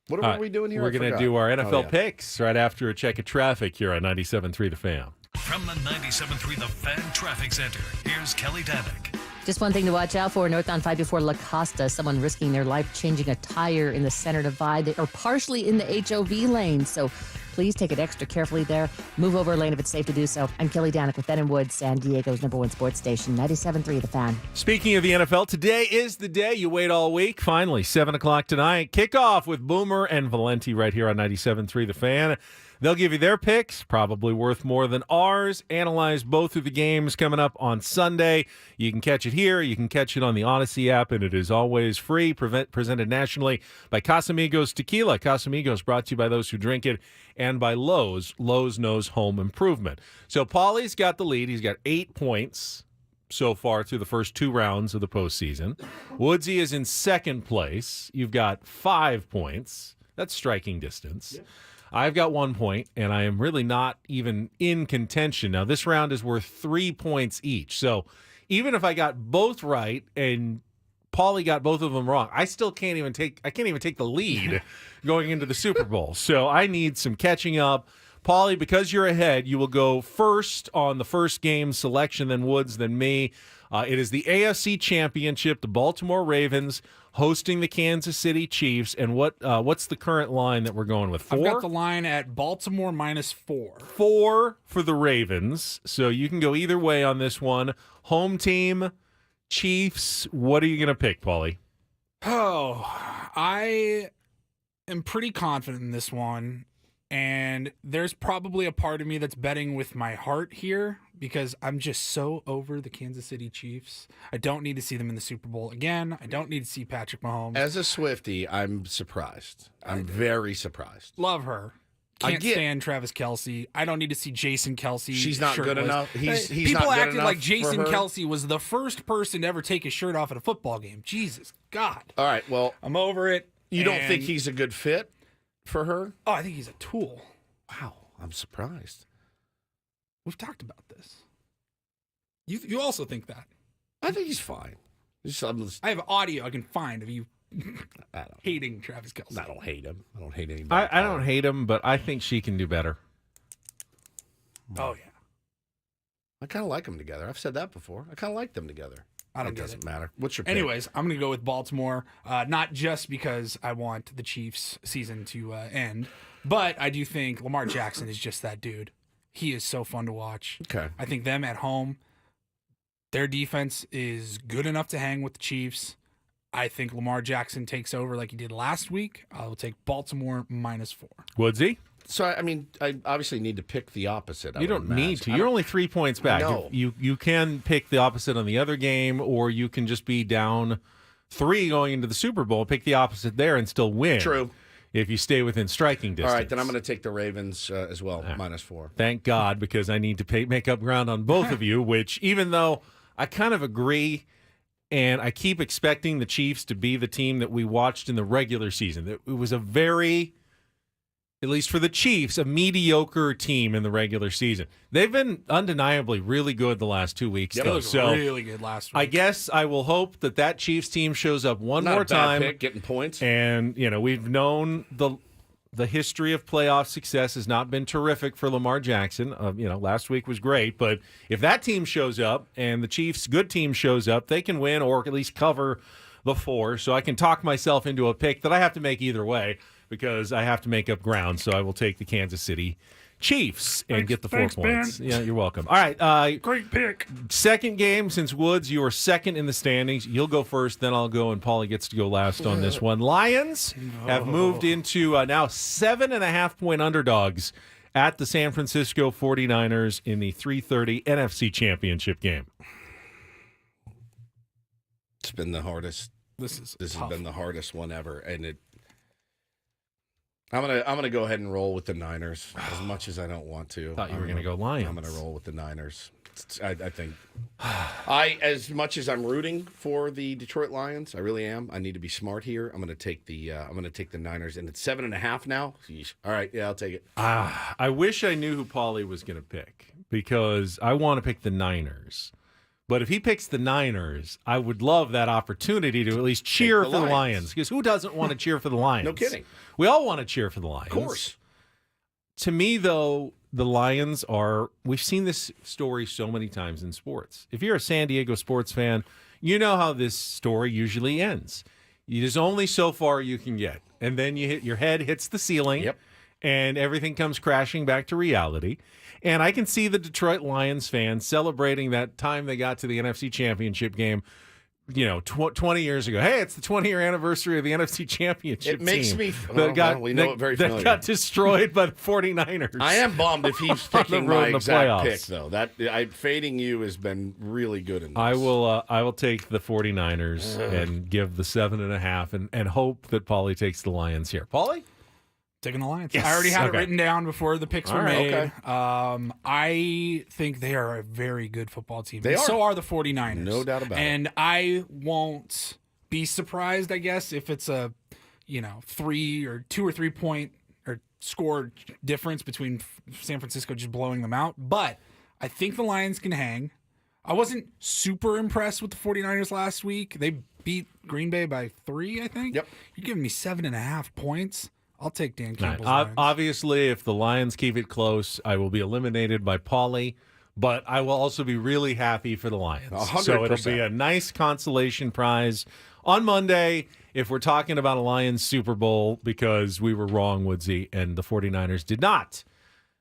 What are we doing here? We're going to do our NFL picks right after a check of traffic here on 97.3 The Fan. From the 97.3 The Fan Traffic Center, here's Kelly Danick. Just one thing to watch out for, northbound 524 La Costa, someone risking their life changing a tire in the center divide. They are partially in the HOV lane, so please please take it extra carefully there. Move over a lane if it's safe to do so. I'm Kelly Danik with Ben & Woods, San Diego's #1 sports station, 97.3 The Fan. Speaking of the NFL, today is the day you wait all week. Finally, 7 o'clock tonight. Kickoff with Boomer and Valenti right here on 97.3 The Fan. They'll give you their picks, probably worth more than ours. Analyze both of the games coming up on Sunday. You can catch it here. You can catch it on the Odyssey app, and it is always free, presented nationally by Casamigos Tequila. Casamigos brought to you by those who drink it, and by Lowe's. Lowe's knows home improvement. So Paulie's got the lead. He's got 8 points so far through the first 2 rounds of the postseason. Woodsy is in second place. You've got 5 points. That's striking distance. Yep. I've got 1 point, and I am really not even in contention. Now, this round is worth 3 points each. So even if I got both right and Paulie got both of them wrong, I still can't even take the lead going into the Super Bowl. So I need some catching up. Paulie, because you're ahead, you will go first on the first game selection, then Woods, then me. It is the AFC Championship, the Baltimore Ravens hosting the Kansas City Chiefs. And what's the current line that we're going with? 4? I've got the line at Baltimore -4. 4 for the Ravens. So you can go either way on this one. Home team, Chiefs. What are you going to pick, Paulie? Oh, I am pretty confident in this one. And there's probably a part of me that's betting with my heart here because I'm just so over the Kansas City Chiefs. I don't need to see them in the Super Bowl again. I don't need to see Patrick Mahomes. As a Swiftie, I'm surprised. I'm very surprised. Love her. Can't stand Travis Kelce. I don't need to see Jason Kelce. She's not shirtless. good enough. He's People not good acted enough like Jason for her. Kelce was the first person to ever take his shirt off at a football game. Jesus God. All right, well, I'm over it. You don't think he's a good fit for her? Oh, I think he's a tool. Wow, I'm surprised. We've talked about this. You also think that? I think he's fine. I have audio I can find of you hating Travis Kelce. I don't hate him. I don't hate anybody. I don't hate him, but I think she can do better. Oh, yeah. I kind of like them together. I've said that before. I kind of like them together. I don't It get doesn't it. matter. What's your pick? Anyways, I'm going to go with Baltimore, not just because I want the Chiefs season to end, but I do think Lamar Jackson is just that dude. He is so fun to watch. Okay. I think them at home, their defense is good enough to hang with the Chiefs. I think Lamar Jackson takes over like he did last week. I will take Baltimore -4. Woodsy? So, I mean, I obviously need to pick the opposite. You don't need to. You're only 3 points back. No. You can pick the opposite on the other game, or you can just be down 3 going into the Super Bowl, pick the opposite there, and still win. True. If you stay within striking distance. All right, then I'm going to take the Ravens as well, -4. Thank God, because I need to make up ground on both of you, which even though I kind of agree, and I keep expecting the Chiefs to be the team that we watched in the regular season. It was a very, at least for the Chiefs, a mediocre team in the regular season. They've been undeniably really good the last 2 weeks. It was really good last week. I guess I will hope that Chiefs team shows up one Not more a bad time. pick, getting points. And, we've known the history of playoff success has not been terrific for Lamar Jackson. Last week was great, but if that team shows up and the Chiefs' good team shows up, they can win or at least cover the 4. So I can talk myself into a pick that I have to make either way because I have to make up ground. So I will take the Kansas City Chiefs and get the 4 points. Ben. Yeah, you're welcome. All right. Great pick. Second game, since Woods, you are second in the standings. You'll go first, then I'll go, and Paulie gets to go last on this one. Lions have moved into now 7.5-point underdogs at the San Francisco 49ers in the 3:30 NFC Championship game. It's been the hardest. This has been the hardest one ever, and I'm gonna go ahead and roll with the Niners as much as I don't want to. Thought you were gonna go Lions. I'm gonna roll with the Niners. I think as much as I'm rooting for the Detroit Lions, I really am. I need to be smart here. I'm gonna take the Niners, and it's 7.5 now. Jeez. All right, yeah, I'll take it. I wish I knew who Paulie was gonna pick because I want to pick the Niners. But if he picks the Niners, I would love that opportunity to at least cheer for the Lions. Because who doesn't want to cheer for the Lions? No kidding. We all want to cheer for the Lions. Of course. To me, though, the Lions are, we've seen this story so many times in sports. If you're a San Diego sports fan, you know how this story usually ends. There's only so far you can get. And then your head hits the ceiling. Yep. and everything comes crashing back to reality. And I can see the Detroit Lions fans celebrating that time they got to the NFC Championship game, 20 years ago. Hey, it's the 20-year anniversary of the NFC Championship It makes team me we know it very familiar. That got destroyed by the 49ers. I am bummed if he's picking my exact playoffs. pick, though. Fading you has been really good in this. I will take the 49ers and give the 7.5 and hope that Paulie takes the Lions here. Paulie? Taking the Lions. Yes. I already had Okay. it written down before the picks were made. Okay. I think they are a very good football team. They are. So are the 49ers. No doubt about it. And I won't be surprised, I guess, if it's a 2 or 3 point or score difference between San Francisco just blowing them out. But I think the Lions can hang. I wasn't super impressed with the 49ers last week. They beat Green Bay by 3, I think. Yep. You're giving me 7.5 points. I'll take Dan Campbell's Lions. Obviously, if the Lions keep it close, I will be eliminated by Paulie, but I will also be really happy for the Lions. 100%. So it'll be a nice consolation prize on Monday if we're talking about a Lions Super Bowl, because we were wrong, Woodsy, and the 49ers did not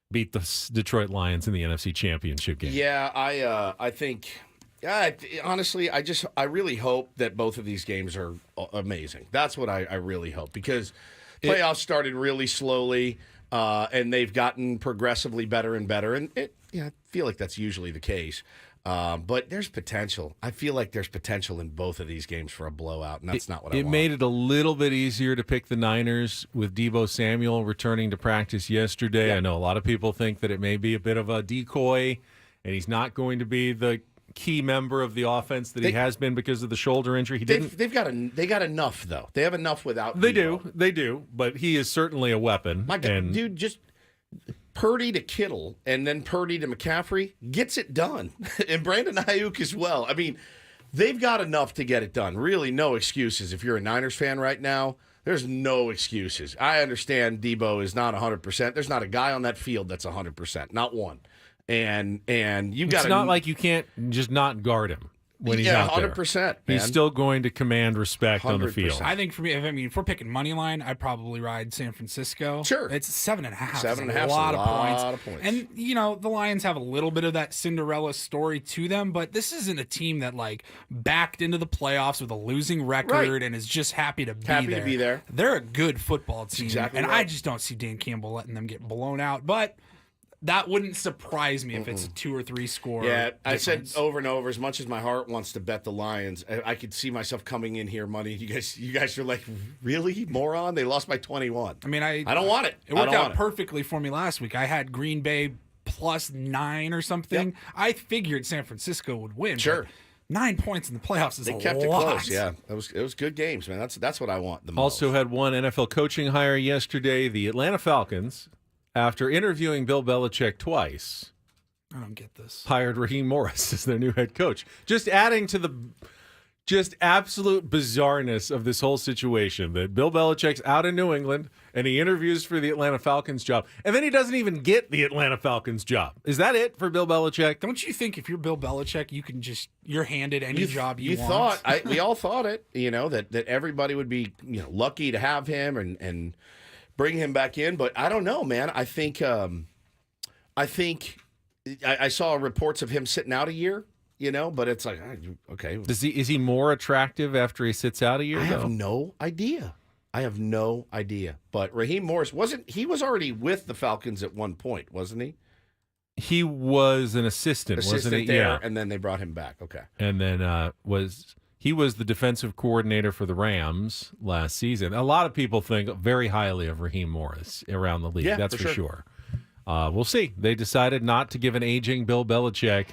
beat the Detroit Lions in the NFC Championship game. Yeah, I think... honestly, I really hope that both of these games are amazing. That's what I really hope, because playoffs started really slowly, and they've gotten progressively better and better. And I feel like that's usually the case. But there's potential. I feel like there's potential in both of these games for a blowout, and that's not what I want. It made it a little bit easier to pick the Niners with Deebo Samuel returning to practice yesterday. Yeah. I know a lot of people think that it may be a bit of a decoy, and he's not going to be the key member of the offense that he has been because of the shoulder injury. They got enough, though. They have enough without They Deebo. do, but he is certainly a weapon. My God, dude, just Purdy to Kittle and then Purdy to McCaffrey gets it done. And Brandon Ayuk as well. I mean, they've got enough to get it done. Really, no excuses. If you're a Niners fan right now, there's no excuses. I understand Deebo is not 100%. There's not a guy on that field that's 100%. Not one. And you've got It's not like you can't just not guard him when he's out there. 100%. He's still going to command respect on the 100%. field. I think for me, if we're picking money line, I'd probably ride San Francisco. Sure. It's 7.5. 7.5 a is lot a of lot points. of points. And, the Lions have a little bit of that Cinderella story to them, but this isn't a team that, backed into the playoffs with a losing record and is just happy to be there. They're a good football team. exactly and right. I just don't see Dan Campbell letting them get blown out. But that wouldn't surprise me if it's a 2 or 3 score. Yeah, I difference. said over and over, as much as my heart wants to bet the Lions, I could see myself coming in here money. You guys are like, really, moron? They lost by 21. I mean, I don't want it. It worked out perfectly for me last week. I had Green Bay plus 9 or something. Yep. I figured San Francisco would win. Sure. 9 points in the playoffs is They a kept lot. it close. Yeah, it was good games, man. That's what I want the most. Also had one NFL coaching hire yesterday. The Atlanta Falcons, after interviewing Bill Belichick twice, I don't get this. hired Raheem Morris as their new head coach. Just adding to the absolute bizarreness of this whole situation, that Bill Belichick's out in New England and he interviews for the Atlanta Falcons job, and then he doesn't even get the Atlanta Falcons job. Is that it for Bill Belichick? Don't you think if you're Bill Belichick, you're handed any job you want? want? We all thought it, that everybody would be, lucky to have him and bring him back in, but I don't know, man. I think I saw reports of him sitting out a year, but it's like, okay. Is he more attractive after he sits out a year? I have no idea. But Raheem Morris was already with the Falcons at one point, wasn't he? He was an assistant wasn't he? There, Yeah. and then they brought him back. Okay. And then he was the defensive coordinator for the Rams last season. A lot of people think very highly of Raheem Morris around the league. Yeah, That's for for sure. We'll see. They decided not to give an aging Bill Belichick,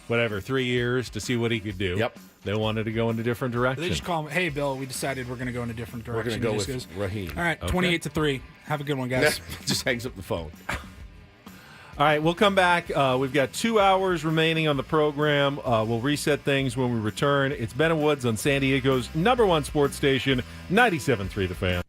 3 years to see what he could do. Yep. They wanted to go in a different direction. They just call him, hey, Bill, we decided we're going to go in a different direction. We're going to He go just with goes, Raheem. all right, Okay. 28-3. Have a good one, guys. Just hangs up the phone. All right, we'll come back. We've got 2 hours remaining on the program. We'll reset things when we return. It's Ben and Woods on San Diego's #1 sports station, 97.3 The Fan.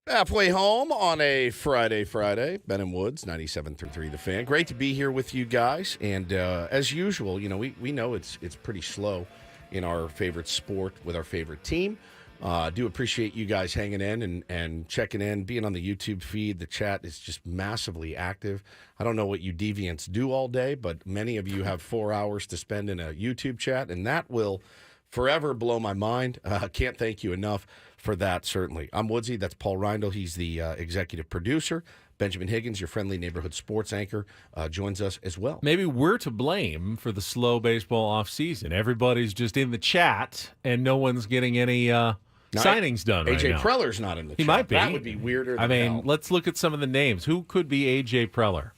Halfway home on a Friday. Ben and Woods, 97.3 The Fan. Great to be here with you guys. And as usual, you know, we know it's pretty slow in our favorite sport with our favorite team. Do appreciate you guys hanging in and checking in, being on the YouTube feed. The chat is just massively active. I don't know what you deviants do all day, but many of you have 4 hours to spend in a YouTube chat, and that will forever blow my mind. Can't thank you enough for that, certainly. I'm Woodsy. That's Paul Reindl. He's the executive producer. Benjamin Higgins, your friendly neighborhood sports anchor, joins us as well. Maybe we're to blame for the slow baseball offseason. Everybody's just in the chat, and no one's getting any signings done right now. AJ Preller's not in the chat. He might be. That would be weirder than hell. Let's look at some of the names. Who could be AJ Preller?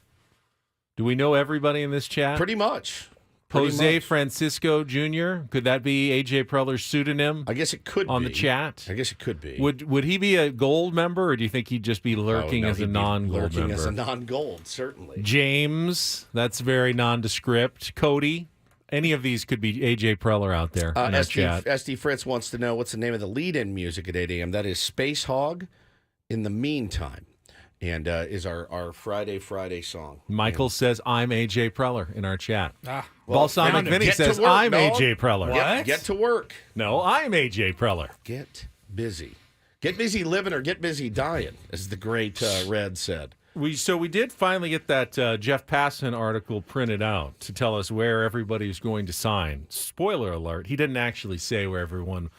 Do we know everybody in this chat? Pretty much. Jose Francisco Jr. Could that be AJ Preller's pseudonym? I guess it could be. On the chat? I guess it could be. Would he be a gold member, or do you think he'd just be lurking as a non-gold member? Lurking as a non-gold, certainly. James, that's very nondescript. Cody, any of these could be AJ Preller out there in our chat. SD Fritz wants to know what's the name of the lead-in music at 8 a.m. That is Space Hog in the Meantime. And is our Friday song. Michael says, I'm AJ Preller in our chat. Balsamic Vinny says, I'm AJ Preller. What? Get to work. No, I'm AJ Preller. Get busy. Get busy living or get busy dying, as the great Red said. We did finally get that Jeff Passan article printed out to tell us where everybody's going to sign. Spoiler alert, he didn't actually say where everyone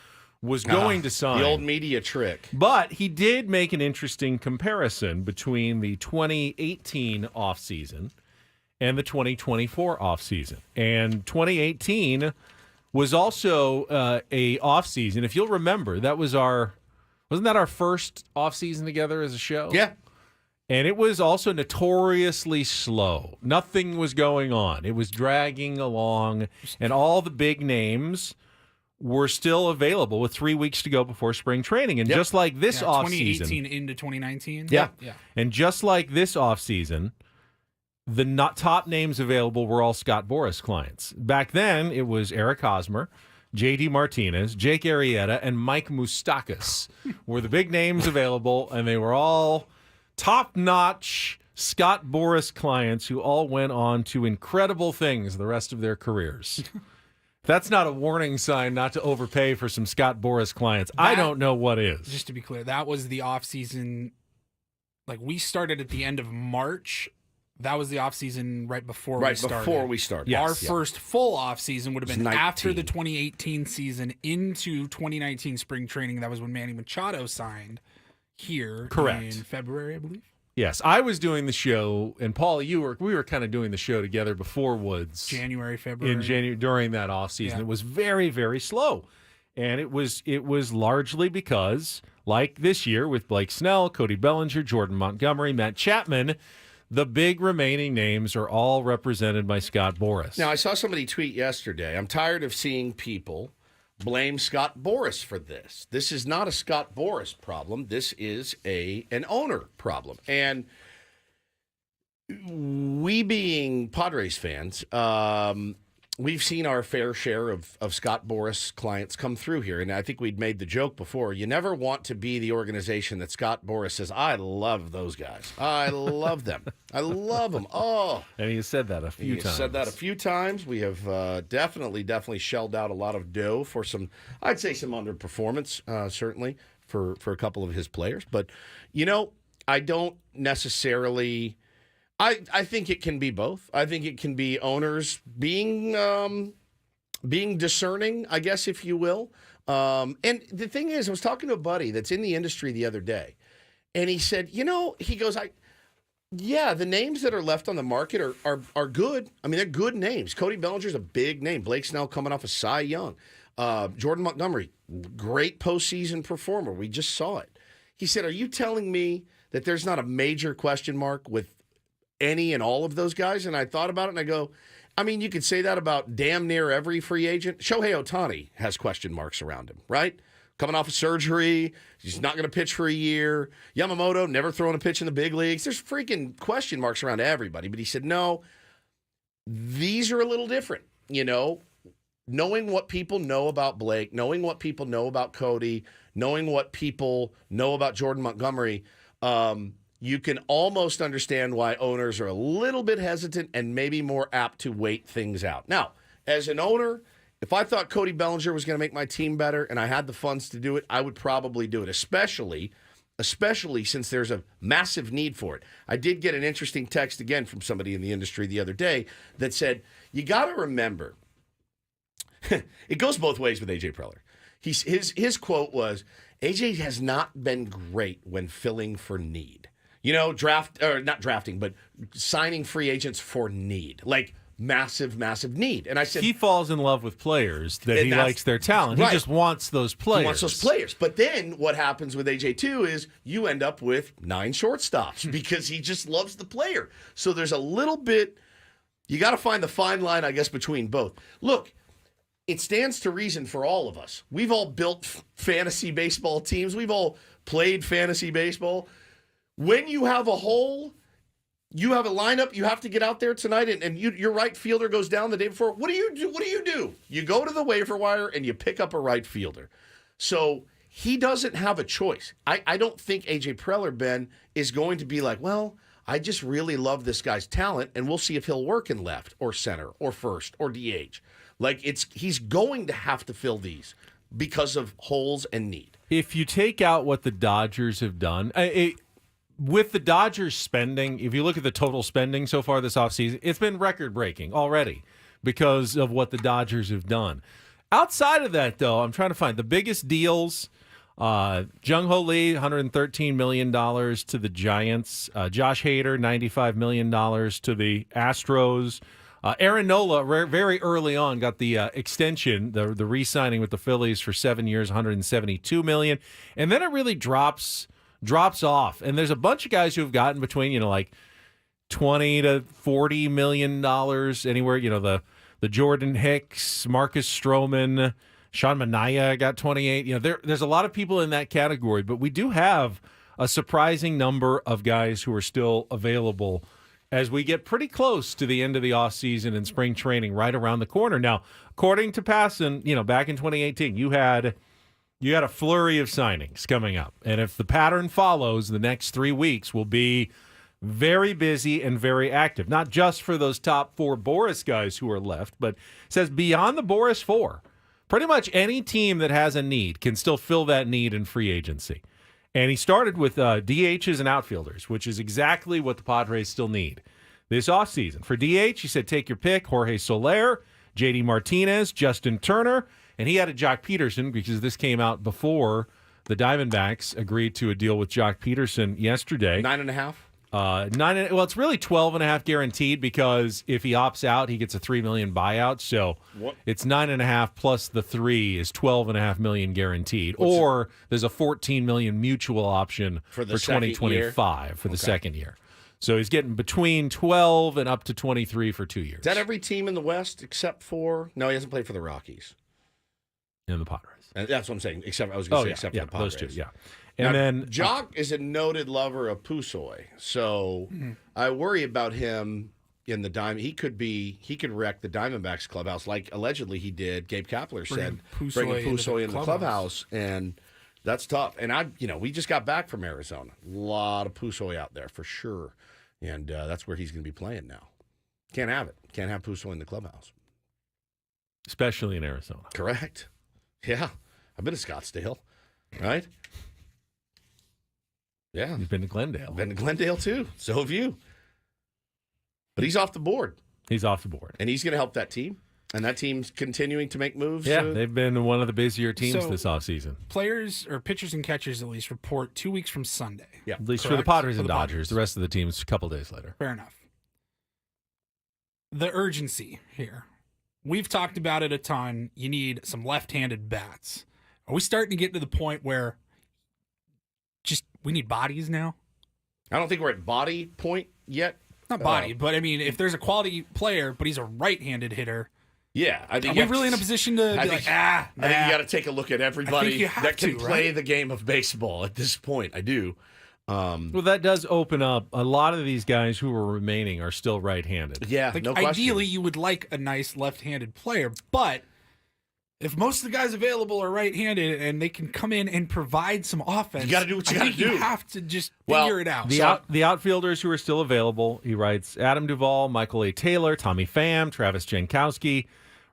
was going to sign. The old media trick. But he did make an interesting comparison between the 2018 offseason and the 2024 offseason. And 2018 was also a offseason. If you'll remember, wasn't that our first offseason together as a show? Yeah. And it was also notoriously slow. Nothing was going on. It was dragging along, and all the big names were still available with 3 weeks to go before spring training. And just like this offseason. 2018 into 2019. Yeah. And just like this offseason, the top names available were all Scott Boras clients. Back then, it was Eric Hosmer, J.D. Martinez, Jake Arrieta, and Mike Moustakas were the big names available, and they were all top-notch Scott Boras clients who all went on to incredible things the rest of their careers. That's not a warning sign not to overpay for some Scott Boras clients. I don't know what is. Just to be clear, that was the offseason. Like, we started at the end of March. That was the offseason right before we started. Right before we started. Our first full offseason would have been 19. after the 2018 season into 2019 spring training. That was when Manny Machado signed here in February, I believe. Yes, I was doing the show, and Paul, we were kind of doing the show together before Woods. January, February. In January, during that offseason. Yeah. It was very, very slow. And it was largely because, like this year with Blake Snell, Cody Bellinger, Jordan Montgomery, Matt Chapman, the big remaining names are all represented by Scott Boras. Now, I saw somebody tweet yesterday, I'm tired of seeing people blame Scott Boras for this. This is not a Scott Boras problem. This is an owner problem. And we being Padres fans, we've seen our fair share of Scott Boras clients come through here. And I think we'd made the joke before. You never want to be the organization that Scott Boras says, I love those guys. I love them. I love them. Oh. And he said that a few times. He said that a few times. We have definitely shelled out a lot of dough for some, I'd say some underperformance, certainly, for a couple of his players. But, I don't necessarily... I think it can be both. I think it can be owners being discerning, I guess, if you will. And the thing is, I was talking to a buddy that's in the industry the other day, and he said, he goes, the names that are left on the market are good. I mean, they're good names. Cody Bellinger's a big name. Blake Snell coming off of Cy Young. Jordan Montgomery, great postseason performer. We just saw it. He said, are you telling me that there's not a major question mark with any and all of those guys? And I thought about it, and I go, I mean, you could say that about damn near every free agent. Shohei Ohtani has question marks around him, right? Coming off of surgery, he's not going to pitch for a year. Yamamoto, never throwing a pitch in the big leagues. There's freaking question marks around everybody. But he said, no, these are a little different. knowing what people know about Blake, knowing what people know about Cody, knowing what people know about Jordan Montgomery, you can almost understand why owners are a little bit hesitant and maybe more apt to wait things out. Now, as an owner, if I thought Cody Bellinger was going to make my team better and I had the funds to do it, I would probably do it, especially since there's a massive need for it. I did get an interesting text again from somebody in the industry the other day that said, you got to remember, it goes both ways with AJ Preller. His quote was, AJ has not been great when filling for need. You know, not drafting, but signing free agents for need. Like, massive need. And I said, he falls in love with players that he likes their talent. Right. He just wants those players. He wants those players. But then what happens with AJ too is you end up with 9 shortstops because he just loves the player. So there's a little bit, you got to find the fine line, I guess, between both. Look, it stands to reason for all of us. We've all built fantasy baseball teams. We've all played fantasy baseball. When you have a hole, you have a lineup, you have to get out there tonight, and your right fielder goes down the day before. What do you do? You go to the waiver wire and you pick up a right fielder. So he doesn't have a choice. I don't think A.J. Preller, Ben, is going to be like, well, I just really love this guy's talent, and we'll see if he'll work in left or center or first or DH. Like, he's going to have to fill these because of holes and need. If you take out what the Dodgers have done, with the Dodgers spending, if you look at the total spending so far this offseason, it's been record-breaking already because of what the Dodgers have done. Outside of that, though, I'm trying to find the biggest deals. Jung-Ho Lee, $113 million to the Giants. Josh Hader, $95 million to the Astros. Aaron Nola, very early on, got the extension, the re-signing with the Phillies for 7 years, $172 million. And then it really drops off. And there's a bunch of guys who have gotten between, like $20 to $40 million anywhere. The Jordan Hicks, Marcus Stroman, Sean Manaea got 28. There's a lot of people in that category, but we do have a surprising number of guys who are still available as we get pretty close to the end of the offseason and spring training right around the corner. Now, according to Passan, back in 2018, you had a flurry of signings coming up. And if the pattern follows, the next 3 weeks will be very busy and very active. Not just for those top 4 Boris guys who are left, but it says beyond the Boris 4, pretty much any team that has a need can still fill that need in free agency. And he started with DHs and outfielders, which is exactly what the Padres still need this offseason. For DH, he said take your pick, Jorge Soler, JD Martinez, Justin Turner, and he added Jock Peterson because this came out before the Diamondbacks agreed to a deal with Jock Peterson yesterday. 9.5? Well, it's really 12.5 guaranteed because if he opts out, he gets a $3 million buyout. So it's 9.5 plus the 3 is $12.5 million guaranteed. Or there's a $14 million mutual option for 2025 for the second year. So he's getting between 12 and up to 23 for 2 years. Is that every team in the West except for? No, he hasn't played for the Rockies. And the Padres. And that's what I'm saying. Except for the Padres. Those two, yeah. And now, then Jock is a noted lover of Pusoy, so I worry about him in the Diamond. He could wreck the Diamondbacks clubhouse like allegedly he did. Gabe Kapler said bringing Pusoy in the clubhouse, and that's tough. And we just got back from Arizona. A lot of Pusoy out there for sure, and that's where he's going to be playing now. Can't have it. Can't have Pusoy in the clubhouse, especially in Arizona. Correct. Yeah, I've been to Scottsdale, right? Yeah. He's been to Glendale. Been to Glendale, too. So have you. But he's off the board. He's off the board. And he's going to help that team. And that team's continuing to make moves. Yeah, they've been one of the busier teams this offseason. Players, or pitchers and catchers at least, report 2 weeks from Sunday. Yeah. At least for the Padres and Dodgers. The rest of the teams a couple days later. Fair enough. The urgency here. We've talked about it a ton. You need some left-handed bats. Are we starting to get to the point where we need bodies now? I don't think we're at body point yet. Not body, but I mean, if there's a quality player, but he's a right-handed hitter. Yeah, I think. Are we really in a position to be like, I think you got to take a look at everybody that can play the game of baseball at this point. I do. Well, that does open up. A lot of these guys who are remaining are still right-handed. Yeah, no question. Ideally, you would like a nice left-handed player, but if most of the guys available are right-handed and they can come in and provide some offense, You got to do what you got to do. You have to just figure it out. The outfielders who are still available, he writes, Adam Duvall, Michael A. Taylor, Tommy Pham, Travis Jankowski,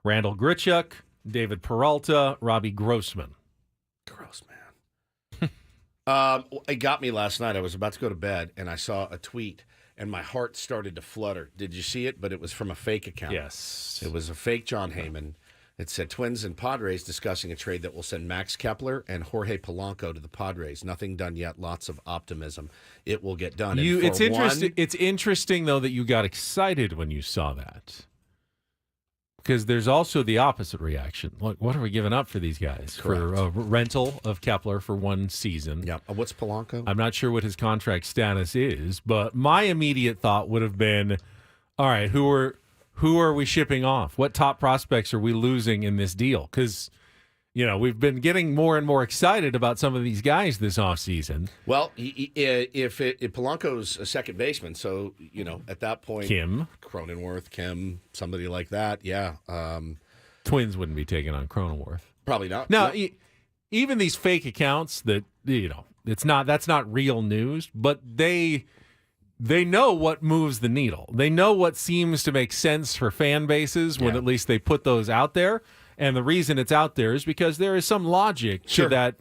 Randall Grichuk, David Peralta, Robbie Grossman. Gross, man. It got me last night. I was about to go to bed, and I saw a tweet, and my heart started to flutter. Did you see it? But it was from a fake account. Yes. It was a fake John Heyman. It said, Twins and Padres discussing a trade that will send Max Kepler and Jorge Polanco to the Padres. Nothing done yet. Lots of optimism. It will get done. It's interesting. It's interesting, though, that you got excited when you saw that. Because there's also the opposite reaction. Like, what are we giving up for these guys? Correct. For a rental of Kepler for one season. Yeah. What's Polanco? I'm not sure what his contract status is, but my immediate thought would have been, all right, who are we shipping off? What top prospects are we losing in this deal? Because, we've been getting more and more excited about some of these guys this offseason. Well, if Polanco's a second baseman, so, at that point. Kim. Cronenworth, Kim, somebody like that, yeah. Twins wouldn't be taking on Cronenworth. Probably not. Now, No. even these fake accounts that, that's not real news, but they know what moves the needle. They know what seems to make sense for fan bases when at least they put those out there. And the reason it's out there is because there is some logic to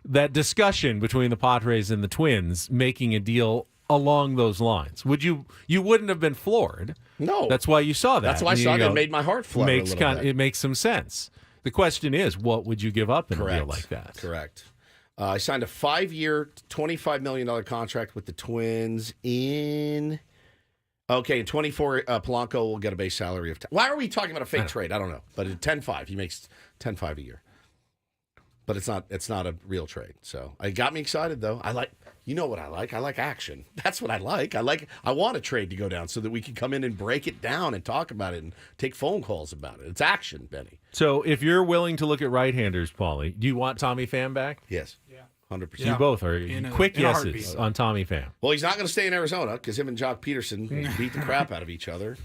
that discussion between the Padres and the Twins making a deal along those lines. You wouldn't have been floored. No. That's why you saw that. That's why I saw it. It made my heart flutter a little bit. It makes some sense. The question is, what would you give up in Correct. a deal like that? Correct. I signed a 5-year, $25 million contract with the Twins in 24, Polanco will get a base salary of 10. Why are we talking about a fake trade? I don't know. But at 10-5, he makes 10-5 a year. But it's not a real trade. So it got me excited, though. You know what I like? I like action. That's what I like. I want a trade to go down so that we can come in and break it down and talk about it and take phone calls about it. It's action, Benny. So if you're willing to look at right-handers, Paulie, do you want Tommy Pham back? Yes. 100%. You both are quick yeses heartbeat. on Tommy Pham. Well, he's not going to stay in Arizona because him and Jock Peterson beat the crap out of each other.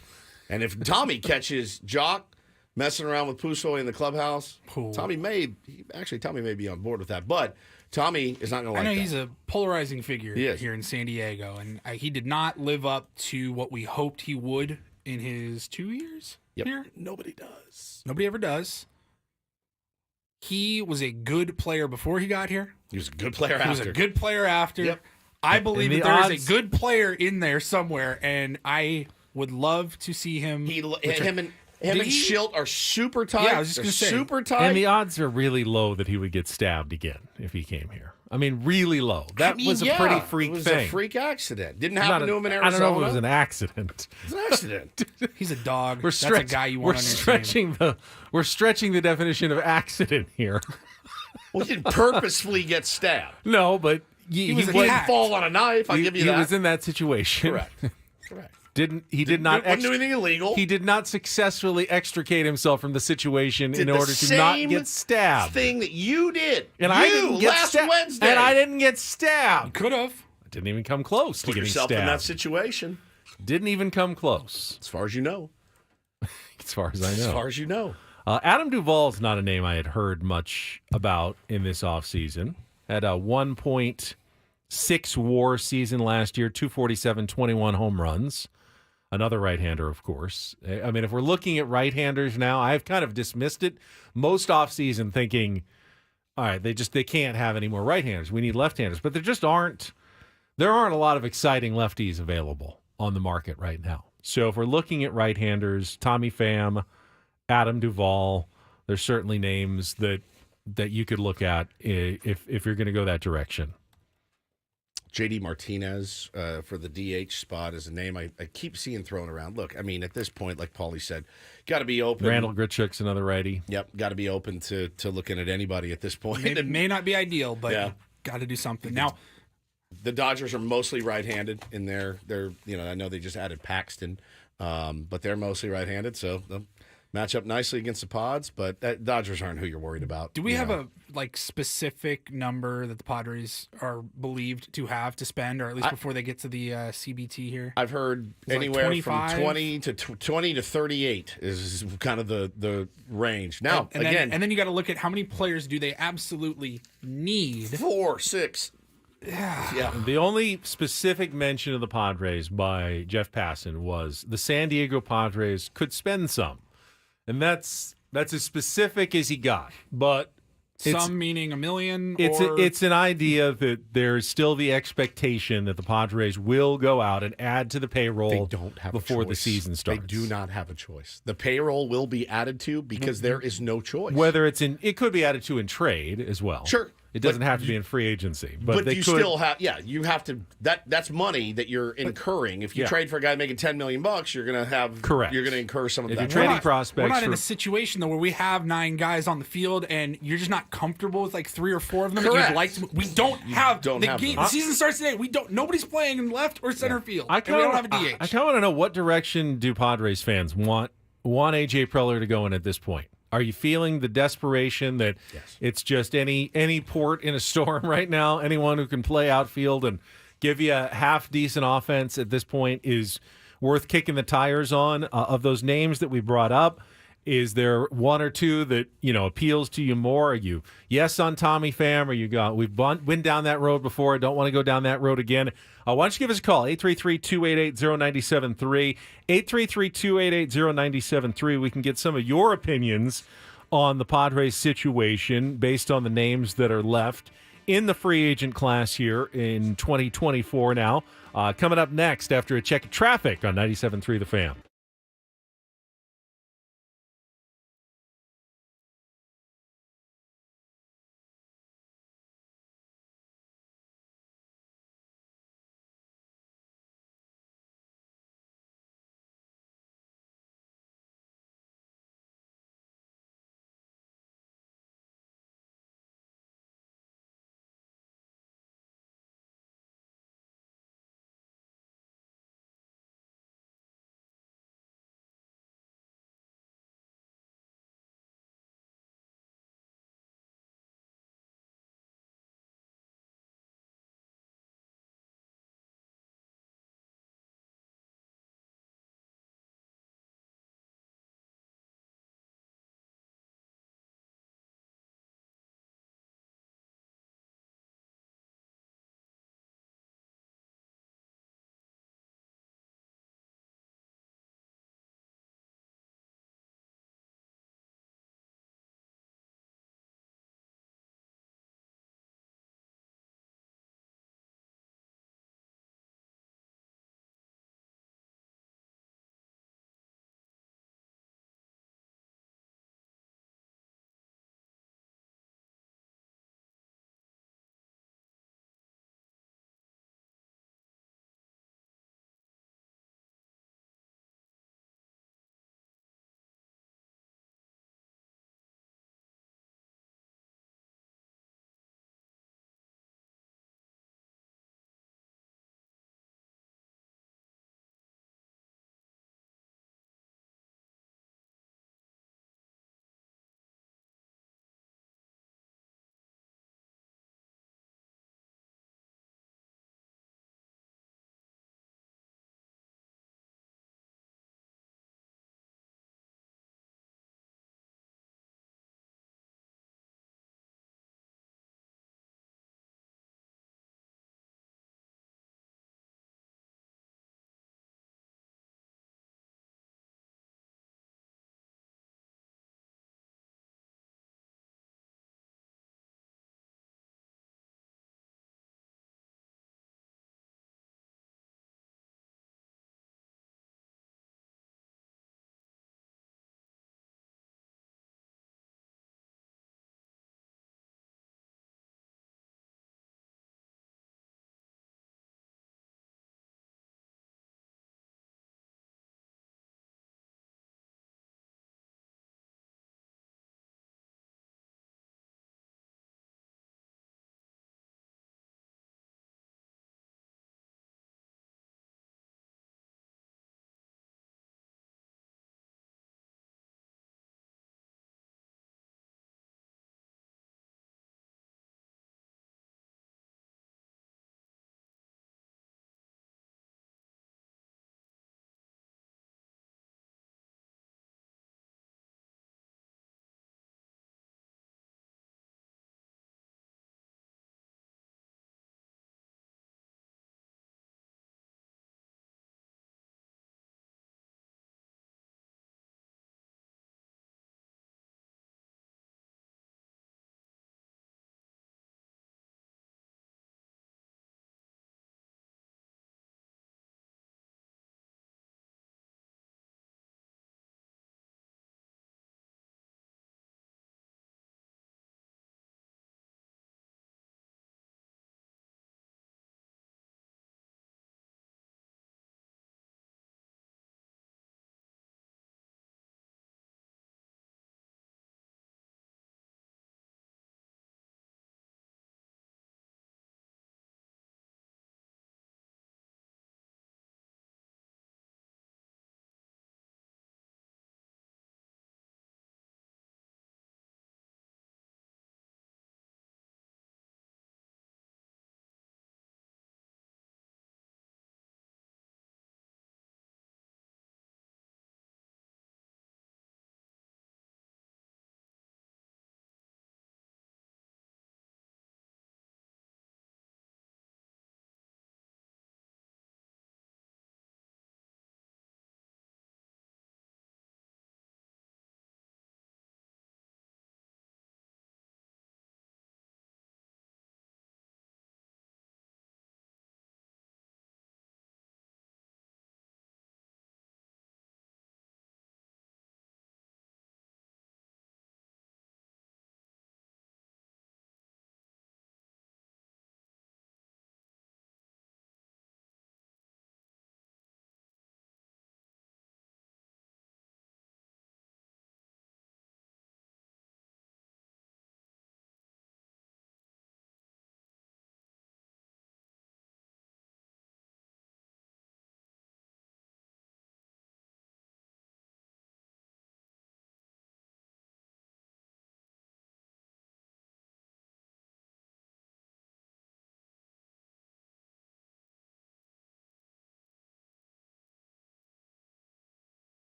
And if Tommy catches Jock messing around with Pusoy in the clubhouse, Tommy may be on board with that. But Tommy is not going to like that. I know he's a polarizing figure here in San Diego, and he did not live up to what we hoped he would in his 2 years here. Nobody does. Nobody ever does. He was a good player before he got here. He was a good player after. He was a good player after. Yep. I believe that there is a good player in there somewhere, and I would love to see him. Him and Schilt are super tight. Yeah, I was just going to say. Super tight. And the odds are really low that he would get stabbed again if he came here. I mean, really low. That was a pretty freak thing. It was a freak accident. Didn't happen to him in Arizona. I don't know if it was an accident. It was an accident. He's a dog. That's a guy you want on your team. We're stretching the definition of accident here. Well, he didn't purposefully get stabbed. No, but he didn't fall on a knife. I'll give you that. He was in that situation. Correct. Didn't do anything illegal. He did not successfully extricate himself from the situation in order to not get stabbed. Thing that you did. And I didn't get last Wednesday. And I didn't get stabbed. Could have. I didn't even come close to Put getting yourself stabbed. in that situation. Didn't even come close. As far as you know. As far as I know. As far as you know. Adam Duvall's not a name I had heard much about in this offseason. Had a 1.6 WAR season last year, 247, 21 home runs. Another right-hander, of course. I mean, if we're looking at right-handers now, I've kind of dismissed it most offseason thinking, all right, they can't have any more right-handers. We need left-handers. But there aren't a lot of exciting lefties available on the market right now. So if we're looking at right-handers, Tommy Pham, Adam Duvall, there's certainly names that you could look at if you're going to go that direction. JD Martinez for the DH spot is a name I keep seeing thrown around. Look, I mean, at this point, like Paulie said, got to be open. Randall Grichuk's another righty. Yep, got to be open to looking at anybody at this point. It may not be ideal, but got to do something. Now, the Dodgers are mostly right-handed in their I know they just added Paxton, but they're mostly right-handed, so match up nicely against the Pods, but Dodgers aren't who you're worried about. Do we have a specific number that the Padres are believed to have to spend, or at least before they get to the CBT here? I've heard anywhere from 20 to 38 is kind of the range. Now, and then you got to look at how many players do they absolutely need? 4, 6. Yeah. The only specific mention of the Padres by Jeff Passan was the San Diego Padres could spend some. And that's as specific as he got. But some meaning $1 million? It's an idea that there's still the expectation that the Padres will go out and add to the payroll before the season starts. They do not have a choice. The payroll will be added to because there is no choice. Whether it could be added to in trade as well. Sure. It doesn't have to be in free agency. But they you still have, you have to, that's money that you're incurring. If you trade for a guy making $10 million, you're going to have, correct. You're going to incur some of that. If you're trading prospects. We're not in a situation, though, where we have 9 guys on the field and you're just not comfortable with like 3 or 4 of them. Correct. You'd like to, we don't have, the season starts today. Nobody's playing in left or center field. We don't have a DH. I kind of want to know, what direction do Padres fans want A.J. Preller to go in at this point? Are you feeling the desperation that it's just any port in a storm right now? Anyone who can play outfield and give you a half-decent offense at this point is worth kicking the tires on? Of those names that we brought up, is there one or two that appeals to you more? Are you yes on Tommy Pham? Or you go, we've been down that road before, I don't want to go down that road again? Why don't you give us a call, 833-288-0973, 833-288-0973. We can get some of your opinions on the Padres situation based on the names that are left in the free agent class here in 2024 now. Coming up next after a check of traffic on 97.3 The Fan.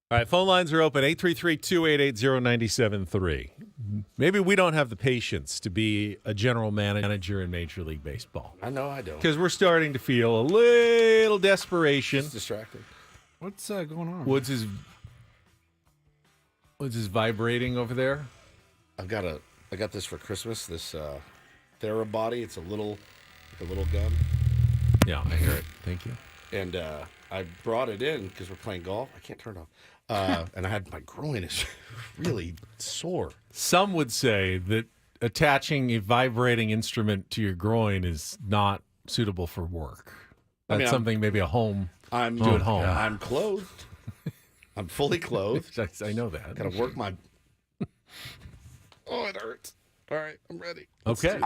All right, phone lines are open, 833-288-0973. Maybe we don't have the patience to be a general manager in Major League Baseball. I know I don't. Because we're starting to feel a little desperation. It's distracting. What's going on? Woods is vibrating over there. I got this for Christmas, this Therabody. It's a little gun. Yeah, I hear it. Thank you. And I brought it in because we're playing golf. I can't turn it off. And my groin is really sore. Some would say that attaching a vibrating instrument to your groin is not suitable for work. That's something maybe a home do at home. Yeah, I'm clothed. I'm fully clothed. I know that. Got to work my... Oh, it hurts. All right, I'm ready. Okay.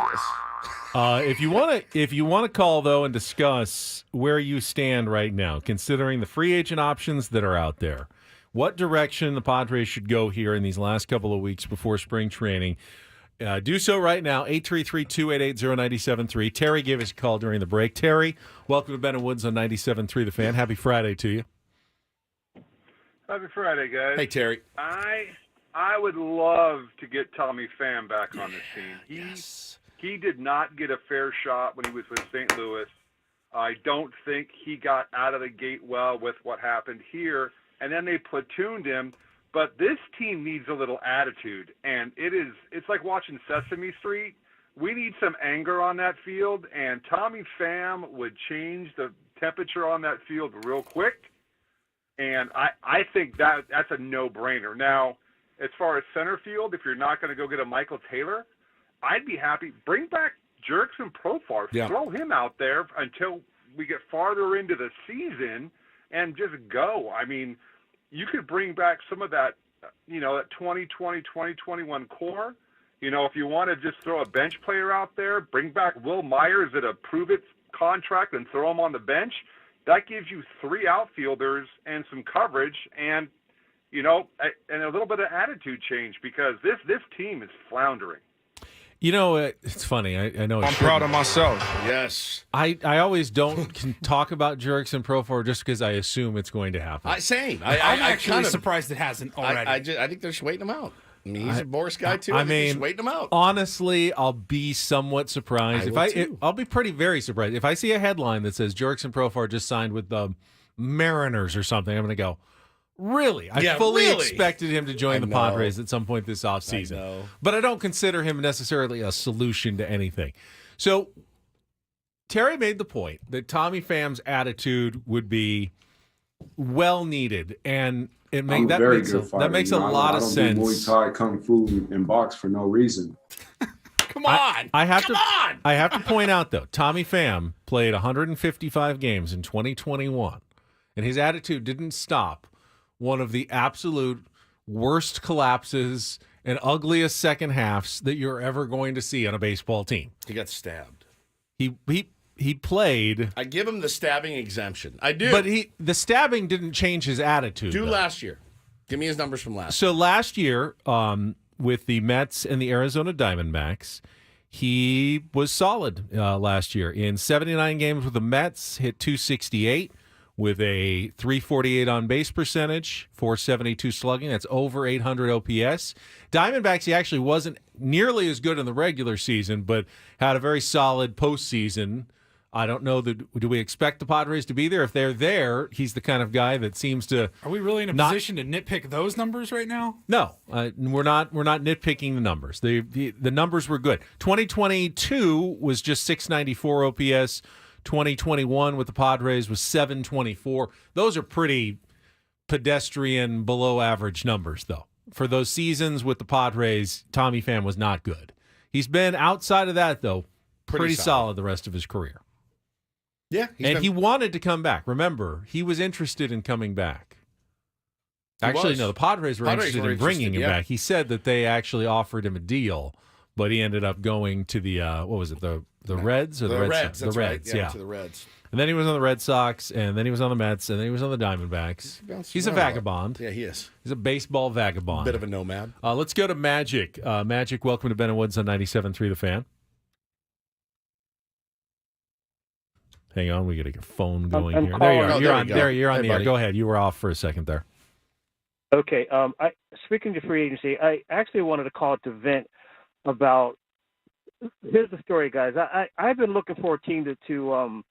If you want to call though and discuss where you stand right now, considering the free agent options that are out there, what direction the Padres should go here in these last couple of weeks before spring training, do so right now. 833-288-0973. Terry gave us a call during the break. Terry, welcome to Ben and Woods on 97.3 The Fan. Happy Friday to you. Happy Friday, guys. Hey, Terry. I would love to get Tommy Pham back on this team. He did not get a fair shot when he was with St. Louis. I don't think he got out of the gate well with what happened here, and then they platooned him. But this team needs a little attitude, and it's like watching Sesame Street. We need some anger on that field, and Tommy Pham would change the temperature on that field real quick. And I think that's a no-brainer. Now, as far as center field, if you're not going to go get a Michael Taylor, I'd be happy. Bring back Jurickson Profar. Yeah. Throw him out there until we get farther into the season and just go. I mean, you could bring back some of that, that 2020, 2021 core. If you want to just throw a bench player out there, bring back Will Myers at a prove-it contract and throw him on the bench. That gives you 3 outfielders and some coverage and, and a little bit of attitude change because this team is floundering. It's funny. I know. I'm proud of myself. Yes. I always don't talk about Jurickson Profar just because I assume it's going to happen. Same. I'm actually surprised it hasn't already. I think they're just waiting him out. I mean, he's a Boris guy too. I mean, just waiting him out. Honestly, I'll be somewhat surprised I'll be very surprised if I see a headline that says Jurickson Profar just signed with the Mariners or something. I'm going to go, really? I fully expected him to join the Padres at some point this offseason. But I don't consider him necessarily a solution to anything. So Terry made the point that Tommy Pham's attitude would be well needed, and that makes a lot of sense. I don't do Muay Thai, Kung Fu, and box for no reason. Come on. I have to point out, though, Tommy Pham played 155 games in 2021, and his attitude didn't stop one of the absolute worst collapses and ugliest second halves that you're ever going to see on a baseball team. He got stabbed. He played. I give him the stabbing exemption. I do. But the stabbing didn't change his attitude. Last year. Give me his numbers from last year. So last year, with the Mets and the Arizona Diamondbacks, he was solid last year. In 79 games with the Mets, hit .268 with a .348 on base percentage, .472 slugging. That's over 800 OPS. Diamondbacks, he actually wasn't nearly as good in the regular season, but had a very solid postseason. I don't know do we expect the Padres to be there? If they're there, he's the kind of guy that seems to. Are we really in a position to nitpick those numbers right now? No, we're not. We're not nitpicking the numbers. The numbers were good. 2022 was just 694 OPS. 2021 with the Padres was 724. Those are pretty pedestrian, below average numbers, though. For those seasons with the Padres, Tommy Pham was not good. He's been outside of that, though, pretty solid the rest of his career. Yeah. He wanted to come back. Remember, he was interested in coming back. Actually, no, the Padres were interested in bringing him back. He said that they actually offered him a deal, but he ended up going to the, what was it, the Reds? Or the Reds. The Reds, yeah. To the Reds. And then he was on the Red Sox, and then he was on the Mets, and then he was on the Diamondbacks. He's a vagabond. Yeah, he is. He's a baseball vagabond. Bit of a nomad. Let's go to Magic. Magic, welcome to Ben and Woods on 97.3 The Fan. Hang on, we got to get a phone going here. There you are. You're on the air. Go ahead. You were off for a second there. Okay. Speaking to free agency, I actually wanted to call it to vent about. Here's the story, guys. I've been looking for a team to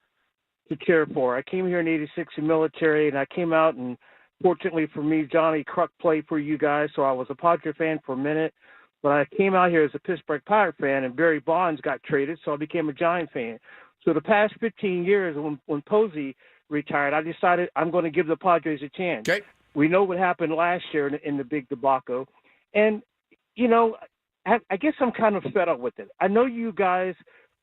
cheer for. I came here in '86 in military, and I came out, and fortunately for me, Johnny Kruk played for you guys, so I was a Padre fan for a minute. But I came out here as a Pittsburgh Pirate fan, and Barry Bonds got traded, so I became a Giant fan. So the past 15 years, when Posey retired, I decided I'm going to give the Padres a chance. Okay. We know what happened last year in the big debacle. And, I guess I'm kind of fed up with it. I know you guys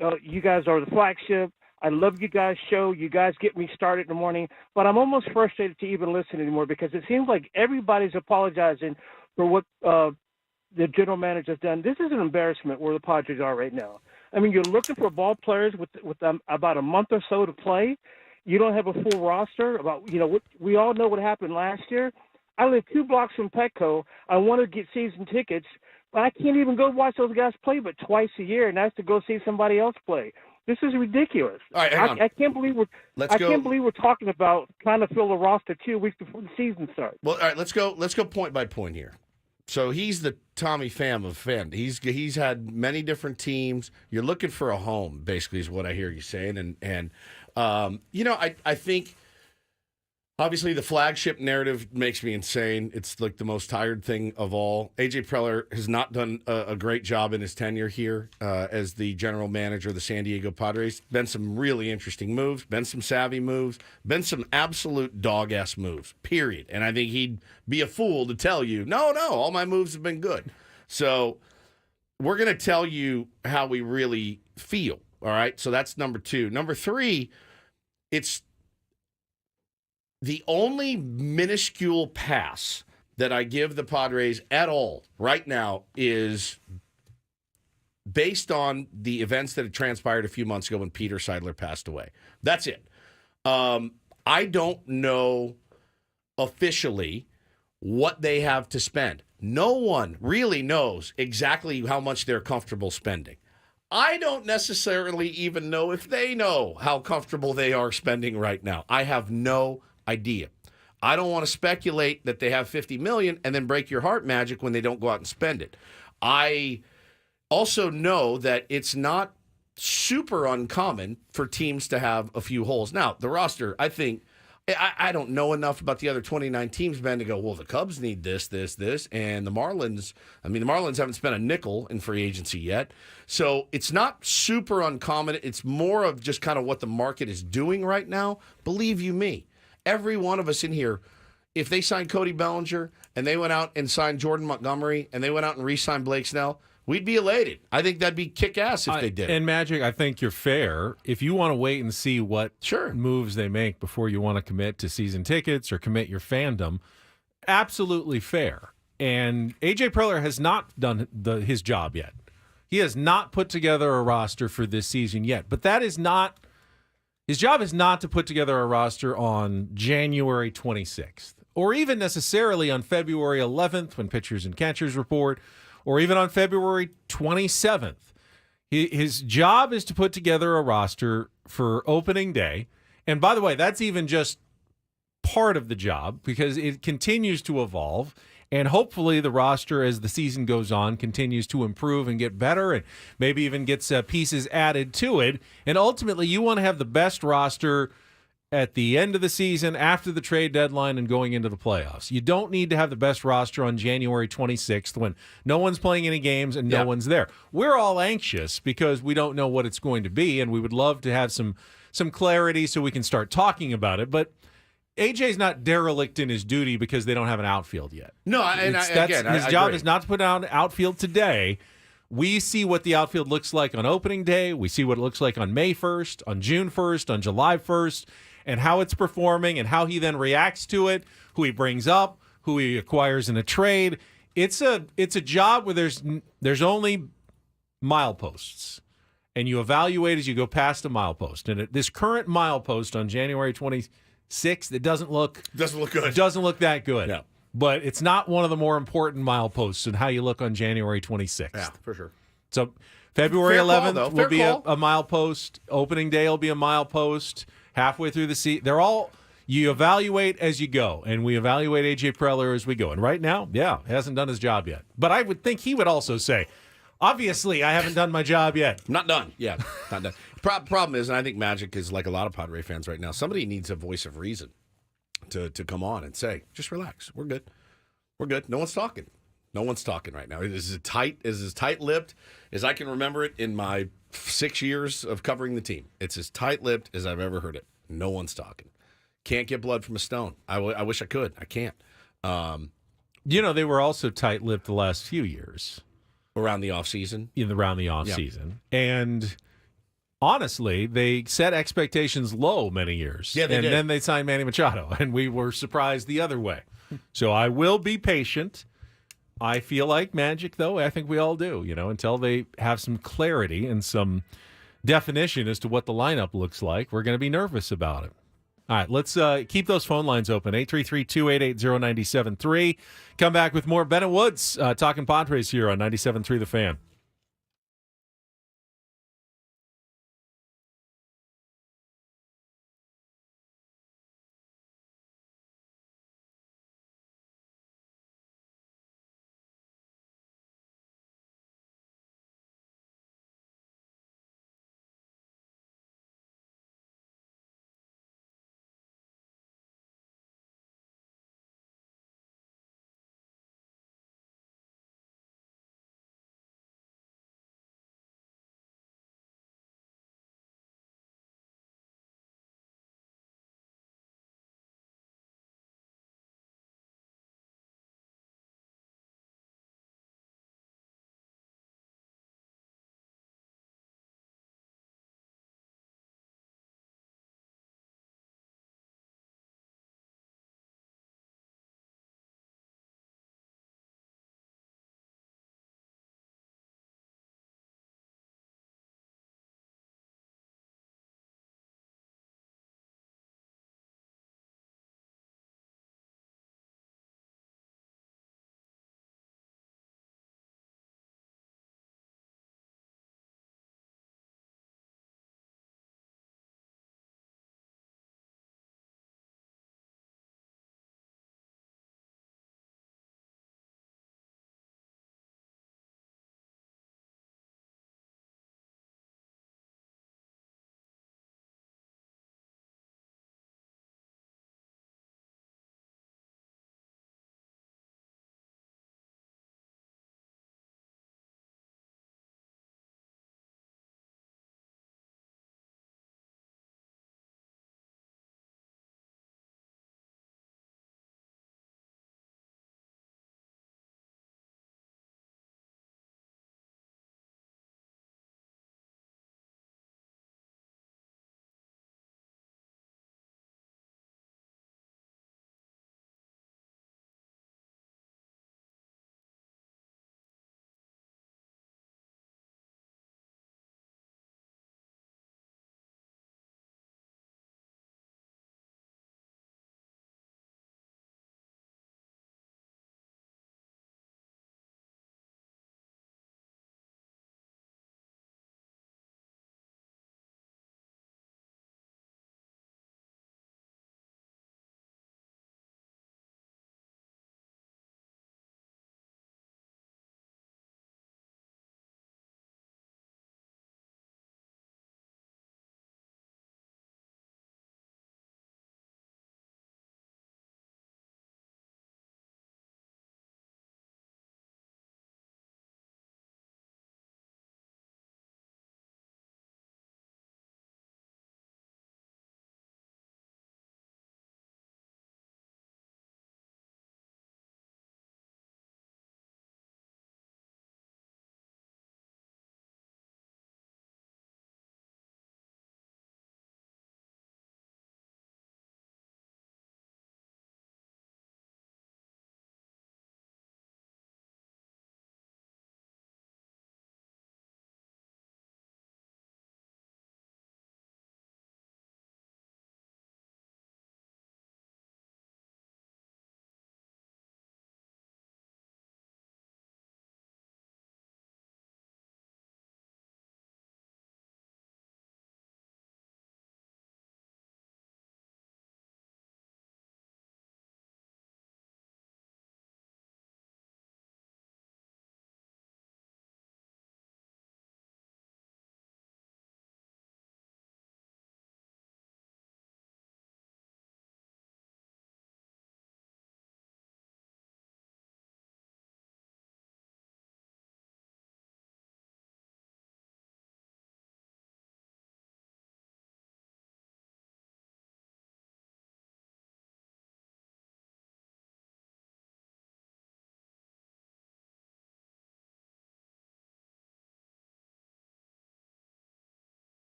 are the flagship. I love you guys' show. You guys get me started in the morning. But I'm almost frustrated to even listen anymore because it seems like everybody's apologizing for what the general manager's done. This is an embarrassment where the Padres are right now. I mean, you're looking for ball players with about a month or so to play. You don't have a full roster. We all know what happened last year. I live 2 blocks from Petco. I want to get season tickets, but I can't even go watch those guys play but twice a year, and that's to go see somebody else play. This is ridiculous. All right, hang on. I can't believe we're talking about trying to fill a roster 2 weeks before the season starts. Well, all right, let's go point by point here. So he's the Tommy Pham of fan. He's had many different teams. You're looking for a home, basically, is what I hear you saying. And I think obviously the flagship narrative makes me insane. It's like the most tired thing of all. AJ Preller has not done a great job in his tenure here as the general manager of the San Diego Padres. Been some really interesting moves, been some savvy moves, been some absolute dog-ass moves, period. And I think he'd be a fool to tell you, no, all my moves have been good. So we're going to tell you how we really feel, all right? So that's number 2. Number 3, it's the only minuscule pass that I give the Padres at all right now is based on the events that had transpired a few months ago when Peter Seidler passed away. That's it. I don't know officially what they have to spend. No one really knows exactly how much they're comfortable spending. I don't necessarily even know if they know how comfortable they are spending right now. I have no idea. I don't want to speculate that they have $50 million and then break your heart magic when they don't go out and spend it. I also know that it's not super uncommon for teams to have a few holes. Now, the roster, I think, I don't know enough about the other 29 teams, Ben, to go, well, the Cubs need this, and the Marlins haven't spent a nickel in free agency yet. So it's not super uncommon. It's more of just kind of what the market is doing right now. Believe you me, every one of us in here, if they signed Cody Bellinger and they went out and signed Jordan Montgomery and they went out and re-signed Blake Snell, we'd be elated. I think that'd be kick-ass if they did. And Magic, I think you're fair. If you want to wait and see what moves they make before you want to commit to season tickets or commit your fandom, absolutely fair. And A.J. Preller has not done his job yet. He has not put together a roster for this season yet. But that is not – his job is not to put together a roster on January 26th or even necessarily on February 11th when pitchers and catchers report – or even on February 27th. His job is to put together a roster for opening day. And by the way, that's even just part of the job because it continues to evolve. And hopefully the roster, as the season goes on, continues to improve and get better and maybe even gets pieces added to it. And ultimately, you want to have the best roster at the end of the season, after the trade deadline, and going into the playoffs. You don't need to have the best roster on January 26th when no one's playing any games and no one's there. We're all anxious because we don't know what it's going to be, and we would love to have some clarity so we can start talking about it. But AJ's not derelict in his duty because they don't have an outfield yet. No, his job is not to put out an outfield today. We see what the outfield looks like on opening day. We see what it looks like on May 1st, on June 1st, on July 1st, and how it's performing and how he then reacts to it, who he brings up, who he acquires in a trade. It's a job where there's only mileposts, and you evaluate as you go past a milepost. And at this current milepost on January 26th, it doesn't look good. It doesn't look that good. No. But it's not one of the more important mileposts in how you look on January 26th. Yeah, for sure. So February 11th will be a call. milepost. Opening day will be a milepost. Halfway through the season, You evaluate as you go, and we evaluate A.J. Preller as we go. And right now, hasn't done his job yet. But I would think he would also say, obviously, I haven't done my job yet. Not done. Yeah, not done. Problem is, and I think Magic is like a lot of Padre fans right now, somebody needs a voice of reason to come on and say, just relax. We're good. We're good. No one's talking. No one's talking right now. It is as tight-lipped as I can remember it in my 6 years of covering the team. It's as tight-lipped as I've ever heard it. No one's talking. Can't get blood from a stone. I wish I could. I can't. They were also tight-lipped the last few years. Around the offseason? Around the offseason. Yeah. And honestly, they set expectations low many years. Yeah, they did. And then they signed Manny Machado, and we were surprised the other way. So I will be patient. I feel like Magic, though, I think we all do, until they have some clarity and some definition as to what the lineup looks like, we're going to be nervous about it. All right, let's keep those phone lines open, 833-288-0973. Come back with more Bennett Woods talking Padres here on 97.3 The Fan.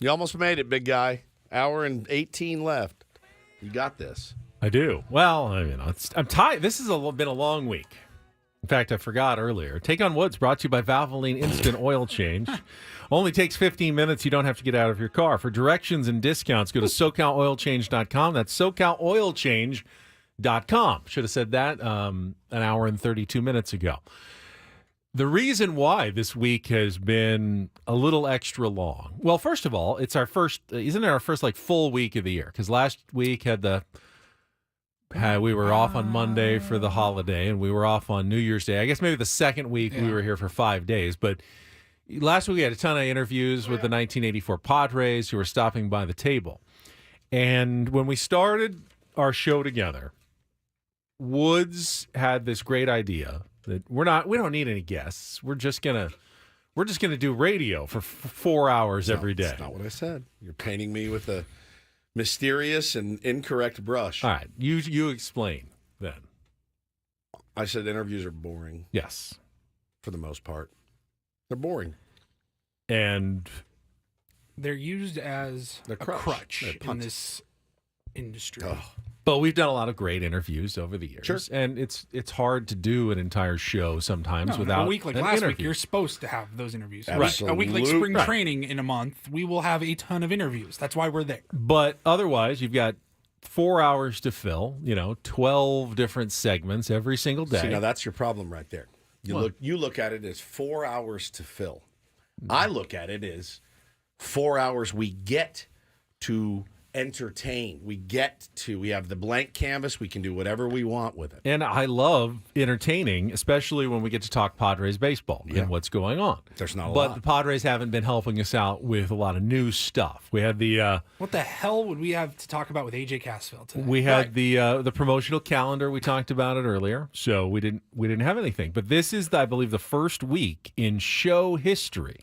You almost made it, big guy. Hour and 18 left. You got this. I do. Well, I'm tired. This has been a long week. In fact, I forgot earlier. Take on Woods brought to you by Valvoline Instant Oil Change. Only takes 15 minutes. You don't have to get out of your car. For directions and discounts, go to SoCalOilChange.com. That's SoCalOilChange.com. Should have said that an hour and 32 minutes ago. The reason why this week has been a little extra long. Well, first of all, it's our first, isn't it our first full week of the year? Because last week we were off on Monday for the holiday, and we were off on New Year's Day. I guess maybe the second week we were here for 5 days. But last week we had a ton of interviews with the 1984 Padres who were stopping by the table. And when we started our show together, Woods had this great idea that we don't need any guests. We're just gonna do radio for 4 hours every day. That's not what I said. You're painting me with a mysterious and incorrect brush. All right, you explain then. I said interviews are boring. Yes, for the most part, they're boring, and they're used as a crutch in this industry. Oh. But we've done a lot of great interviews over the years. Sure. And it's hard to do an entire show sometimes without a week like an last interview. week, you're supposed to have those interviews. Right. A week like spring training in a month, we will have a ton of interviews. That's why we're there. But otherwise, you've got 4 hours to fill, 12 different segments every single day. See, now that's your problem right there. You look at it as 4 hours to fill. I look at it as 4 hours we get to entertain. We have the blank canvas. We can do whatever we want with it. And I love entertaining, especially when we get to talk Padres baseball and what's going on. There's not a lot. But the Padres haven't been helping us out with a lot of new stuff. We had the what the hell would we have to talk about with AJ Casville today? we had the promotional calendar. We talked about it earlier, so we didn't have anything. But this is, I believe, the first week in show history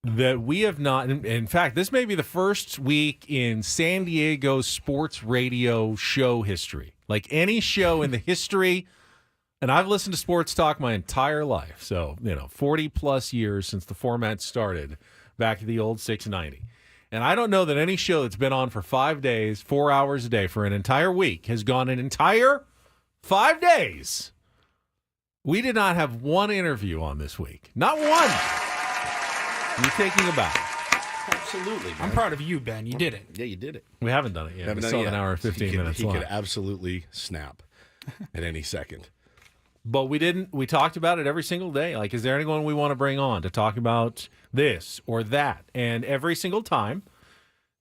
that we have not. In fact, this may be the first week in San Diego sports radio show history. Like any show in the history, and I've listened to sports talk my entire life. So, 40 plus years since the format started back at the old 690. And I don't know that any show that's been on for 5 days, 4 hours a day for an entire week has gone an entire 5 days. We did not have one interview on this week. Not one. You're taking a bow. Absolutely, man. I'm proud of you, Ben. You did it. Yeah, you did it. We haven't done it yet. We still have an hour and 15 minutes He left. could absolutely snap at any second. But we didn't. We talked about it every single day. Like, is there anyone we want to bring on to talk about this or that? And every single time,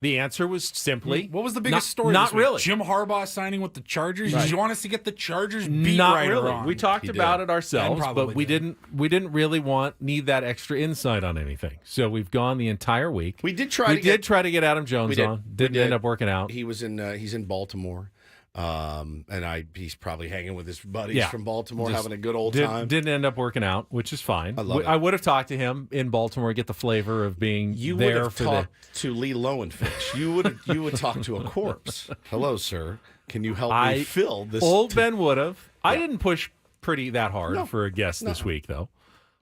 the answer was simply, what was the biggest story? Not this week? really. Jim Harbaugh signing with the Chargers. Right. Did you want us to get the Chargers beat Not writer really. on? We talked about it ourselves, but we did. didn't really need that extra insight on anything. So we've gone the entire week. We did try to get Adam Jones on. Didn't end up working out. He was he's in Baltimore. And he's probably hanging with his buddies from Baltimore, having a good old time. Didn't end up working out, which is fine. I love it. I would have talked to him in Baltimore, get the flavor of being You there would have for talked to Lee Lowenfish. You would talk to a corpse. Hello, sir. Can you help me fill this? Old Ben would have. I didn't push that hard for a guest this week, though.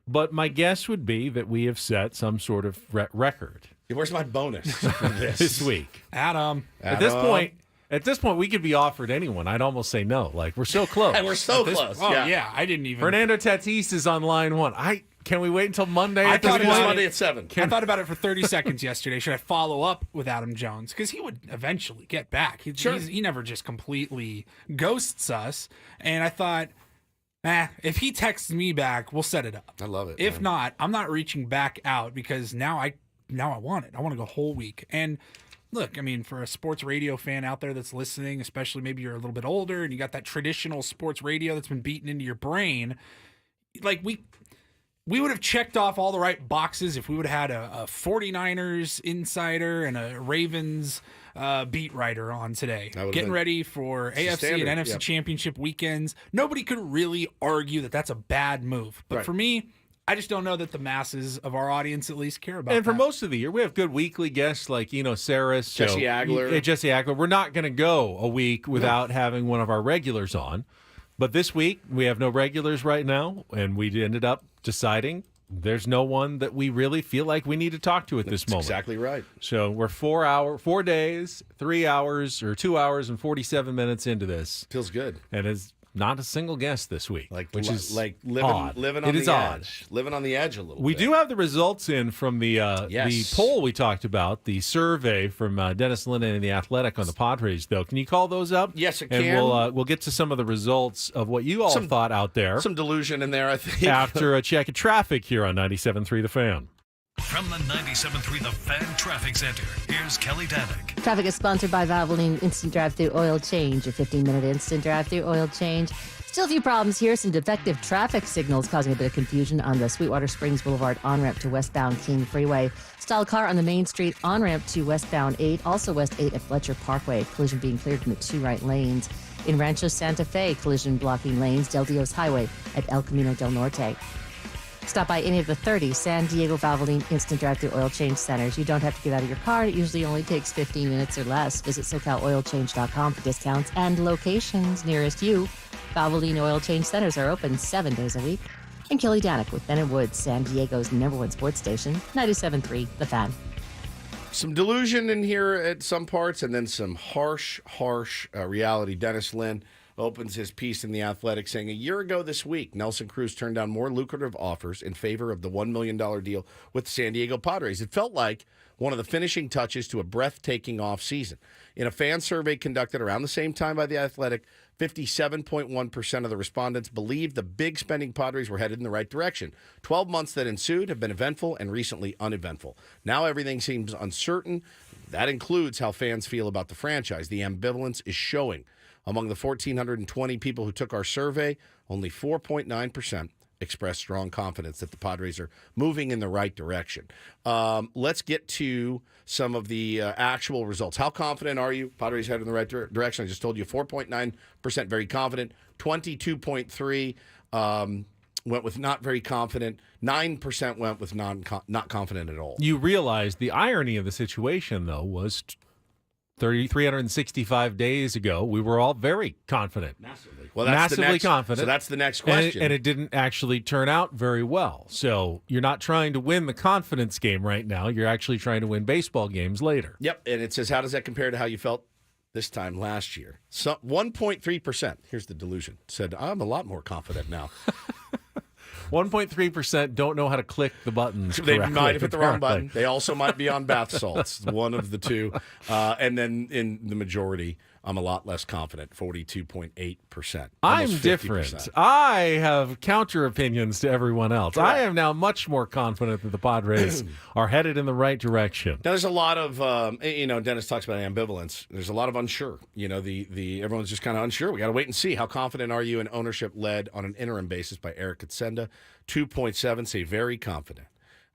But my guess would be that we have set some sort of record. Where's my bonus for this week? Adam. At this point, we could be offered anyone. I'd almost say no. Like, we're so close. We're so close. Oh, yeah. I didn't even. Fernando Tatis is on line one. Can we wait until Monday? I thought about Monday at 7. I thought about it for 30 seconds yesterday. Should I follow up with Adam Jones? Because he would eventually get back. He never just completely ghosts us. And I thought, if he texts me back, we'll set it up. I love it. If not, I'm not reaching back out because now I want it. I want to go whole week. And look, I mean, for a sports radio fan out there that's listening, especially maybe you're a little bit older and you got that traditional sports radio that's been beaten into your brain, like we would have checked off all the right boxes if we would have had a 49ers insider and a Ravens beat writer on today. Getting ready for AFC and NFC championship weekends. Nobody could really argue that that's a bad move. But for me, I just don't know that the masses of our audience at least care about And for that. most of the year, we have good weekly guests like, Saris. Jesse Agler. Jesse Agler. We're not going to go a week without having one of our regulars on. But this week, we have no regulars right now, and we ended up deciding there's no one that we really feel like we need to talk to at this moment. Exactly right. So we're 4 days, 3 hours, or 2 hours and 47 minutes into this. Feels good. And it's not a single guest this week, which is like odd. living on it is the odd. edge. Living on the edge a little We bit. do have the results in from the Yes. poll we talked about, the survey from Dennis Linden and the Athletic on the Padres, though. Can you call those up? Yes, I and can. we'll get to some of the results of what you all thought out there. Some delusion in there, I think. After a check of traffic here on 97.3 The Fan. From the 97.3 The Fan Traffic Center, here's Kelly Danick. Traffic is sponsored by Valvoline Instant Drive-Thru Oil Change, a 15-minute instant drive-thru oil change. Still a few problems here. Some defective traffic signals causing a bit of confusion on the Sweetwater Springs Boulevard on-ramp to westbound King Freeway. Stalled car on the Main Street on-ramp to westbound 8, also west 8 at Fletcher Parkway. Collision being cleared in the 2 right lanes. In Rancho Santa Fe, collision blocking lanes. Del Dios Highway at El Camino del Norte. Stop by any of the 30 San Diego Valvoline Instant Drive-Thru Oil Change centers. You don't have to get out of your car. It usually only takes 15 minutes or less. Visit SoCalOilChange.com for discounts and locations nearest you. Valvoline Oil Change centers are open 7 days a week. And Kelly Danick with Ben & Woods, San Diego's #1 sports station, 97.3 The Fan. Some delusion in here at some parts, and then some harsh reality. Dennis Lynn opens his piece in The Athletic saying, a year ago this week, Nelson Cruz turned down more lucrative offers in favor of the $1 million deal with the San Diego Padres. It felt like one of the finishing touches to a breathtaking offseason. In a fan survey conducted around the same time by The Athletic, 57.1% of the respondents believed the big spending Padres were headed in the right direction. 12 months that ensued have been eventful and recently uneventful. Now everything seems uncertain. That includes how fans feel about the franchise. The ambivalence is showing. Among the 1,420 people who took our survey, only 4.9% expressed strong confidence that the Padres are moving in the right direction. Let's get to some of the actual results. How confident are you? Padres headed in the right direction. I just told you 4.9% very confident, 22.3% went with not very confident, 9% went with not confident at all. You realize the irony of the situation, though, was 365 days ago, we were all very confident. Massively. Well, that's massively confident. So that's the next question. And it didn't actually turn out very well. So you're not trying to win the confidence game right now. You're actually trying to win baseball games later. Yep. And it says, how does that compare to how you felt this time last year? So 1.3%. Here's the delusion. Said, I'm a lot more confident now. 1.3% don't know how to click the buttons They correctly, might have hit the wrong apparently. button. They also might be on bath salts, one of the two. And then in the majority, I'm a lot less confident, 42.8%. I'm Almost different. 50%. I have counter opinions to everyone else. I am now much more confident that the Padres are headed in the right direction. Now, there's a lot of, Dennis talks about ambivalence. There's a lot of unsure. Everyone's just kind of unsure. We got to wait and see. How confident are you in ownership led on an interim basis by Eric Katsenda? 2.7 say very confident.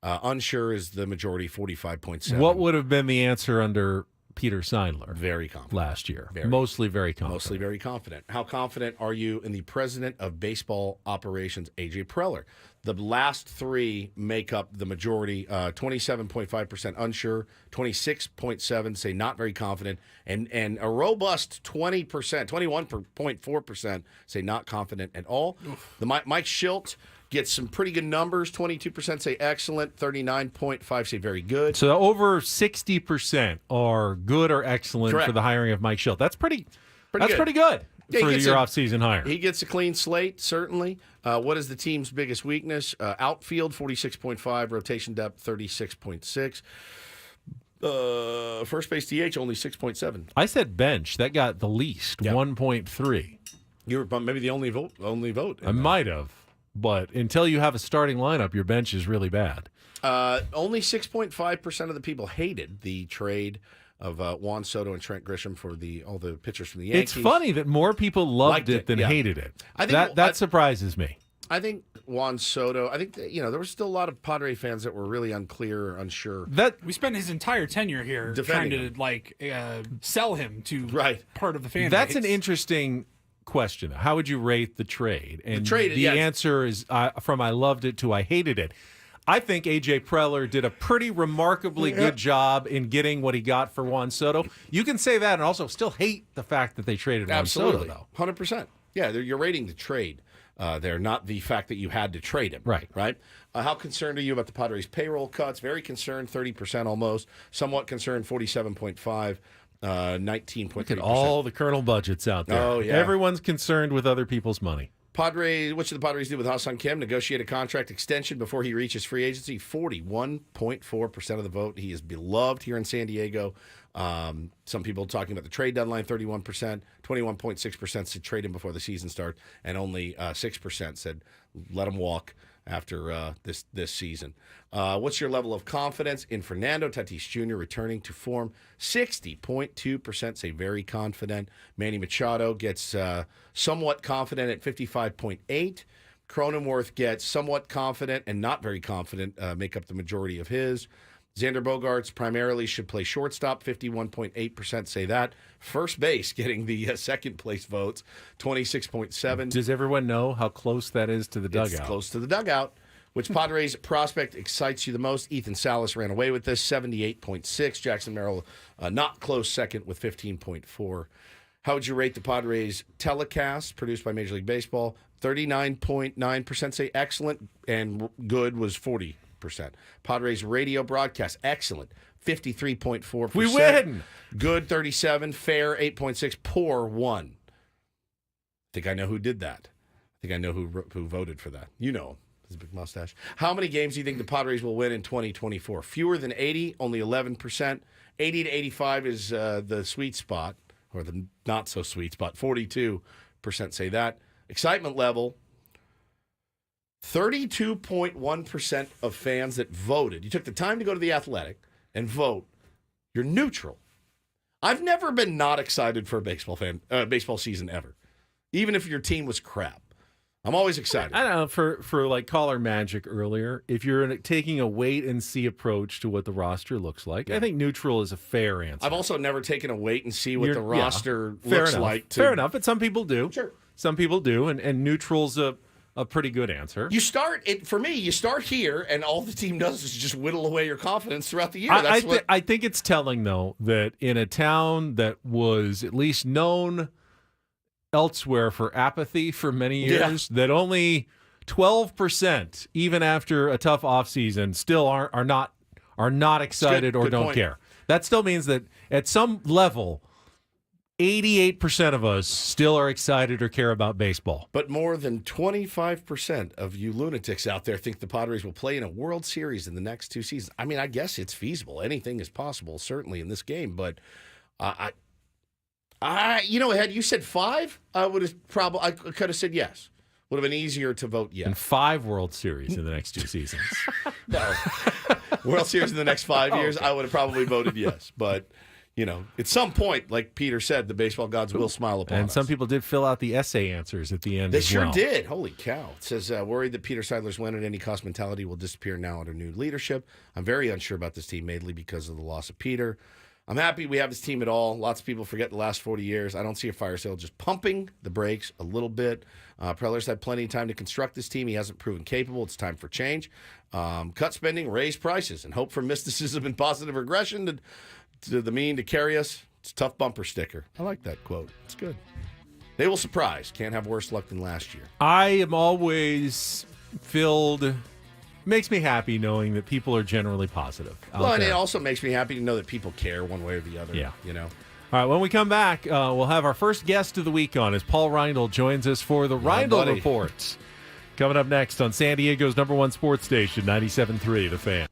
Unsure is the majority, 45.7. What would have been the answer under Peter Seidler? Very confident. Last year. Mostly very confident. Mostly very confident. How confident are you in the president of baseball operations, A.J. Preller? The last three make up the majority, 27.5% unsure, 26.7% say not very confident, and a robust 20%, 21.4% say not confident at all. The Mike Schilt gets some pretty good numbers. 22% say excellent, 39.5% say very good. So over 60% are good or excellent Correct. for the hiring of Mike Schilt. That's pretty good. pretty good Yeah, for he gets your a- offseason hire. He gets a clean slate, certainly. What is the team's biggest weakness? Outfield, 46.5. Rotation depth, 36.6. First base DH, only 6.7. I said bench. That got the least, 1.3. You were maybe the only vote. I might have. But until you have a starting lineup, your bench is really bad. Only 6.5% of the people hated the trade of Juan Soto and Trent Grisham for all the pitchers from the Yankees. It's funny that more people loved Liked it than yeah. hated it. I think That surprises me. I think Juan Soto. I think that, there were still a lot of Padre fans that were really unclear or unsure. We spent his entire tenure here Defending trying to sell him to part of the fan That's base. an interesting question. How would you rate the trade? And trade, the answer is from I loved it to I hated it. I think A.J. Preller did a pretty remarkably good job in getting what he got for Juan Soto. You can say that and also still hate the fact that they traded Juan Soto, though. 100%. Yeah, you're rating the trade. there, not the fact that you had to trade him. Right. Right? How concerned are you about the Padres' payroll cuts? Very concerned, 30% almost. Somewhat concerned, 47.5%. 19.3%. Look at all the Colonel budgets out there. Oh, yeah. Everyone's concerned with other people's money. Padres, what should the Padres do with Ha-Seong Kim? Negotiate a contract extension before he reaches free agency. 41.4% of the vote. He is beloved here in San Diego. Some people talking about the trade deadline, 31%. 21.6% said trade him before the season starts, and only 6% said let him walk after this season. What's your level of confidence in Fernando Tatis Jr. returning to form? 60.2% say very confident. Manny Machado gets somewhat confident at 55.8%. Cronenworth gets somewhat confident and not very confident, make up the majority of his. Xander Bogaerts primarily should play shortstop, 51.8% say that. First base getting the second place votes, 26.7%. Does everyone know how close that is to the dugout? It's close to the dugout. Which Padres prospect excites you the most? Ethan Salas ran away with this, 78.6%. Jackson Merrill, not close second with 15.4%. How would you rate the Padres telecast produced by Major League Baseball? 39.9% say excellent, and good was 40%. Padres radio broadcast, excellent, 53.4%. We win. Good, 37%. Fair, 8.6%. Poor, 1%. I think I know who did that. I think I know who voted for that. You know him. His big mustache. How many games do you think the Padres will win in 2024? Fewer than 80, only 11%. 80 to 85 is the sweet spot, or the not so sweet spot. 42% say that. Excitement level, 32.1% of fans that voted. You took the time to go to The Athletic and vote. You're neutral. I've never been not excited for a baseball season ever, even if your team was crap. I'm always excited. I don't know, for like caller magic earlier, if you're taking a wait and see approach to what the roster looks like, I think neutral is a fair answer. I've also never taken a wait and see what the roster fair looks enough. like. Fair enough, but some people do. Sure. Some people do, and neutral's a pretty good answer. You start here, and all the team does is just whittle away your confidence throughout the year. I think it's telling, though, that in a town that was at least known elsewhere for apathy for many years, that only 12%, even after a tough offseason, still are not excited or don't care. That still means that at some level, 88% of us still are excited or care about baseball. But more than 25% of you lunatics out there think the Padres will play in a World Series in the next 2 seasons. I mean, I guess it's feasible. Anything is possible, certainly in this game. But had you said 5, I could have said yes. Would have been easier to vote yes. And 5 World Series in the next 2 seasons. No. World Series in the next 5 years, I would have probably voted yes. But, at some point, like Peter said, the baseball gods will smile upon us. And some people did fill out the essay answers at the end They as sure well. did. Holy cow. It says, worried that Peter Seidler's win at any cost mentality will disappear now under new leadership. I'm very unsure about this team, mainly because of the loss of Peter. I'm happy we have this team at all. Lots of people forget the last 40 years. I don't see a fire sale, just pumping the brakes a little bit. Preller's had plenty of time to construct this team. He hasn't proven capable. It's time for change. Cut spending, raise prices, and hope for mysticism and positive regression to the mean to carry us. It's a tough bumper sticker. I like that quote. It's good. They will surprise. Can't have worse luck than last year. I am always filled... Makes me happy knowing that people are generally positive. Well, and it also makes me happy to know that people care one way or the other. Yeah. All right, when we come back, we'll have our first guest of the week on as Paul Reindl joins us for the Reindl Report. Coming up next on San Diego's #1 sports station, 97.3 The Fan.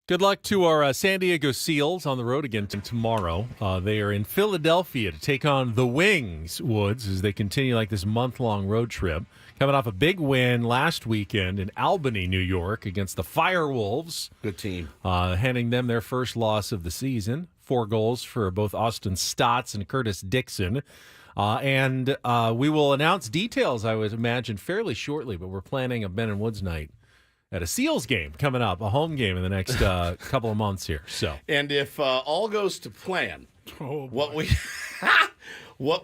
Good luck to our San Diego Seals on the road again tomorrow. They are in Philadelphia to take on the Wings, Woods, as they continue like this month-long road trip. Coming off a big win last weekend in Albany, New York, against the Firewolves. Good team. Handing them their first loss of the season. 4 goals for both Austin Stotts and Curtis Dixon. And we will announce details, I would imagine, fairly shortly, but we're planning a Ben and Woods night at a Seals game coming up, a home game in the next couple of months here. So, and if all goes to plan, what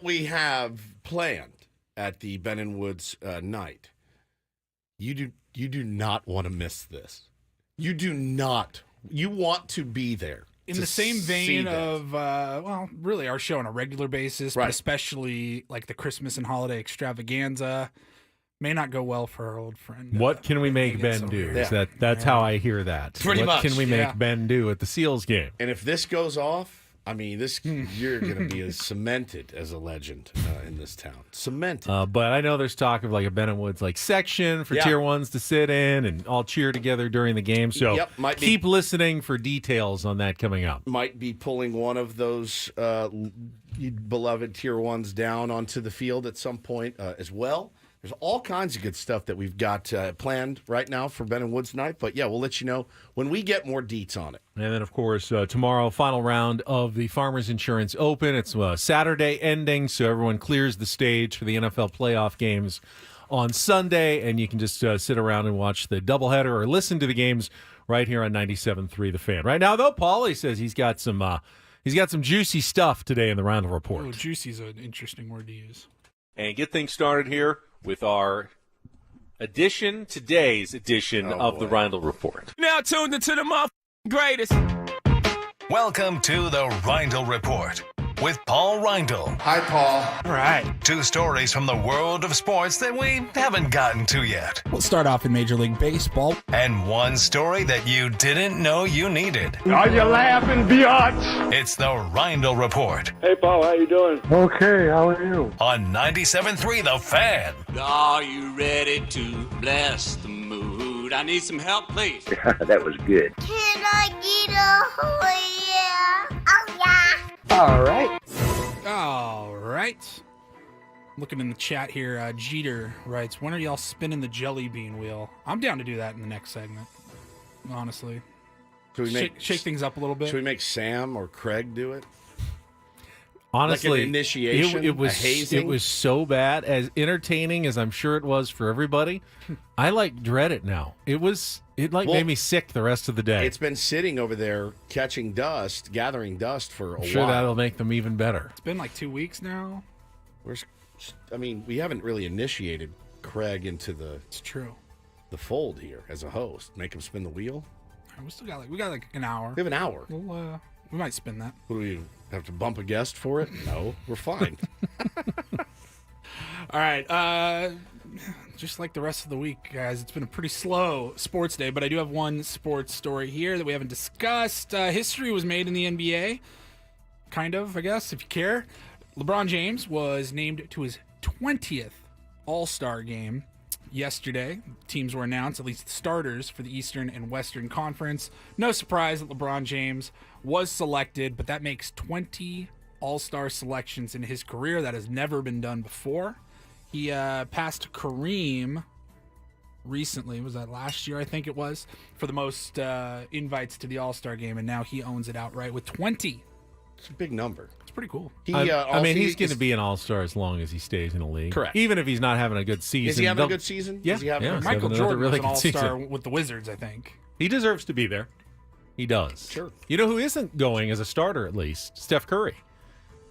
we have planned at the Ben and Woods night, you do not want to miss this. You do not. You want to be there. In the same vein of, really our show on a regular basis, but especially like the Christmas and holiday extravaganza, may not go well for our old friend. What can we make Ben do? Yeah. That's how I hear that. Pretty much. What can we make Ben do at the Seals game? And if this goes off, I mean, you're going to be cemented as a legend in this town. Cemented. But I know there's talk of like a Ben and Woods like section for Tier 1s to sit in and all cheer together during the game. So keep listening for details on that coming up. Might be pulling one of those beloved Tier 1s down onto the field at some point as well. There's all kinds of good stuff that we've got planned right now for Ben and Woods night. But, yeah, we'll let you know when we get more deets on it. And then, of course, tomorrow, final round of the Farmers Insurance Open. It's Saturday ending, so everyone clears the stage for the NFL playoff games on Sunday. And you can just sit around and watch the doubleheader or listen to the games right here on 97.3 The Fan. Right now, though, Paulie says he's got some juicy stuff today in the Reindl Report. Oh, juicy is an interesting word to use. And get things started here with our today's edition of the Reindl Report. Now tuned into the greatest. Welcome to the Reindl Report with Paul Reindl. Hi, Paul. All right. 2 stories from the world of sports that we haven't gotten to yet. We'll start off in Major League Baseball. And 1 story that you didn't know you needed. Are you laughing, biatch? It's the Reindl Report. Hey, Paul, how you doing? Okay, how are you? On 97.3 The Fan. Are you ready to bless the mood? I need some help, please. That was good. Can I get a oh yeah? Oh yeah. All right. Looking in the chat here, Jeter writes, when are y'all spinning the jelly bean wheel? I'm down to do that in the next segment, honestly. Should we shake things up a little bit? Should we make Sam or Craig do it? Honestly, like an initiation, it was a hazing? It was so bad, as entertaining as I'm sure it was for everybody. I dread it now. It made me sick the rest of the day. It's been sitting over there gathering dust for a while. Sure, that'll make them even better. It's been like 2 weeks now. We haven't really initiated Craig into the fold here as a host. Make him spin the wheel. We got like an hour. We have an hour. We might spin that. What do we have to bump a guest for it? No, we're fine. All right. Just like the rest of the week, guys, it's been a pretty slow sports day, but I do have one sports story here that we haven't discussed. History was made in the NBA. Kind of, I guess, if you care. LeBron James was named to his 20th All-Star game yesterday. Teams were announced, at least the starters, for the Eastern and Western Conference. No surprise that LeBron James was selected, but that makes 20 All-Star selections in his career. That has never been done before. He passed Kareem recently. Was that last year, I think it was, for the most invites to the All-Star game, and now he owns it outright with 20. It's a big number. It's pretty cool. He's going to be an all-star as long as he stays in the league. Correct. Even if he's not having a good season. Is he having a good season? Yeah. Michael Jordan was an all-star with the Wizards, I think. He deserves to be there. He does. Sure. You know who isn't going as a starter, at least? Steph Curry.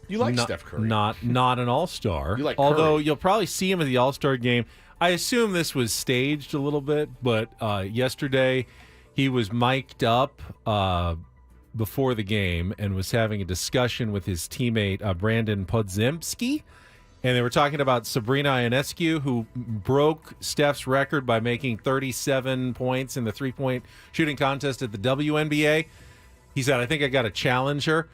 You like Steph Curry. Not an all-star. You like Although Curry. You'll probably see him at the all-star game. I assume this was staged a little bit, but yesterday he was mic'd up before the game and was having a discussion with his teammate Brandon Podziemski, and they were talking about Sabrina Ionescu, who broke Steph's record by making 37 points in the three-point shooting contest at the WNBA. He said, I think I got to challenge her.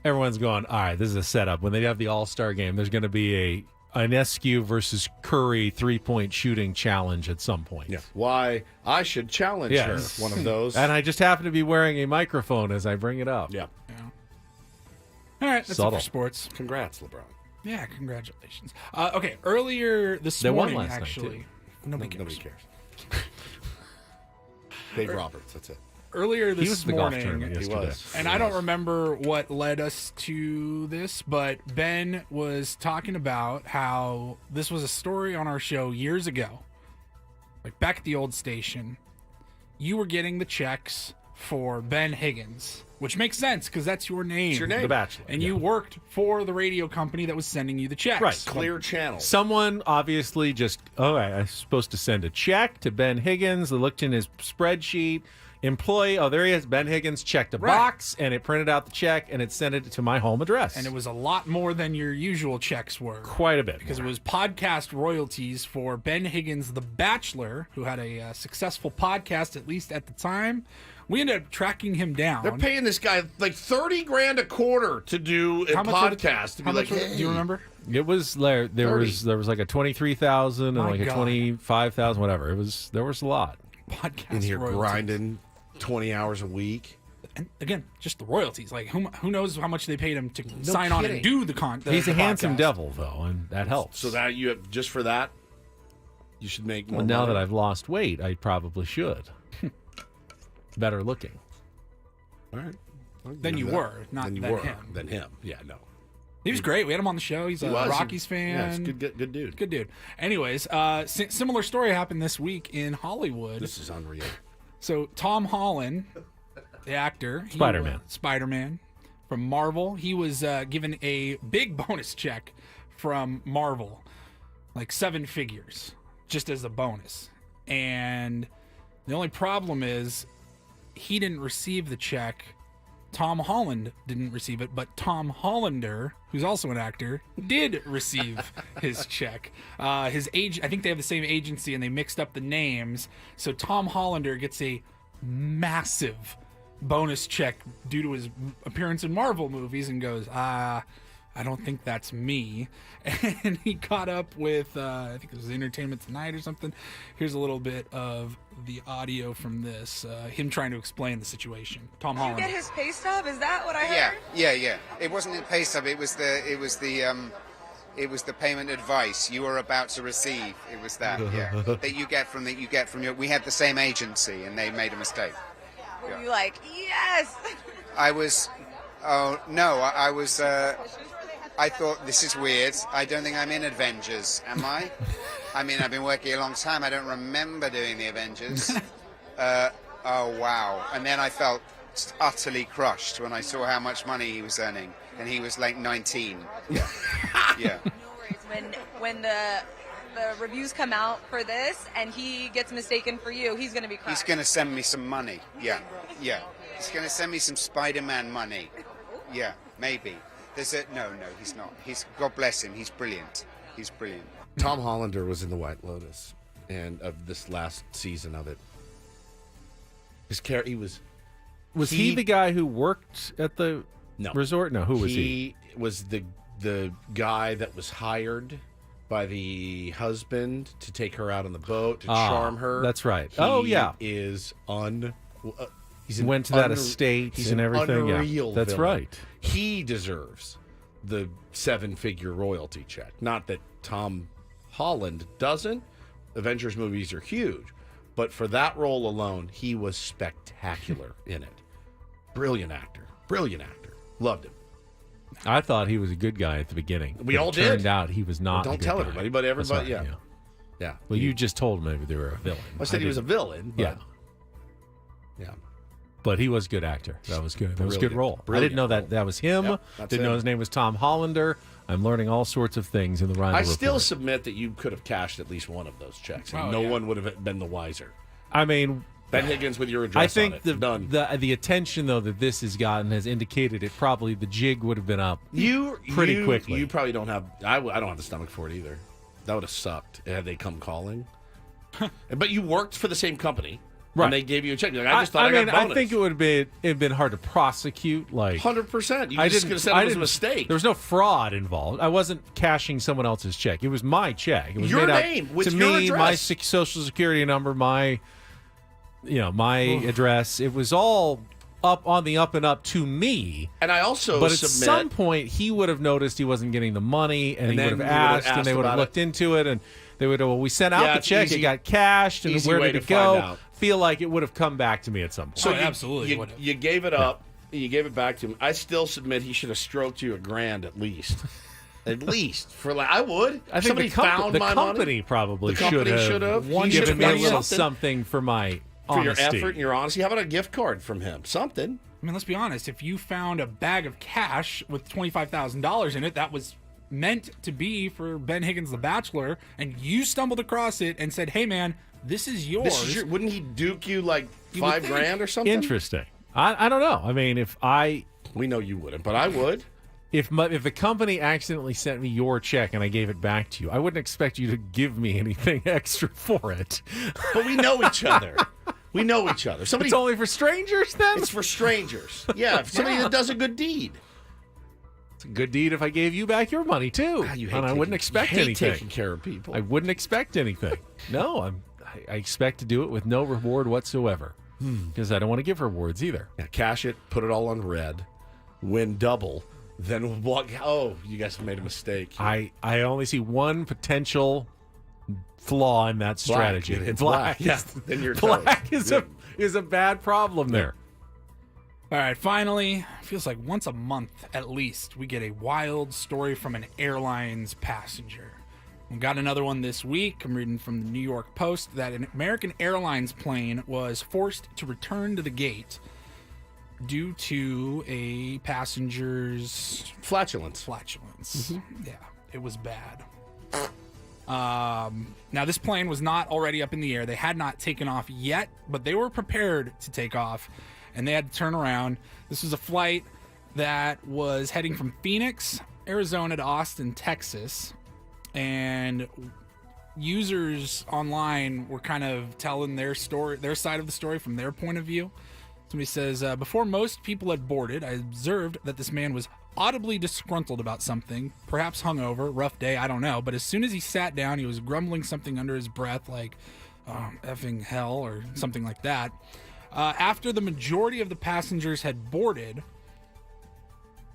Everyone's going, all right, this is a setup. When they have the All-Star game, there's going to be Inescu versus Curry 3-point shooting challenge at some point. Yeah. Why I should challenge her. One of those. And I just happen to be wearing a microphone as I bring it up. Yeah. All right, that's it Subtle. for sports. Congrats, LeBron. Yeah, congratulations. Okay, earlier this They won morning, last night, actually. Nobody cares. Dave Roberts, that's it. Earlier He was this at the golf morning, tournament yesterday. and I don't remember what led us to this, but Ben was talking about how this was a story on our show years ago, like back at the old station. You were getting the checks for Ben Higgins, which makes sense because that's your name. It's your name. The Bachelor. And you worked for the radio company that was sending you the checks. Right. Clear channel. Someone obviously just, I'm supposed to send a check to Ben Higgins. They looked in his spreadsheet. Employee, there he is. Ben Higgins checked a box, and it printed out the check, and it sent it to my home address. And it was a lot more than your usual checks were. Quite a bit. Because it was podcast royalties for Ben Higgins, The Bachelor, who had a successful podcast, at least at the time. We ended up tracking him down. They're paying this guy like $30,000 a quarter to do a podcast. How much do you remember? It was there was like a 23,000 and My like a God. 25,000, whatever. There was a lot. Podcast In here royalties. grinding 20 hours a week. And again, just the royalties. Like who knows how much they paid him to sign on and do the content. He's a handsome devil, though, and that helps. So that you have, just for that, you should make more Well, now money. that I've lost weight, I probably should. Better looking. All right. Than you were, not than you than were. him. Than him. Yeah, no. He was great. We had him on the show. He's He a was. Rockies fan. Yeah, he's good dude. Good dude. Anyways, similar story happened this week in Hollywood. This is unreal. So Tom Holland, the actor, Spider-Man from Marvel, he was given a big bonus check from Marvel, like 7 figures, just as a bonus. And the only problem is he didn't receive the check. Tom Holland didn't receive it, but Tom Hollander, who's also an actor, did receive his check. His age, I think they have the same agency, and they mixed up the names. So Tom Hollander gets a massive bonus check due to his appearance in Marvel movies, and goes, I don't think that's me. And he caught up with, I think it was Entertainment Tonight or something. Here's a little bit of the audio from this, him trying to explain the situation. Tom Did you Holland. get his pay stub? Is that what I heard? Yeah. It wasn't a pay stub. It was the payment advice you were about to receive. It was that, that you get from your. We had the same agency, and they made a mistake. Were you like, yes? I was. Oh no, I was. I thought, this is weird. I don't think I'm in Avengers, am I? I mean, I've been working a long time. I don't remember doing the Avengers. Oh, wow. And then I felt utterly crushed when I saw how much money he was earning. And he was like 19. Yeah. Yeah. No worries. When the reviews come out for this and he gets mistaken for you, he's going to be crying. He's going to send me some money. Yeah. He's going to send me some Spider-Man money. Yeah, maybe. No, he's not. God bless him. He's brilliant. Tom Hollander was in The White Lotus, and of this last season of it. His character, Was he the guy who worked at the resort? No, who was he? He was the guy that was hired by the husband to take her out on the boat, to charm her. That's right. He's went to that estate He's and an everything. unreal That's villain. right. He deserves the 7-figure royalty check. Not that Tom Holland doesn't. Avengers movies are huge. But for that role alone, he was spectacular in it. Brilliant actor. Loved him. I thought he was a good guy at the beginning. We all did. Turned out he was not. Well, a don't good tell guy. everybody, but everybody, That's right, yeah. Well, you just told maybe they were a villain. I said he was a villain. But yeah. But he was a good actor. That was good. That was a good role. I Brilliant didn't know that was him. Yep, that's Didn't know him. his name was Tom Hollander. I'm learning all sorts of things in the Reindl I Report. still submit that you could have cashed at least one of those checks, and no one would have been the wiser. I mean, Ben Higgins with your address I think on it. Done. the attention though that this has gotten has indicated it probably the jig would have been up pretty quickly. You probably don't have. I don't have the stomach for it either. That would have sucked had they come calling. But you worked for the same company. And they gave you a check. You're like, I just thought I got bonus. I think it would have been hard to prosecute. Like 100%. You just could have said it was a mistake. There was no fraud involved. I wasn't cashing someone else's check. It was my check. It was your made out name with to your me, address. my social security number, my address. It was all on the up and up to me. And I also But at some point, he would have noticed he wasn't getting the money, and he would have asked, and they would have looked into it, and they would have, we sent out the check, it got cashed, and where did it go? Feel like it would have come back to me at some point. So absolutely you gave it up, you gave it back to him. I still submit he should have stroked you $1,000 at least. At least for I would. I think somebody found the my company money. probably The company should have given me a little something for my for honesty. your effort and your honesty. How about a gift card from him? Something. I mean, let's be honest. If you found a bag of cash with $25,000 in it, that was meant to be for Ben Higgins, the Bachelor, and you stumbled across it and said, "Hey, man, this is yours." Wouldn't he duke you like $5,000 or something? Interesting. I don't know. I mean, we know you wouldn't, but I would. If the company accidentally sent me your check and I gave it back to you, I wouldn't expect you to give me anything extra for it. But we know each other. We know each other. It's only for strangers, then? It's for strangers. Yeah, somebody that does a good deed. It's a good deed if I gave you back your money, too. And I wouldn't expect anything. Taking care of people. I wouldn't expect anything. No, I expect to do it with no reward whatsoever. Because I don't want to give rewards either. Yeah, cash it, put it all on red, win double, then walk. Oh, you guys have made a mistake. I only see one potential flaw in that strategy. It's black. Yeah, then you're black is a bad problem there. All right, finally, feels like once a month at least we get a wild story from an airline's passenger. We got another one this week. I'm reading from the New York Post that an American Airlines plane was forced to return to the gate due to a passenger's flatulence. Mm-hmm. Yeah, it was bad. Now, this plane was not already up in the air. They had not taken off yet, but they were prepared to take off, and they had to turn around. This was a flight that was heading from Phoenix, Arizona to Austin, Texas, and users online were kind of telling their story, their side of the story from their point of view. Somebody says, before most people had boarded, I observed that this man was audibly disgruntled about something, perhaps hungover, rough day, I don't know. But as soon as he sat down, he was grumbling something under his breath like, effing hell or something like that. After the majority of the passengers had boarded,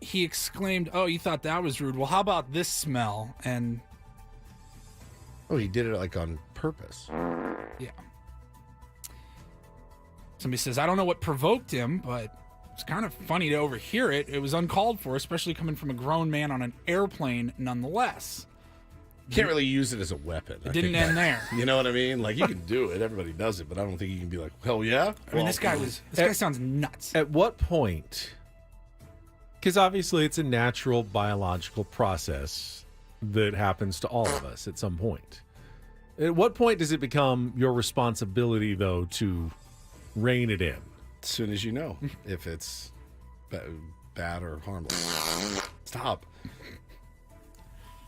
he exclaimed, "Oh, you thought that was rude? Well, how about this smell?" And he did it like on purpose. Yeah. Somebody says, I don't know what provoked him, but it's kind of funny to overhear it. It was uncalled for, especially coming from a grown man on an airplane nonetheless. You can't really use it as a weapon. It didn't end there. You know what I mean? Like, you can do it. Everybody does it, but I don't think you can be like, hell yeah. I mean, this guy sounds nuts. At what point, because obviously it's a natural biological process that happens to all of us at some point. At what point does it become your responsibility, though, to rein it in? As soon as you know if it's bad or harmless. Stop.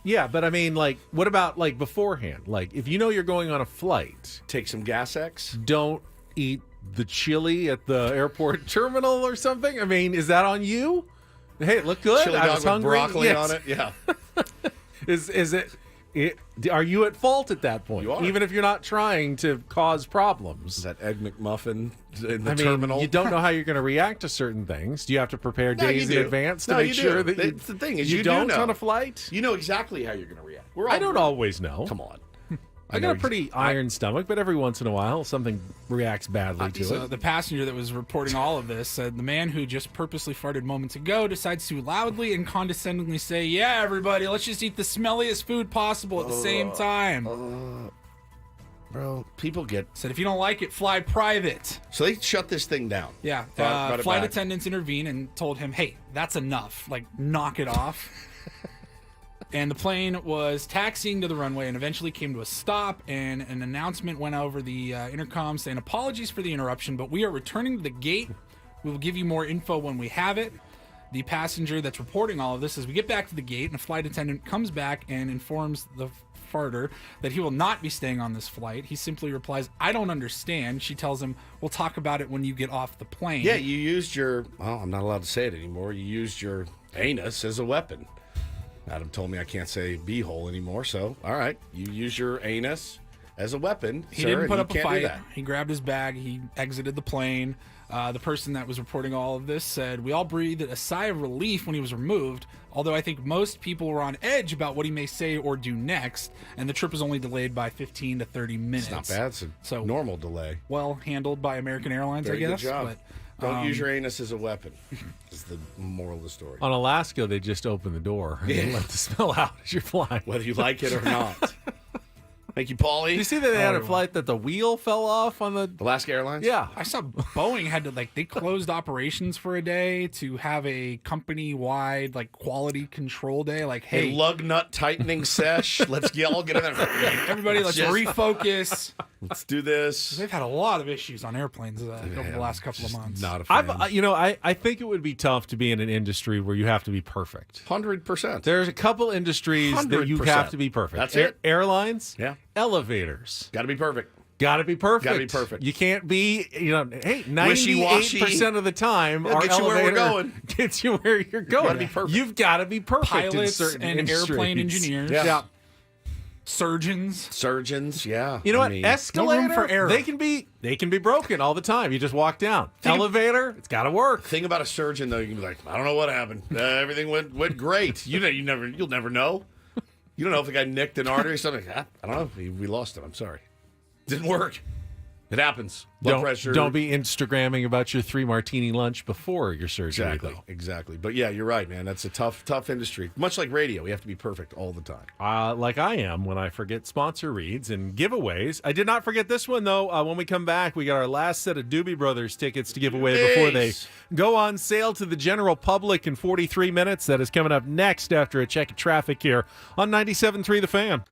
Yeah, but I mean, like, what about, like, beforehand? Like, if you know you're going on a flight... Take some Gas X? Don't eat the chili at the airport terminal or something? I mean, is that on you? Hey, it looked good. Chili I dog was with hungry. broccoli on it? Yeah. Is it... Are you at fault at that point? You are. Even if you're not trying to cause problems. That Egg McMuffin in the terminal. You don't know how you're going to react to certain things. Do you have to prepare days in advance to make sure that That's the thing is you don't know. on a flight? You know exactly how you're going to react. I don't always know. Come on. I got a pretty iron stomach, but every once in a while something reacts badly to So it. the passenger that was reporting all of this said the man who just purposely farted moments ago decides to loudly and condescendingly say, "Yeah, everybody, let's just eat the smelliest food possible at the same time." Bro, people said if you don't like it, fly private. So they shut this thing down. Yeah. Brought it Flight back. attendants intervened and told him, "Hey, that's enough. Like, knock it off." And the plane was taxiing to the runway and eventually came to a stop, and an announcement went over the intercom saying, "Apologies for the interruption, but we are returning to the gate. We will give you more info when we have it." The passenger that's reporting all of this says, we get back to the gate, and a flight attendant comes back and informs the confront her that he will not be staying on this flight. He simply replies, "I don't understand." She tells him, "We'll talk about it when you get off the plane." Yeah, you used your, well, I'm not allowed to say it anymore. You used your anus as a weapon. Adam told me I can't say beehole anymore, so all right, you use your anus as a weapon. He sir, didn't and put you up a can't do fight. that. He grabbed his bag. He exited the plane. The person that was reporting all of this said, "We all breathed a sigh of relief when he was removed, although I think most people were on edge about what he may say or do next, and the trip was only delayed by 15 to 30 minutes. It's not bad. It's a normal delay. Well handled by American Airlines, Very I guess. good job. But, Don't use your anus as a weapon, is the moral of the story. On Alaska, they just open the door and let the smell out as you're flying. Whether you like it or not. Thank you, Paulie. Did you see that they had a flight that the wheel fell off on the Alaska Airlines? Yeah. I saw Boeing had to, they closed operations for a day to have a company-wide, quality control day. Hey, lug nut tightening sesh. Let's all get in there. Everybody, let's refocus. Let's do this. They've had a lot of issues on airplanes over the last couple of months. Not a fan. I think it would be tough to be in an industry where you have to be perfect. 100%. There's a couple industries that you 100%. have to be perfect. That's it. Airlines, yeah. Elevators. Got to be perfect. Got to be perfect. Got to be perfect. You can't be, hey, Wishy-washy. 98% of the time, our Gets you where elevator we're going. gets you where you're going. Gotta be perfect. You've got to be perfect Pilots in certain and industries. airplane engineers. Yeah. Surgeons, yeah. You know what? no Escalator, room for error. they can be broken all the time. You just walk down. Elevator, it's got to work. Thing about a surgeon though, you can be like, I don't know what happened. Everything went great. You'll never know. You don't know if the guy nicked an artery or something. I don't know. We lost it. I'm sorry. Didn't work. It happens. Blood pressure. Don't be Instagramming about your 3 martini lunch before your surgery, though. Exactly. But yeah, you're right, man. That's a tough industry. Much like radio, we have to be perfect all the time. Like I am when I forget sponsor reads and giveaways. I did not forget this one, though. When we come back, we got our last set of Doobie Brothers tickets to give away before they go on sale to the general public in 43 minutes. That is coming up next after a check of traffic here on 97.3 The Fan.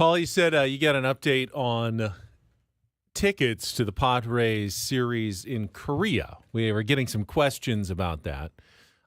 Paul, you said you got an update on tickets to the Padres series in Korea. We were getting some questions about that.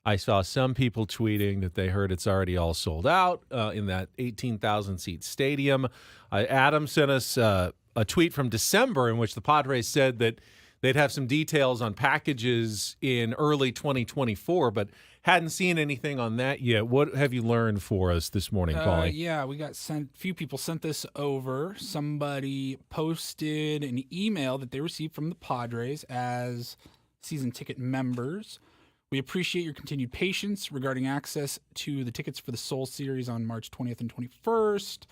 I saw some people tweeting that they heard it's already all sold out in that 18,000-seat stadium. Adam sent us a tweet from December in which the Padres said that they'd have some details on packages in early 2024, but hadn't seen anything on that yet. What have you learned for us this morning, Paulie? Yeah, we got few people sent this over. Somebody posted an email that they received from the Padres as season ticket members. We appreciate your continued patience regarding access to the tickets for the Seoul series on March 20th and 21st.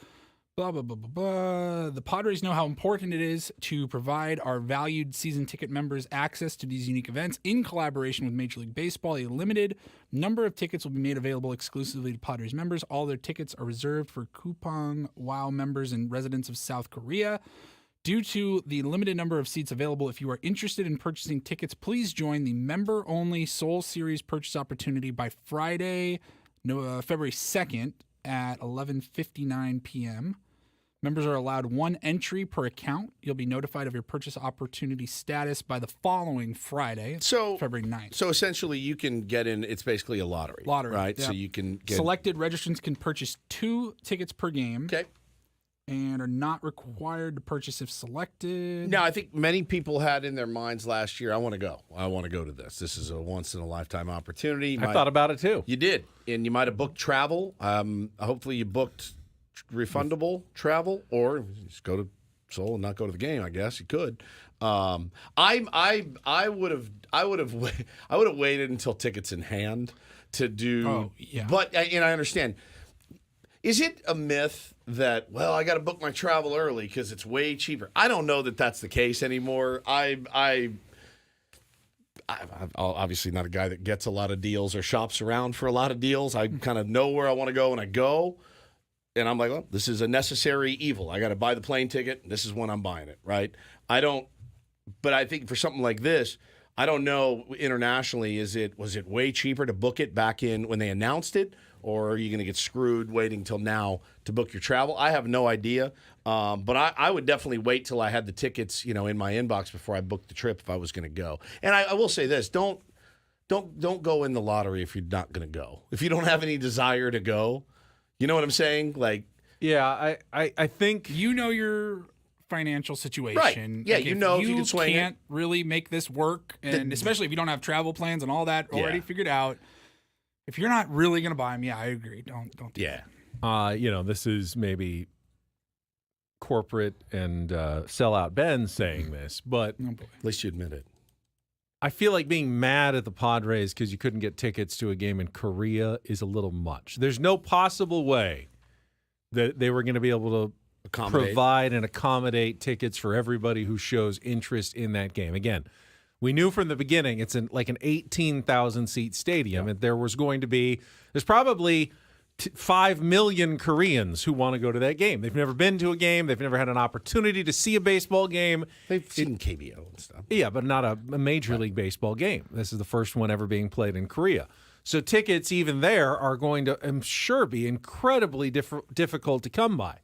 Blah, blah, blah, blah, blah. The Padres know how important it is to provide our valued season ticket members access to these unique events. In collaboration with Major League Baseball, a limited number of tickets will be made available exclusively to Padres members. All their tickets are reserved for Kupang WOW members and residents of South Korea. Due to the limited number of seats available, if you are interested in purchasing tickets, please join the member-only Seoul Series purchase opportunity by Friday, February 2nd at 11:59 p.m. Members are allowed one entry per account. You'll be notified of your purchase opportunity status by the following Friday, February 9th. So essentially you can get in, it's basically a lottery. Right? Yeah. So you can get... Selected registrants can purchase 2 tickets per game. Okay. And are not required to purchase if selected. Now, I think many people had in their minds last year, I want to go. I want to go to this. This is a once-in-a-lifetime opportunity. I thought about it, too. You did. And you might have booked travel. Hopefully you booked refundable travel, or just go to Seoul and not go to the game, I guess. You could. I would have waited until tickets in hand to do. Oh, yeah. But, and I understand. Is it a myth that, well, I got to book my travel early because it's way cheaper? I don't know that that's the case anymore. I'm obviously not a guy that gets a lot of deals or shops around for a lot of deals. I kind of know where I want to go, and I go. And I'm like, well, this is a necessary evil. I got to buy the plane ticket. This is when I'm buying it, right? But I think for something like this, I don't know internationally, was it way cheaper to book it back in when they announced it? Or are you going to get screwed waiting till now to book your travel? I have no idea. But I would definitely wait till I had the tickets, in my inbox before I booked the trip if I was going to go. And I will say this, don't go in the lottery if you're not going to go. If you don't have any desire to go, you know what I'm saying? Like, yeah, I think your financial situation. Right. Yeah, like if you can swing can't really make this work, and especially if you don't have travel plans and all that already figured out. If you're not really going to buy them, I agree. Don't do that. This is maybe corporate and sellout Ben saying this, but at least you admit it. I feel like being mad at the Padres because you couldn't get tickets to a game in Korea is a little much. There's no possible way that they were going to be able to provide and accommodate tickets for everybody who shows interest in that game. Again, we knew from the beginning it's like an 18,000-seat stadium, and there's probably 5 million Koreans who want to go to that game. They've never been to a game. They've never had an opportunity to see a baseball game. They've seen Cameo and stuff. Yeah, but not a Major League Baseball game. This is the first one ever being played in Korea. So tickets even there are going to, I'm sure, be incredibly difficult to come by.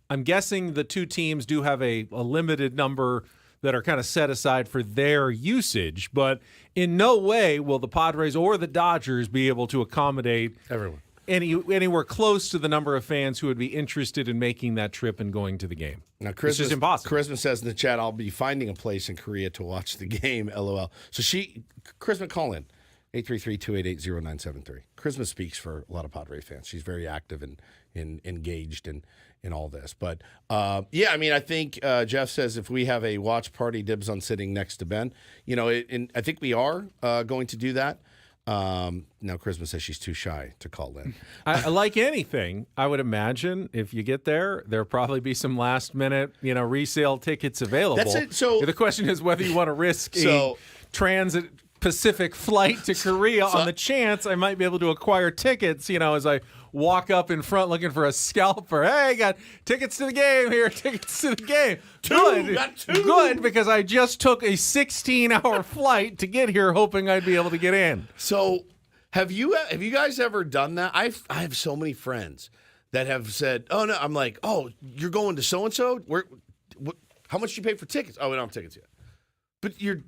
I'm guessing the two teams do have a limited number that are kind of set aside for their usage, but in no way will the Padres or the Dodgers be able to accommodate everyone anywhere close to the number of fans who would be interested in making that trip and going to the game. Now, It's just impossible. Charisma says in the chat, I'll be finding a place in Korea to watch the game, LOL. So Charisma, call in, 833-288-0973. Charisma speaks for a lot of Padres fans. She's very active and engaged in all this. But, I think Jeff says if we have a watch party, dibs on sitting next to Ben. I think we are going to do that. Now, Charisma says she's too shy to call in. I like anything, I would imagine, if you get there'll probably be some last-minute, resale tickets available. That's it. So the question is whether you want to risk a transit Pacific flight to Korea on the chance I might be able to acquire tickets, as I walk up in front looking for a scalper. Hey, I got tickets to the game here, tickets to the game. Good, because I just took a 16-hour flight to get here hoping I'd be able to get in. So have you guys ever done that? I have so many friends that have said, "Oh no," I'm like, "Oh, you're going to so and so? How much do you pay for tickets? Oh, we don't have tickets yet, but you're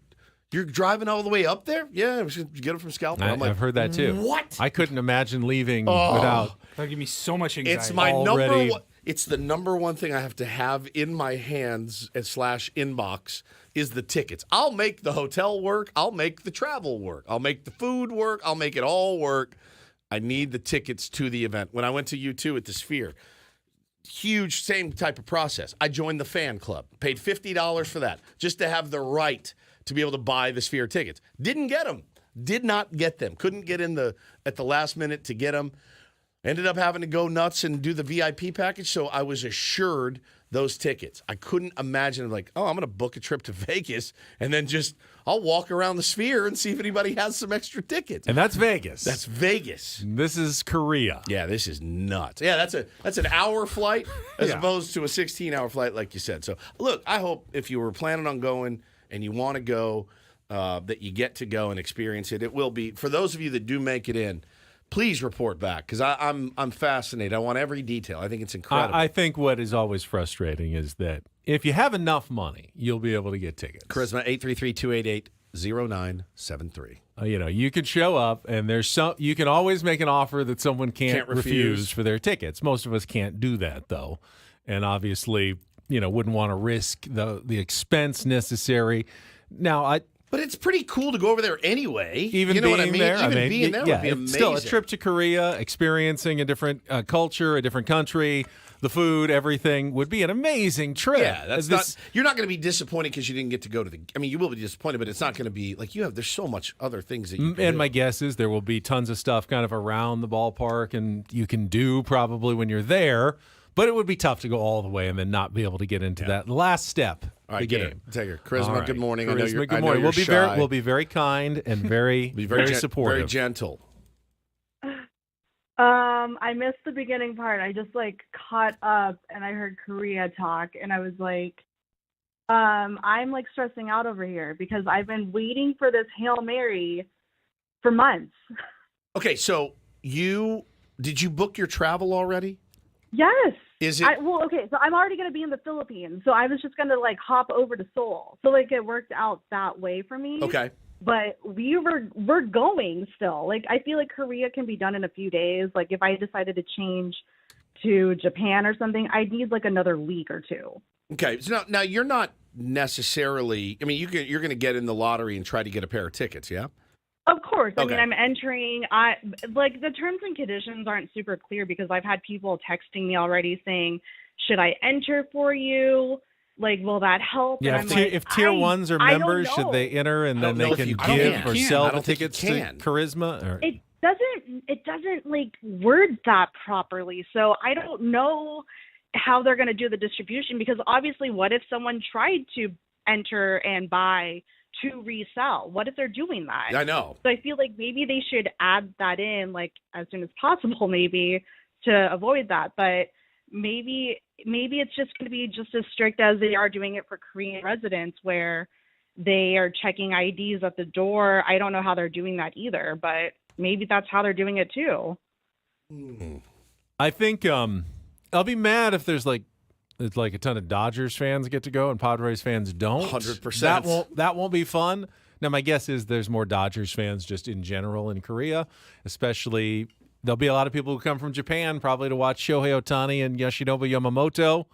driving all the way up there? Yeah, we should get them from Scalper." I'm like, I've heard that too. What? I couldn't imagine leaving without. That'll give me so much anxiety. It's my number one. It's the number one thing I have to have in my hands / inbox is the tickets. I'll make the hotel work. I'll make the travel work. I'll make the food work. I'll make it all work. I need the tickets to the event. When I went to U2 at the Sphere, huge, same type of process. I joined the fan club, paid $50 for that, just to have the right to be able to buy the Sphere tickets. Didn't get them. Did not get them. Couldn't get in at the last minute to get them. Ended up having to go nuts and do the VIP package, so I was assured those tickets. I couldn't imagine, like, oh, I'm going to book a trip to Vegas, and then I'll walk around the Sphere and see if anybody has some extra tickets. And that's Vegas. That's Vegas. This is Korea. Yeah, this is nuts. Yeah, that's an hour flight as opposed to a 16-hour flight, like you said. So, look, I hope if you were planning on going and you want to go, that you get to go and experience it. It will be, for those of you that do make it in, please report back, because I'm fascinated. I want every detail. I think it's incredible. I think what is always frustrating is that if you have enough money, you'll be able to get tickets. Charisma 833-288-0973. You could show up, and you can always make an offer that someone can't refuse for their tickets. Most of us can't do that, though, and obviously, wouldn't want to risk the expense necessary. Now, But it's pretty cool to go over there anyway. Even you know being what I mean? there, Even being there would be amazing. Still, a trip to Korea, experiencing a different culture, a different country, the food, everything would be an amazing trip. Yeah, you're not going to be disappointed because you didn't get to go to the. I mean, you will be disappointed, but it's not going to be like there's so much other things that you can do. My guess is there will be tons of stuff kind of around the ballpark, and you can do probably when you're there. But it would be tough to go all the way and then not be able to get into that last step. All right, the game. Take her. Charisma, good morning. I know you're, good I know morning. you're We'll be shy. we'll be very kind and very supportive. Very gentle. I missed the beginning part. I just caught up and I heard Korea talk and I was like, I'm stressing out over here because I've been waiting for this Hail Mary for months. Okay, so did you book your travel already? Yes. Is it? So I'm already going to be in the Philippines. So I was just going to hop over to Seoul. So it worked out that way for me. Okay. But we're going still. I feel like Korea can be done in a few days. If I decided to change to Japan or something, I'd need another week or two. Okay. So now you're not necessarily, I mean, you're going to get in the lottery and try to get a pair of tickets, yeah? Of course. I Okay. mean, I'm entering. The terms and conditions aren't super clear because I've had people texting me already saying, "Should I enter for you? Will that help?" Yeah, and I'm if tier ones are members, should they enter and then they can give or sell the tickets to Charisma? Or? It doesn't word that properly, so I don't know how they're going to do the distribution because obviously, what if someone tried to enter and buy to resell? What if they're doing that? I know. So I feel like maybe they should add that in as soon as possible, maybe to avoid that. But maybe it's just going to be just as strict as they are doing it for Korean residents, where they are checking IDs at the door. I don't know how they're doing that either, but maybe that's how they're doing it too. I think I'll be mad if there's it's a ton of Dodgers fans get to go and Padres fans don't. 100%. That won't be fun. Now, my guess is there's more Dodgers fans just in general in Korea, especially there'll be a lot of people who come from Japan probably to watch Shohei Ohtani and Yoshinobu Yamamoto.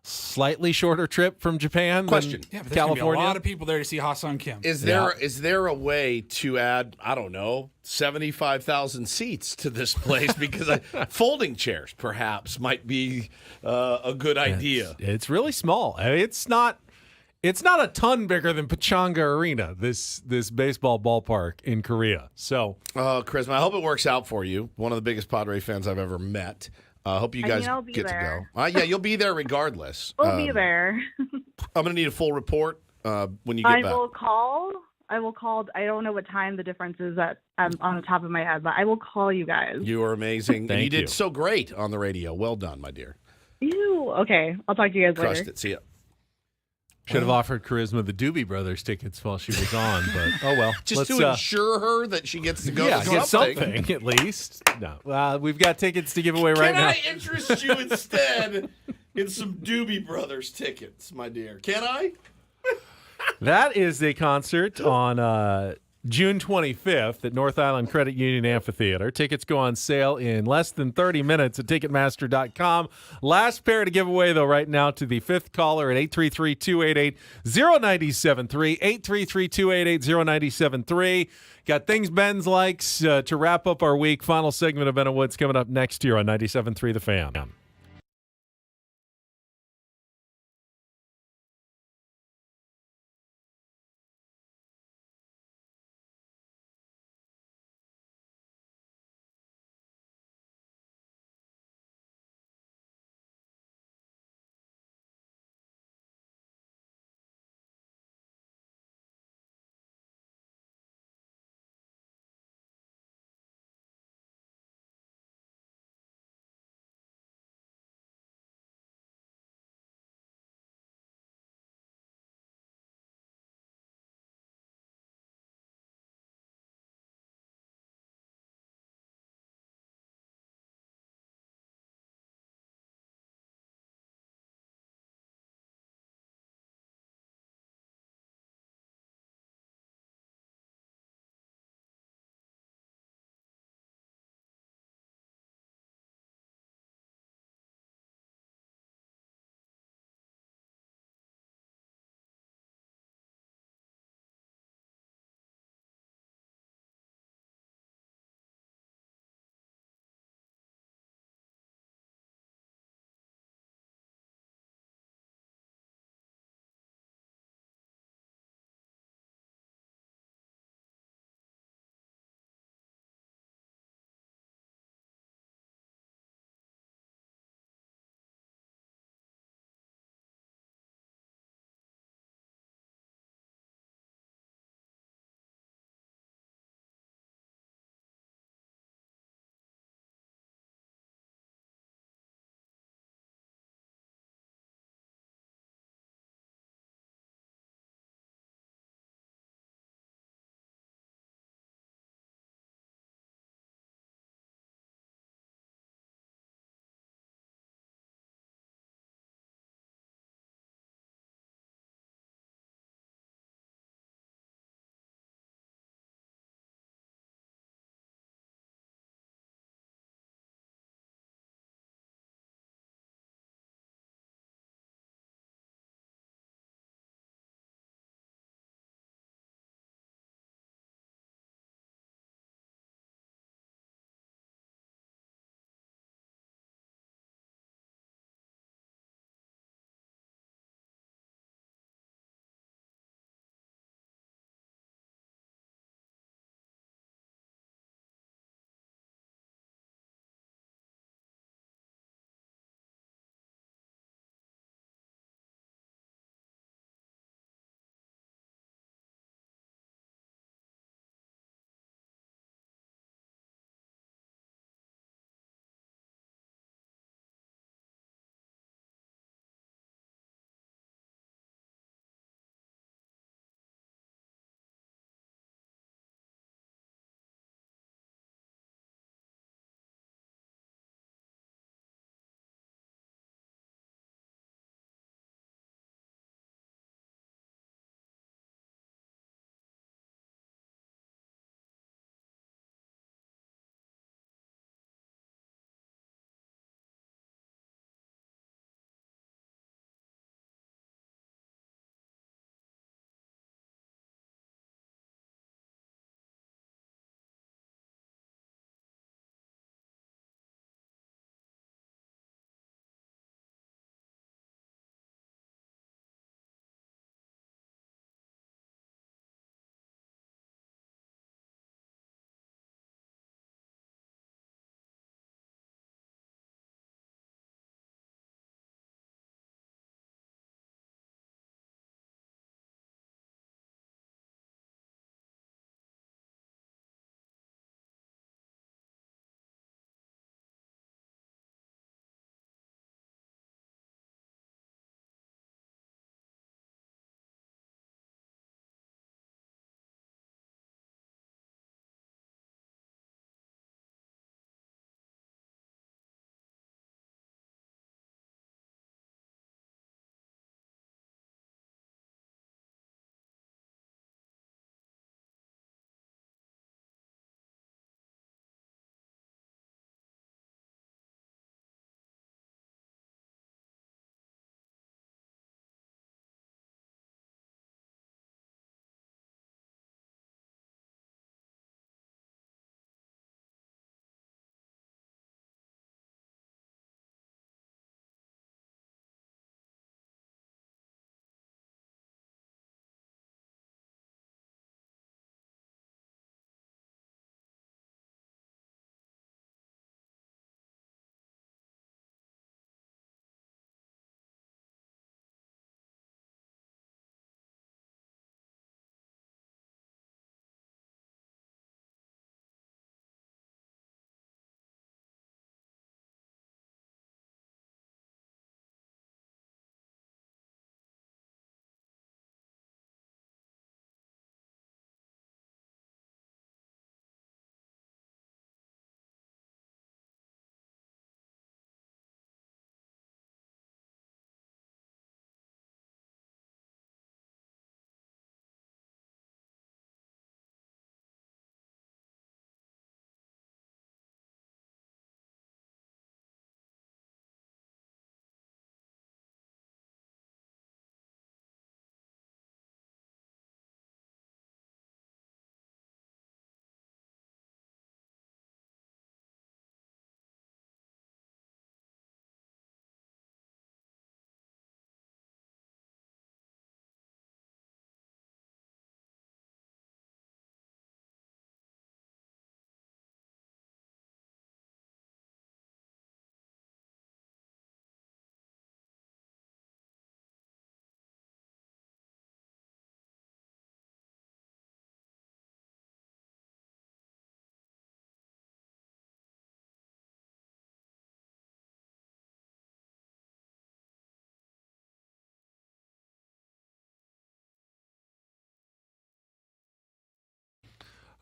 Slightly shorter trip from Japan than Yeah, but there's California. gonna be a lot of people there to see Ha-Sung Kim. Is there a way to add, I don't know, 75,000 seats to this place? Because folding chairs perhaps might be a good idea. It's really small. I mean, it's not a ton bigger than Pachanga Arena, this baseball ballpark in Korea. So, Charisma, I hope it works out for you. One of the biggest Padre fans I've ever met. I hope you guys I'll be get there. to go. Yeah, you'll be there regardless. We'll be there. I'm going to need a full report when you get back. I will call. I don't know what time the difference is on the top of my head, but I will call you guys. You are amazing. Thank and you you. did so great on the radio. Well done, my dear. Okay. I'll talk to you guys Crushed later. it. See ya. Should have offered Charisma the Doobie Brothers tickets while she was on, but oh well. Just to ensure her that she gets to go yeah, to get something. something at least. No, we've got tickets to give away right now. Can I interest you instead in some Doobie Brothers tickets, my dear? Can I? That is a concert on June 25th at North Island Credit Union Amphitheater. Tickets go on sale in less than 30 minutes at Ticketmaster.com. Last pair to give away, though, right now to the fifth caller at 833-288-0973. 833-288-0973. Got Things Ben's Likes to wrap up our week. Final segment of Ben and Woods coming up next year on 97.3 The Fan.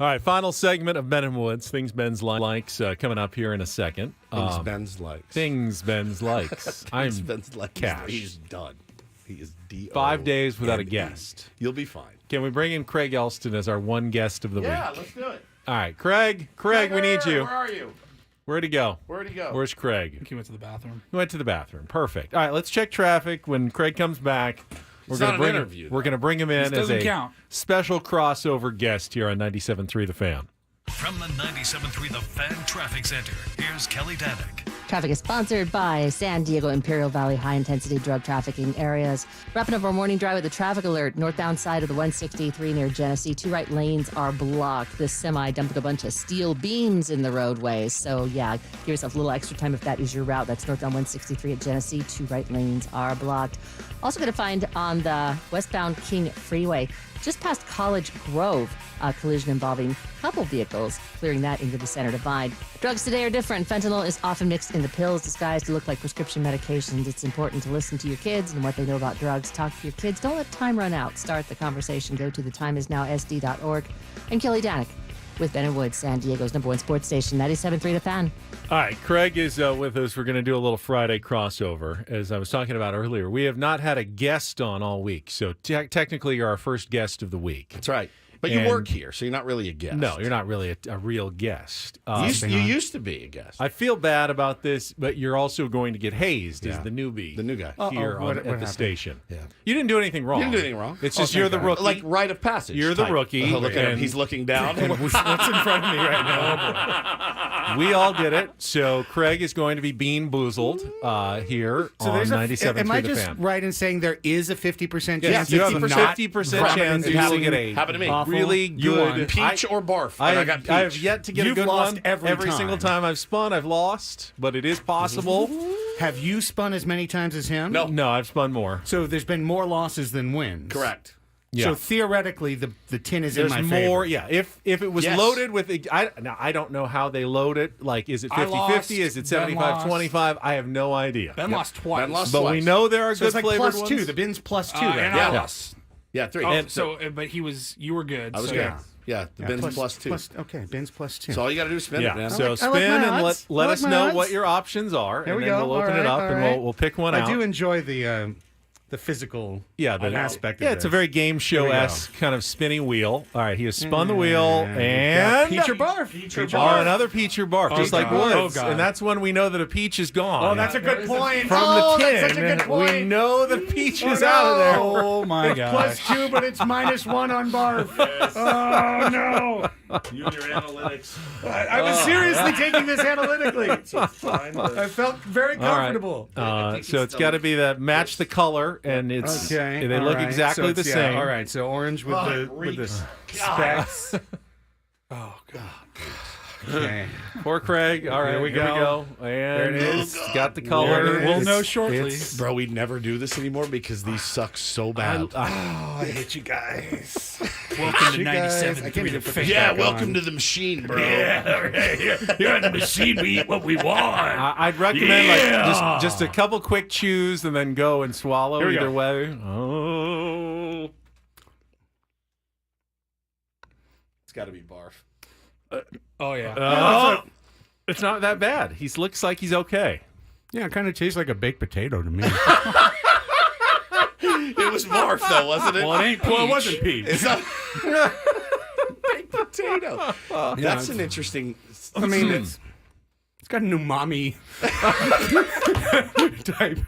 All right, final segment of Ben and Woods. Things Ben's likes coming up here in a second. Things Ben's likes. Things Ben's likes. Things Ben's likes. Cash. He's done. He is D-O. 5 days without a guest. You'll be fine. Can we bring in Craig Elsten as our one guest of the week? Yeah, let's do it. All right, Craig, we need you. Where are you? Where'd he go? Where'd he go? Where's Craig? I think he went to the bathroom. He went to the bathroom. Perfect. All right, let's check traffic. When Craig comes back, we're going to bring him in as a special crossover guest here on 97.3 The Fan. From the 97.3 The Fan Traffic Center, here's Kelly Danick. Traffic is sponsored by San Diego Imperial Valley high-intensity drug trafficking areas. Wrapping up our morning drive with a traffic alert. Northbound side of the 163 near Genesee. 2 right lanes are blocked. This semi dumped a bunch of steel beams in the roadways. So, yeah, give yourself a little extra time if that is your route. That's northbound 163 at Genesee. 2 right lanes are blocked. Also going to find on the westbound King Freeway, just past College Grove, a collision involving a couple vehicles, clearing that into the center divide. Drugs today are different. Fentanyl is often mixed in the pills disguised to look like prescription medications. It's important to listen to your kids and what they know about drugs. Talk to your kids. Don't let time run out. Start the conversation. Go to thetimeisnowsd.org. I'm Kelly Danick with Ben and Woods, San Diego's #1 sports station, 97.3 The Fan. All right, Craig is with us. We're going to do a little Friday crossover. As I was talking about earlier, we have not had a guest on all week, so technically you're our first guest of the week. That's right. But you work here, so you're not really a guest. No, you're not really a real guest. You used to be a guest. I feel bad about this, but you're also going to get hazed as the newbie. The new guy. Here at the station. Yeah. You didn't do anything wrong. You didn't do anything wrong. It's just you're the rookie. Like rite of passage. You're the rookie. Look at him. He's looking down. What's in front of me right now? We all get it. So Craig is going to be bean boozled here on 97.3 Am I The just Fan. right in saying there is a 50% Yes, chance? you have a 50% chance you will get a Happened to me. really good peach or barf. I got peach. I have yet to get a good lost one. every time. Single time I've spun, I've lost, but it is possible. Have you spun as many times as him? No, I've spun more. So there's been more losses than wins. Correct. Yeah. So theoretically, the tin is There's in my more. favor. Yeah. If it was loaded with, I don't know how they load it. Like, is it 50-50? Is it 75-25? I have no idea. Ben lost twice. But we know there are So good it's like flavored plus ones. 2. The bin's plus 2. right? And I lost. Yeah, 3. But you were good. I was so good. Yeah, the bin's plus 2. Okay, bin's plus 2. So all you got to do is spin it, man. So spin and let us know what your options are. There we and then go. we'll open it up and we'll pick one out. I do enjoy the physical aspect of it's a very game show-esque kind of spinny wheel. All right, he has spun the wheel and peach or barf. Another peach or barf, just like Woods. And that's when we know that a peach is gone. Oh, that's a good point. From the tin, that's such a good point. we know the peach is out of there. Oh my god! Plus 2, but it's minus 1 on barf. Oh no! You and your analytics. I was seriously taking this analytically. I felt very comfortable. So it's got to be that match the color, and it's they look exactly the same. All right, so orange with the specs. Oh god. Okay. Poor Craig. All right, Here we here go. we go. And There it is. it's got the color. We'll know shortly. Bro, we'd never do this anymore because these suck so bad. I hate you guys. Welcome to 97.3 The Fan. Yeah, welcome to the machine, bro. You're on the machine. We eat what we want. I'd recommend just a couple quick chews and then go and swallow Here we either go. way. Oh. It's got to be barf. Oh yeah. It's not that bad. He looks like he's okay. Yeah, it kind of tastes like a baked potato to me. It was barf, though, wasn't it? Well, it ain't peach. Well, it wasn't peach. It's not baked potato. That's an interesting. I mean, it's got an umami type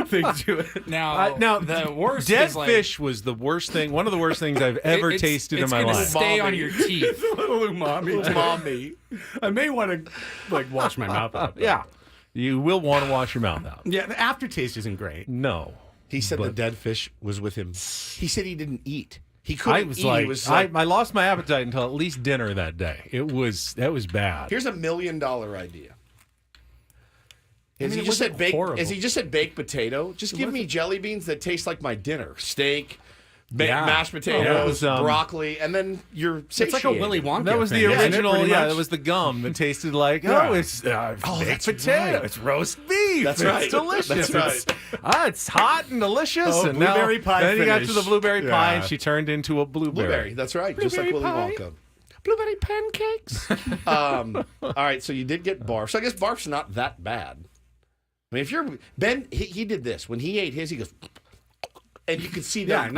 thing to it. Now the worst Dead is like, fish was the worst thing. One of the worst things I've ever tasted in my life. It's stay on your teeth. It's a little umami. I may want to wash my mouth out. Yeah, you will want to wash your mouth out. Yeah, the aftertaste isn't great. No, he said the dead fish was with him. He said he didn't eat. He couldn't eat. I lost my appetite until at least dinner that day. That was bad. Here's $1 million idea. As he just said baked potato, just give me jelly beans that taste like my dinner. Steak, mashed potatoes, broccoli, and then you're satiated. It's like a Willy Wonka That was the thing, original, that was the gum that tasted like, it's baked potato. Right. It's roast beef. That's right. It's delicious. That's right. It's hot and delicious. Oh, and blueberry pie Then you got to finish. the blueberry pie, Yeah. and she turned into a blueberry. That's right. Just like Willy Wonka. blueberry pancakes. All right, so you did get barf. So I guess barf's not that bad. I mean, if you're Ben, he did this when he ate his. He goes, and you can see that.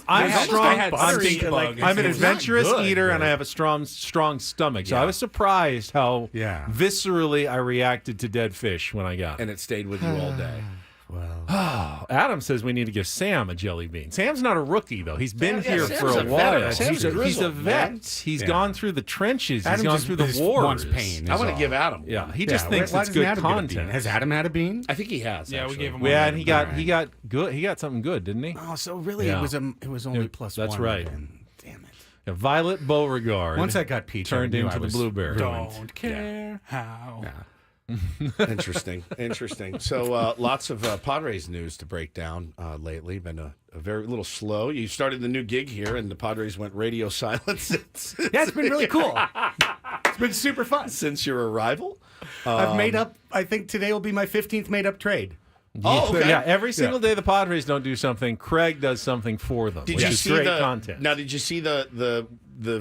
I'm an adventurous eater, and I have a strong stomach. So I was surprised how viscerally I reacted to dead fish when I got it. And it stayed with you all day. Well, Adam says we need to give Sam a jelly bean. Sam's not a rookie, though. He's been here Sam's for a while. He's a vet. Man. He's gone through the trenches. Adam He's gone through the wars. Pain I want to give Adam. Yeah, he just thinks why it's doesn't good Adam get a content. bean? Has Adam had a bean? I think he has. Yeah, actually. we gave him. Yeah, and he got good. He got something good, didn't he? Oh, so really, it was only plus That's one. right. Then. Damn it. Yeah, Violet Beauregard. Once I got peach, turned I knew into I the was blueberry. Don't care how. Yeah. Interesting. So lots of Padres news to break down lately. Been a very little slow. You started the new gig here, and the Padres went radio silent since. Yeah, it's been really cool. It's been super fun since your arrival. I've made up. I think today will be my 15th made up trade. Oh, okay. Yeah, every single day the Padres don't do something, Craig does something for them. Did you see great the content? Now, did you see the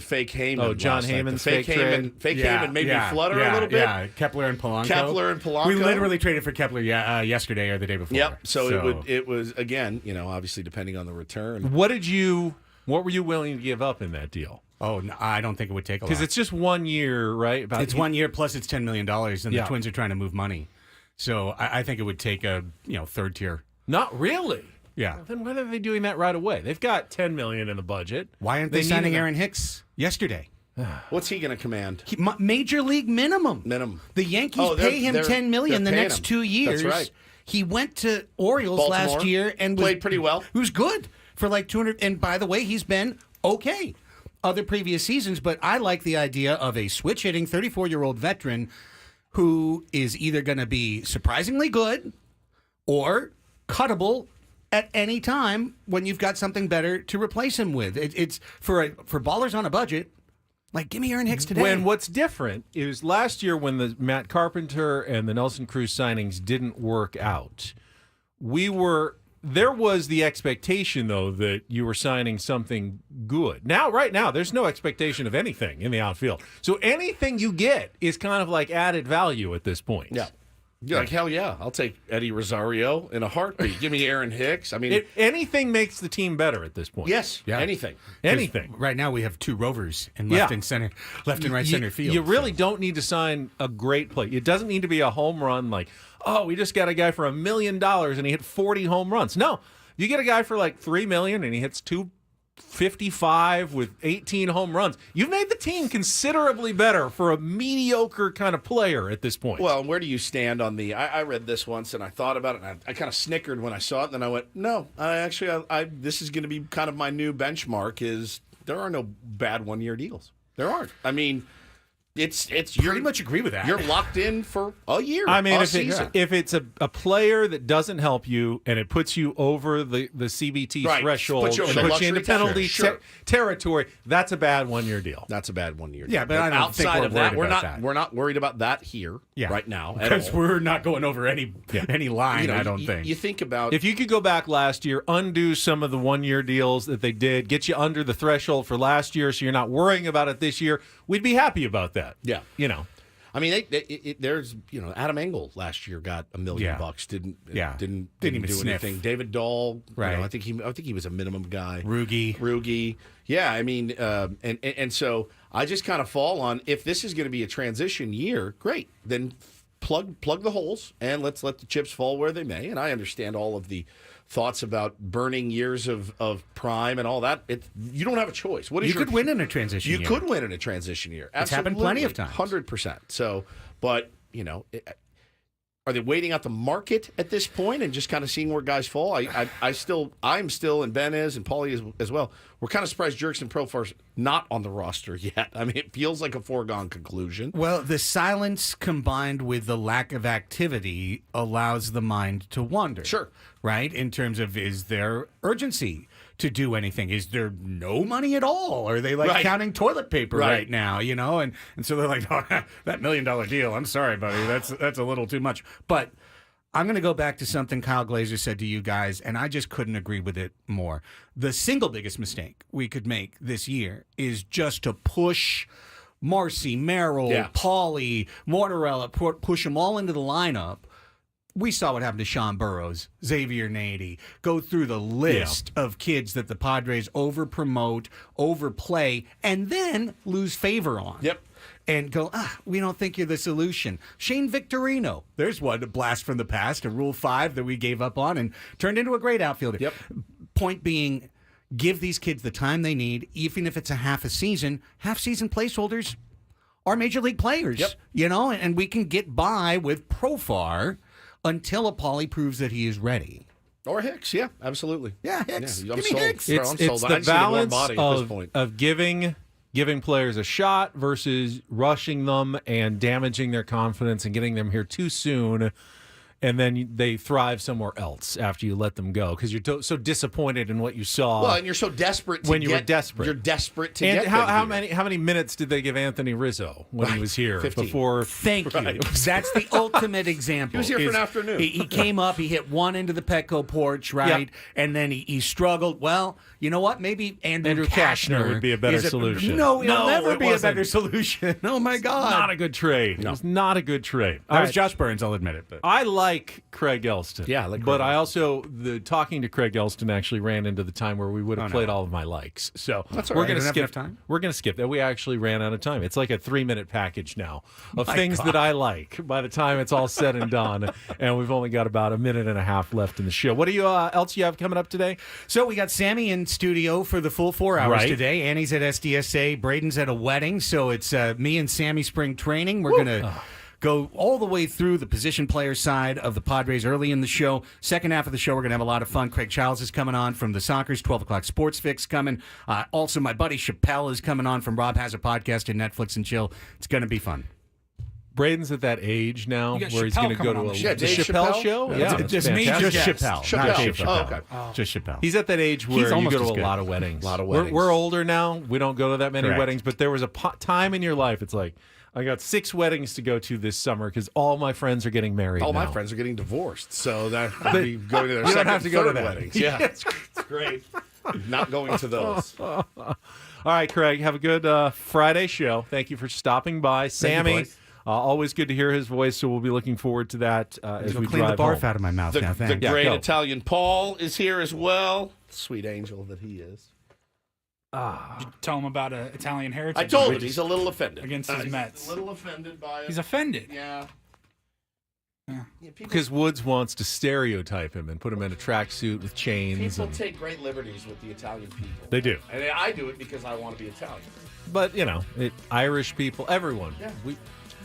fake Heyman? Oh, John last night? Heyman's the fake fake Heyman. trade? Fake Heyman made me flutter a little bit. Yeah, Kepler and Polanco. We literally traded for Kepler yesterday or the day before. Yep. So it was again, obviously depending on the return. What were you willing to give up in that deal? Oh, no, I don't think it would take a lot. Because it's just 1 year, right? It's 1 year plus it's $10 million, and the Twins are trying to move money. So I think it would take a third tier. Not really. Yeah. Well, then why are they doing that right away? They've got $10 million in the budget. Why aren't they signing Aaron Hicks yesterday? What's he going to command? Major league minimum. The Yankees pay him $10 million the next 2 years. That's right. He went to Orioles Baltimore, last year and played pretty well. He was good for like 200. And by the way, he's been okay other previous seasons. But I like the idea of a switch hitting 34-year-old veteran who is either going to be surprisingly good or cuttable at any time when you've got something better to replace him with. It's for ballers on a budget. Like, give me Aaron Hicks today. When what's different is last year when the Matt Carpenter and the Nelson Cruz signings didn't work out, there was the expectation, though, that you were signing something good. Right now, there's no expectation of anything in the outfield. So anything you get is kind of like added value at this point. Yeah. You're like, hell yeah, I'll take Eddie Rosario in a heartbeat. Give me Aaron Hicks. I mean, anything makes the team better at this point. Yes, anything. Right now we have two rovers in left and right center field. You really don't need to sign a great play. It doesn't need to be a home run like, oh, we just got a guy for $1 million and he hit 40 home runs. No, you get a guy for like $3 million and he hits 255 with 18 home runs. You've made the team considerably better for a mediocre kind of player at this point. Well, where do you stand on the? I read this once and I thought about it and I kind of snickered when I saw it. And then I went, no, this is going to be kind of my new benchmark. Is there are no bad 1 year deals? There aren't. I mean, it's pretty much agree with that. You're locked in for a year. I mean, if it's a player that doesn't help you and it puts you over the CBT threshold and puts you into penalty territory, that's a bad 1 year deal. That's a bad 1 year deal. Yeah, but I don't think we're not worried about that here right now because we're not going over any line. I don't think. You think about if you could go back last year, undo some of the 1 year deals that they did, get you under the threshold for last year, so you're not worrying about it this year. We'd be happy about that. Yeah, I mean, there's Adam Engel last year got $1 million. Didn't even do anything. David Dahl, right? I think he was a minimum guy. Rugi. Yeah, I mean, and so I just kind of fall on if this is going to be a transition year, great. Then plug the holes and let's let the chips fall where they may. And I understand all of the thoughts about burning years of prime and all that. You don't have a choice. You could win in a transition year. You could win in a transition year. Absolutely. It's happened plenty of times. 100%. So, but, are they waiting out the market at this point and just kind of seeing where guys fall? I'm still, and Ben is, and Paulie is as well. We're kind of surprised Jurickson Profar's not on the roster yet. I mean, it feels like a foregone conclusion. Well, the silence combined with the lack of activity allows the mind to wander. Sure. Right? In terms of, is there urgency to do anything? Is there no money at all? Are they counting toilet paper right now? And so they're like, oh, that $1 million deal. I'm sorry, buddy. That's a little too much. But I'm going to go back to something Kyle Glazer said to you guys, and I just couldn't agree with it more. The single biggest mistake we could make this year is just to push Marcy, Merrill, Paulie, Mortarella, push them all into the lineup. We saw what happened to Sean Burrows, Xavier Nady. Go through the list of kids that the Padres over-promote, overplay, and then lose favor on. Yep. And go, we don't think you're the solution. Shane Victorino, there's one, a blast from the past, a Rule 5 that we gave up on and turned into a great outfielder. Yep. Point being, give these kids the time they need, even if it's a half-season placeholders are major league players. Yep. You know, and we can get by with Profar until a Paulie proves that he is ready. Or Hicks, yeah, absolutely. Yeah, Hicks. Yeah, I'm Give me sold. Hicks. I'm It's sold. I the just need a warm balance body at this point. of giving players a shot versus rushing them and damaging their confidence and getting them here too soon. And then they thrive somewhere else after you let them go because you're so disappointed in what you saw. Well, and you're so desperate to you were desperate. You're desperate to and get how them here. many minutes did they give Anthony Rizzo when he was here 15. before? Thank you. That's the ultimate example. He was here for an afternoon. He came up, he hit one into the Petco porch, right? Yep. And then he struggled. Well, you know what? Maybe Andrew Kashner would be a better solution. No, it'll never it be wasn't. a better solution. Oh, my God. Not a good trade. It was not a good trade. That was Josh Burns, I'll admit it. But I like Craig Elsten. Yeah, I like but Craig I also talking to Craig Elsten actually ran into the time where we would have no. played all of my likes. So That's all we're right. gonna Don't have skip. enough time? We're gonna skip that. We actually ran out of time. It's like a 3-minute package now of My things God. that I like. By the time it's all said and done, and we've only got about a minute and a half left in the show. What do you else you have coming up today? So we got Sammy in studio for the full 4 hours Right. today. Annie's at SDSA. Braden's at a wedding. So it's me and Sammy spring training. We're going to go all the way through the position player side of the Padres early in the show. Second half of the show, we're going to have a lot of fun. Craig Childs is coming on from the Soccer's 12 o'clock Sports Fix coming. Also, my buddy Chappelle is coming on from Rob Has a Podcast and Netflix and Chill. It's going to be fun. Braden's at that age now You got where he's Chappelle going to go coming to on a the show. the Dave Chappelle Chappelle? show. It's Yeah, that's just me, just fantastic. Chappelle. Not Dave Chappelle. Oh, okay. Just Chappelle. He's at that age where you almost go to as a good. lot of weddings. Lot of weddings. We're older now. We don't go to that many Correct. weddings, but there was a time in your life. It's like, I got 6 weddings to go to this summer because all my friends are getting married All now. my friends are getting divorced, so that would be going to their You don't second, have to go to third that. weddings. Yeah, it's great. Not going to those. All right, Craig, have a good Friday show. Thank you for stopping by. Sammy, boys. always good to hear his voice, so we'll be looking forward to that as we clean drive the barf home. out of my mouth The, now. the Thanks. great go. Italian Paul is here as well. Sweet angel that he is. Tell him about Italian heritage. I told him he's a little offended. Against his He's Mets. a little offended by it. He's offended. Yeah. Because Woods wants to stereotype him and put him in a tracksuit with chains. People And, take great liberties with the Italian people. They do. And I do it because I want to be Italian. But, you know, Irish people, everyone, Yeah.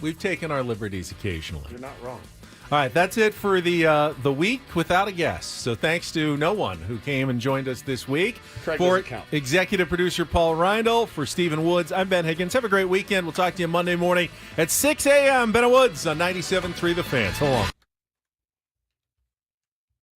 we've taken our liberties occasionally. You're not wrong. All right, that's it for the week without a guest. So thanks to no one who came and joined us this week. Craig For doesn't count. executive producer Paul Reindl, for Stephen Woods, I'm Ben Higgins. Have a great weekend. We'll talk to you Monday morning at 6 a.m. Ben Woods on 97.3 The Fan. So long.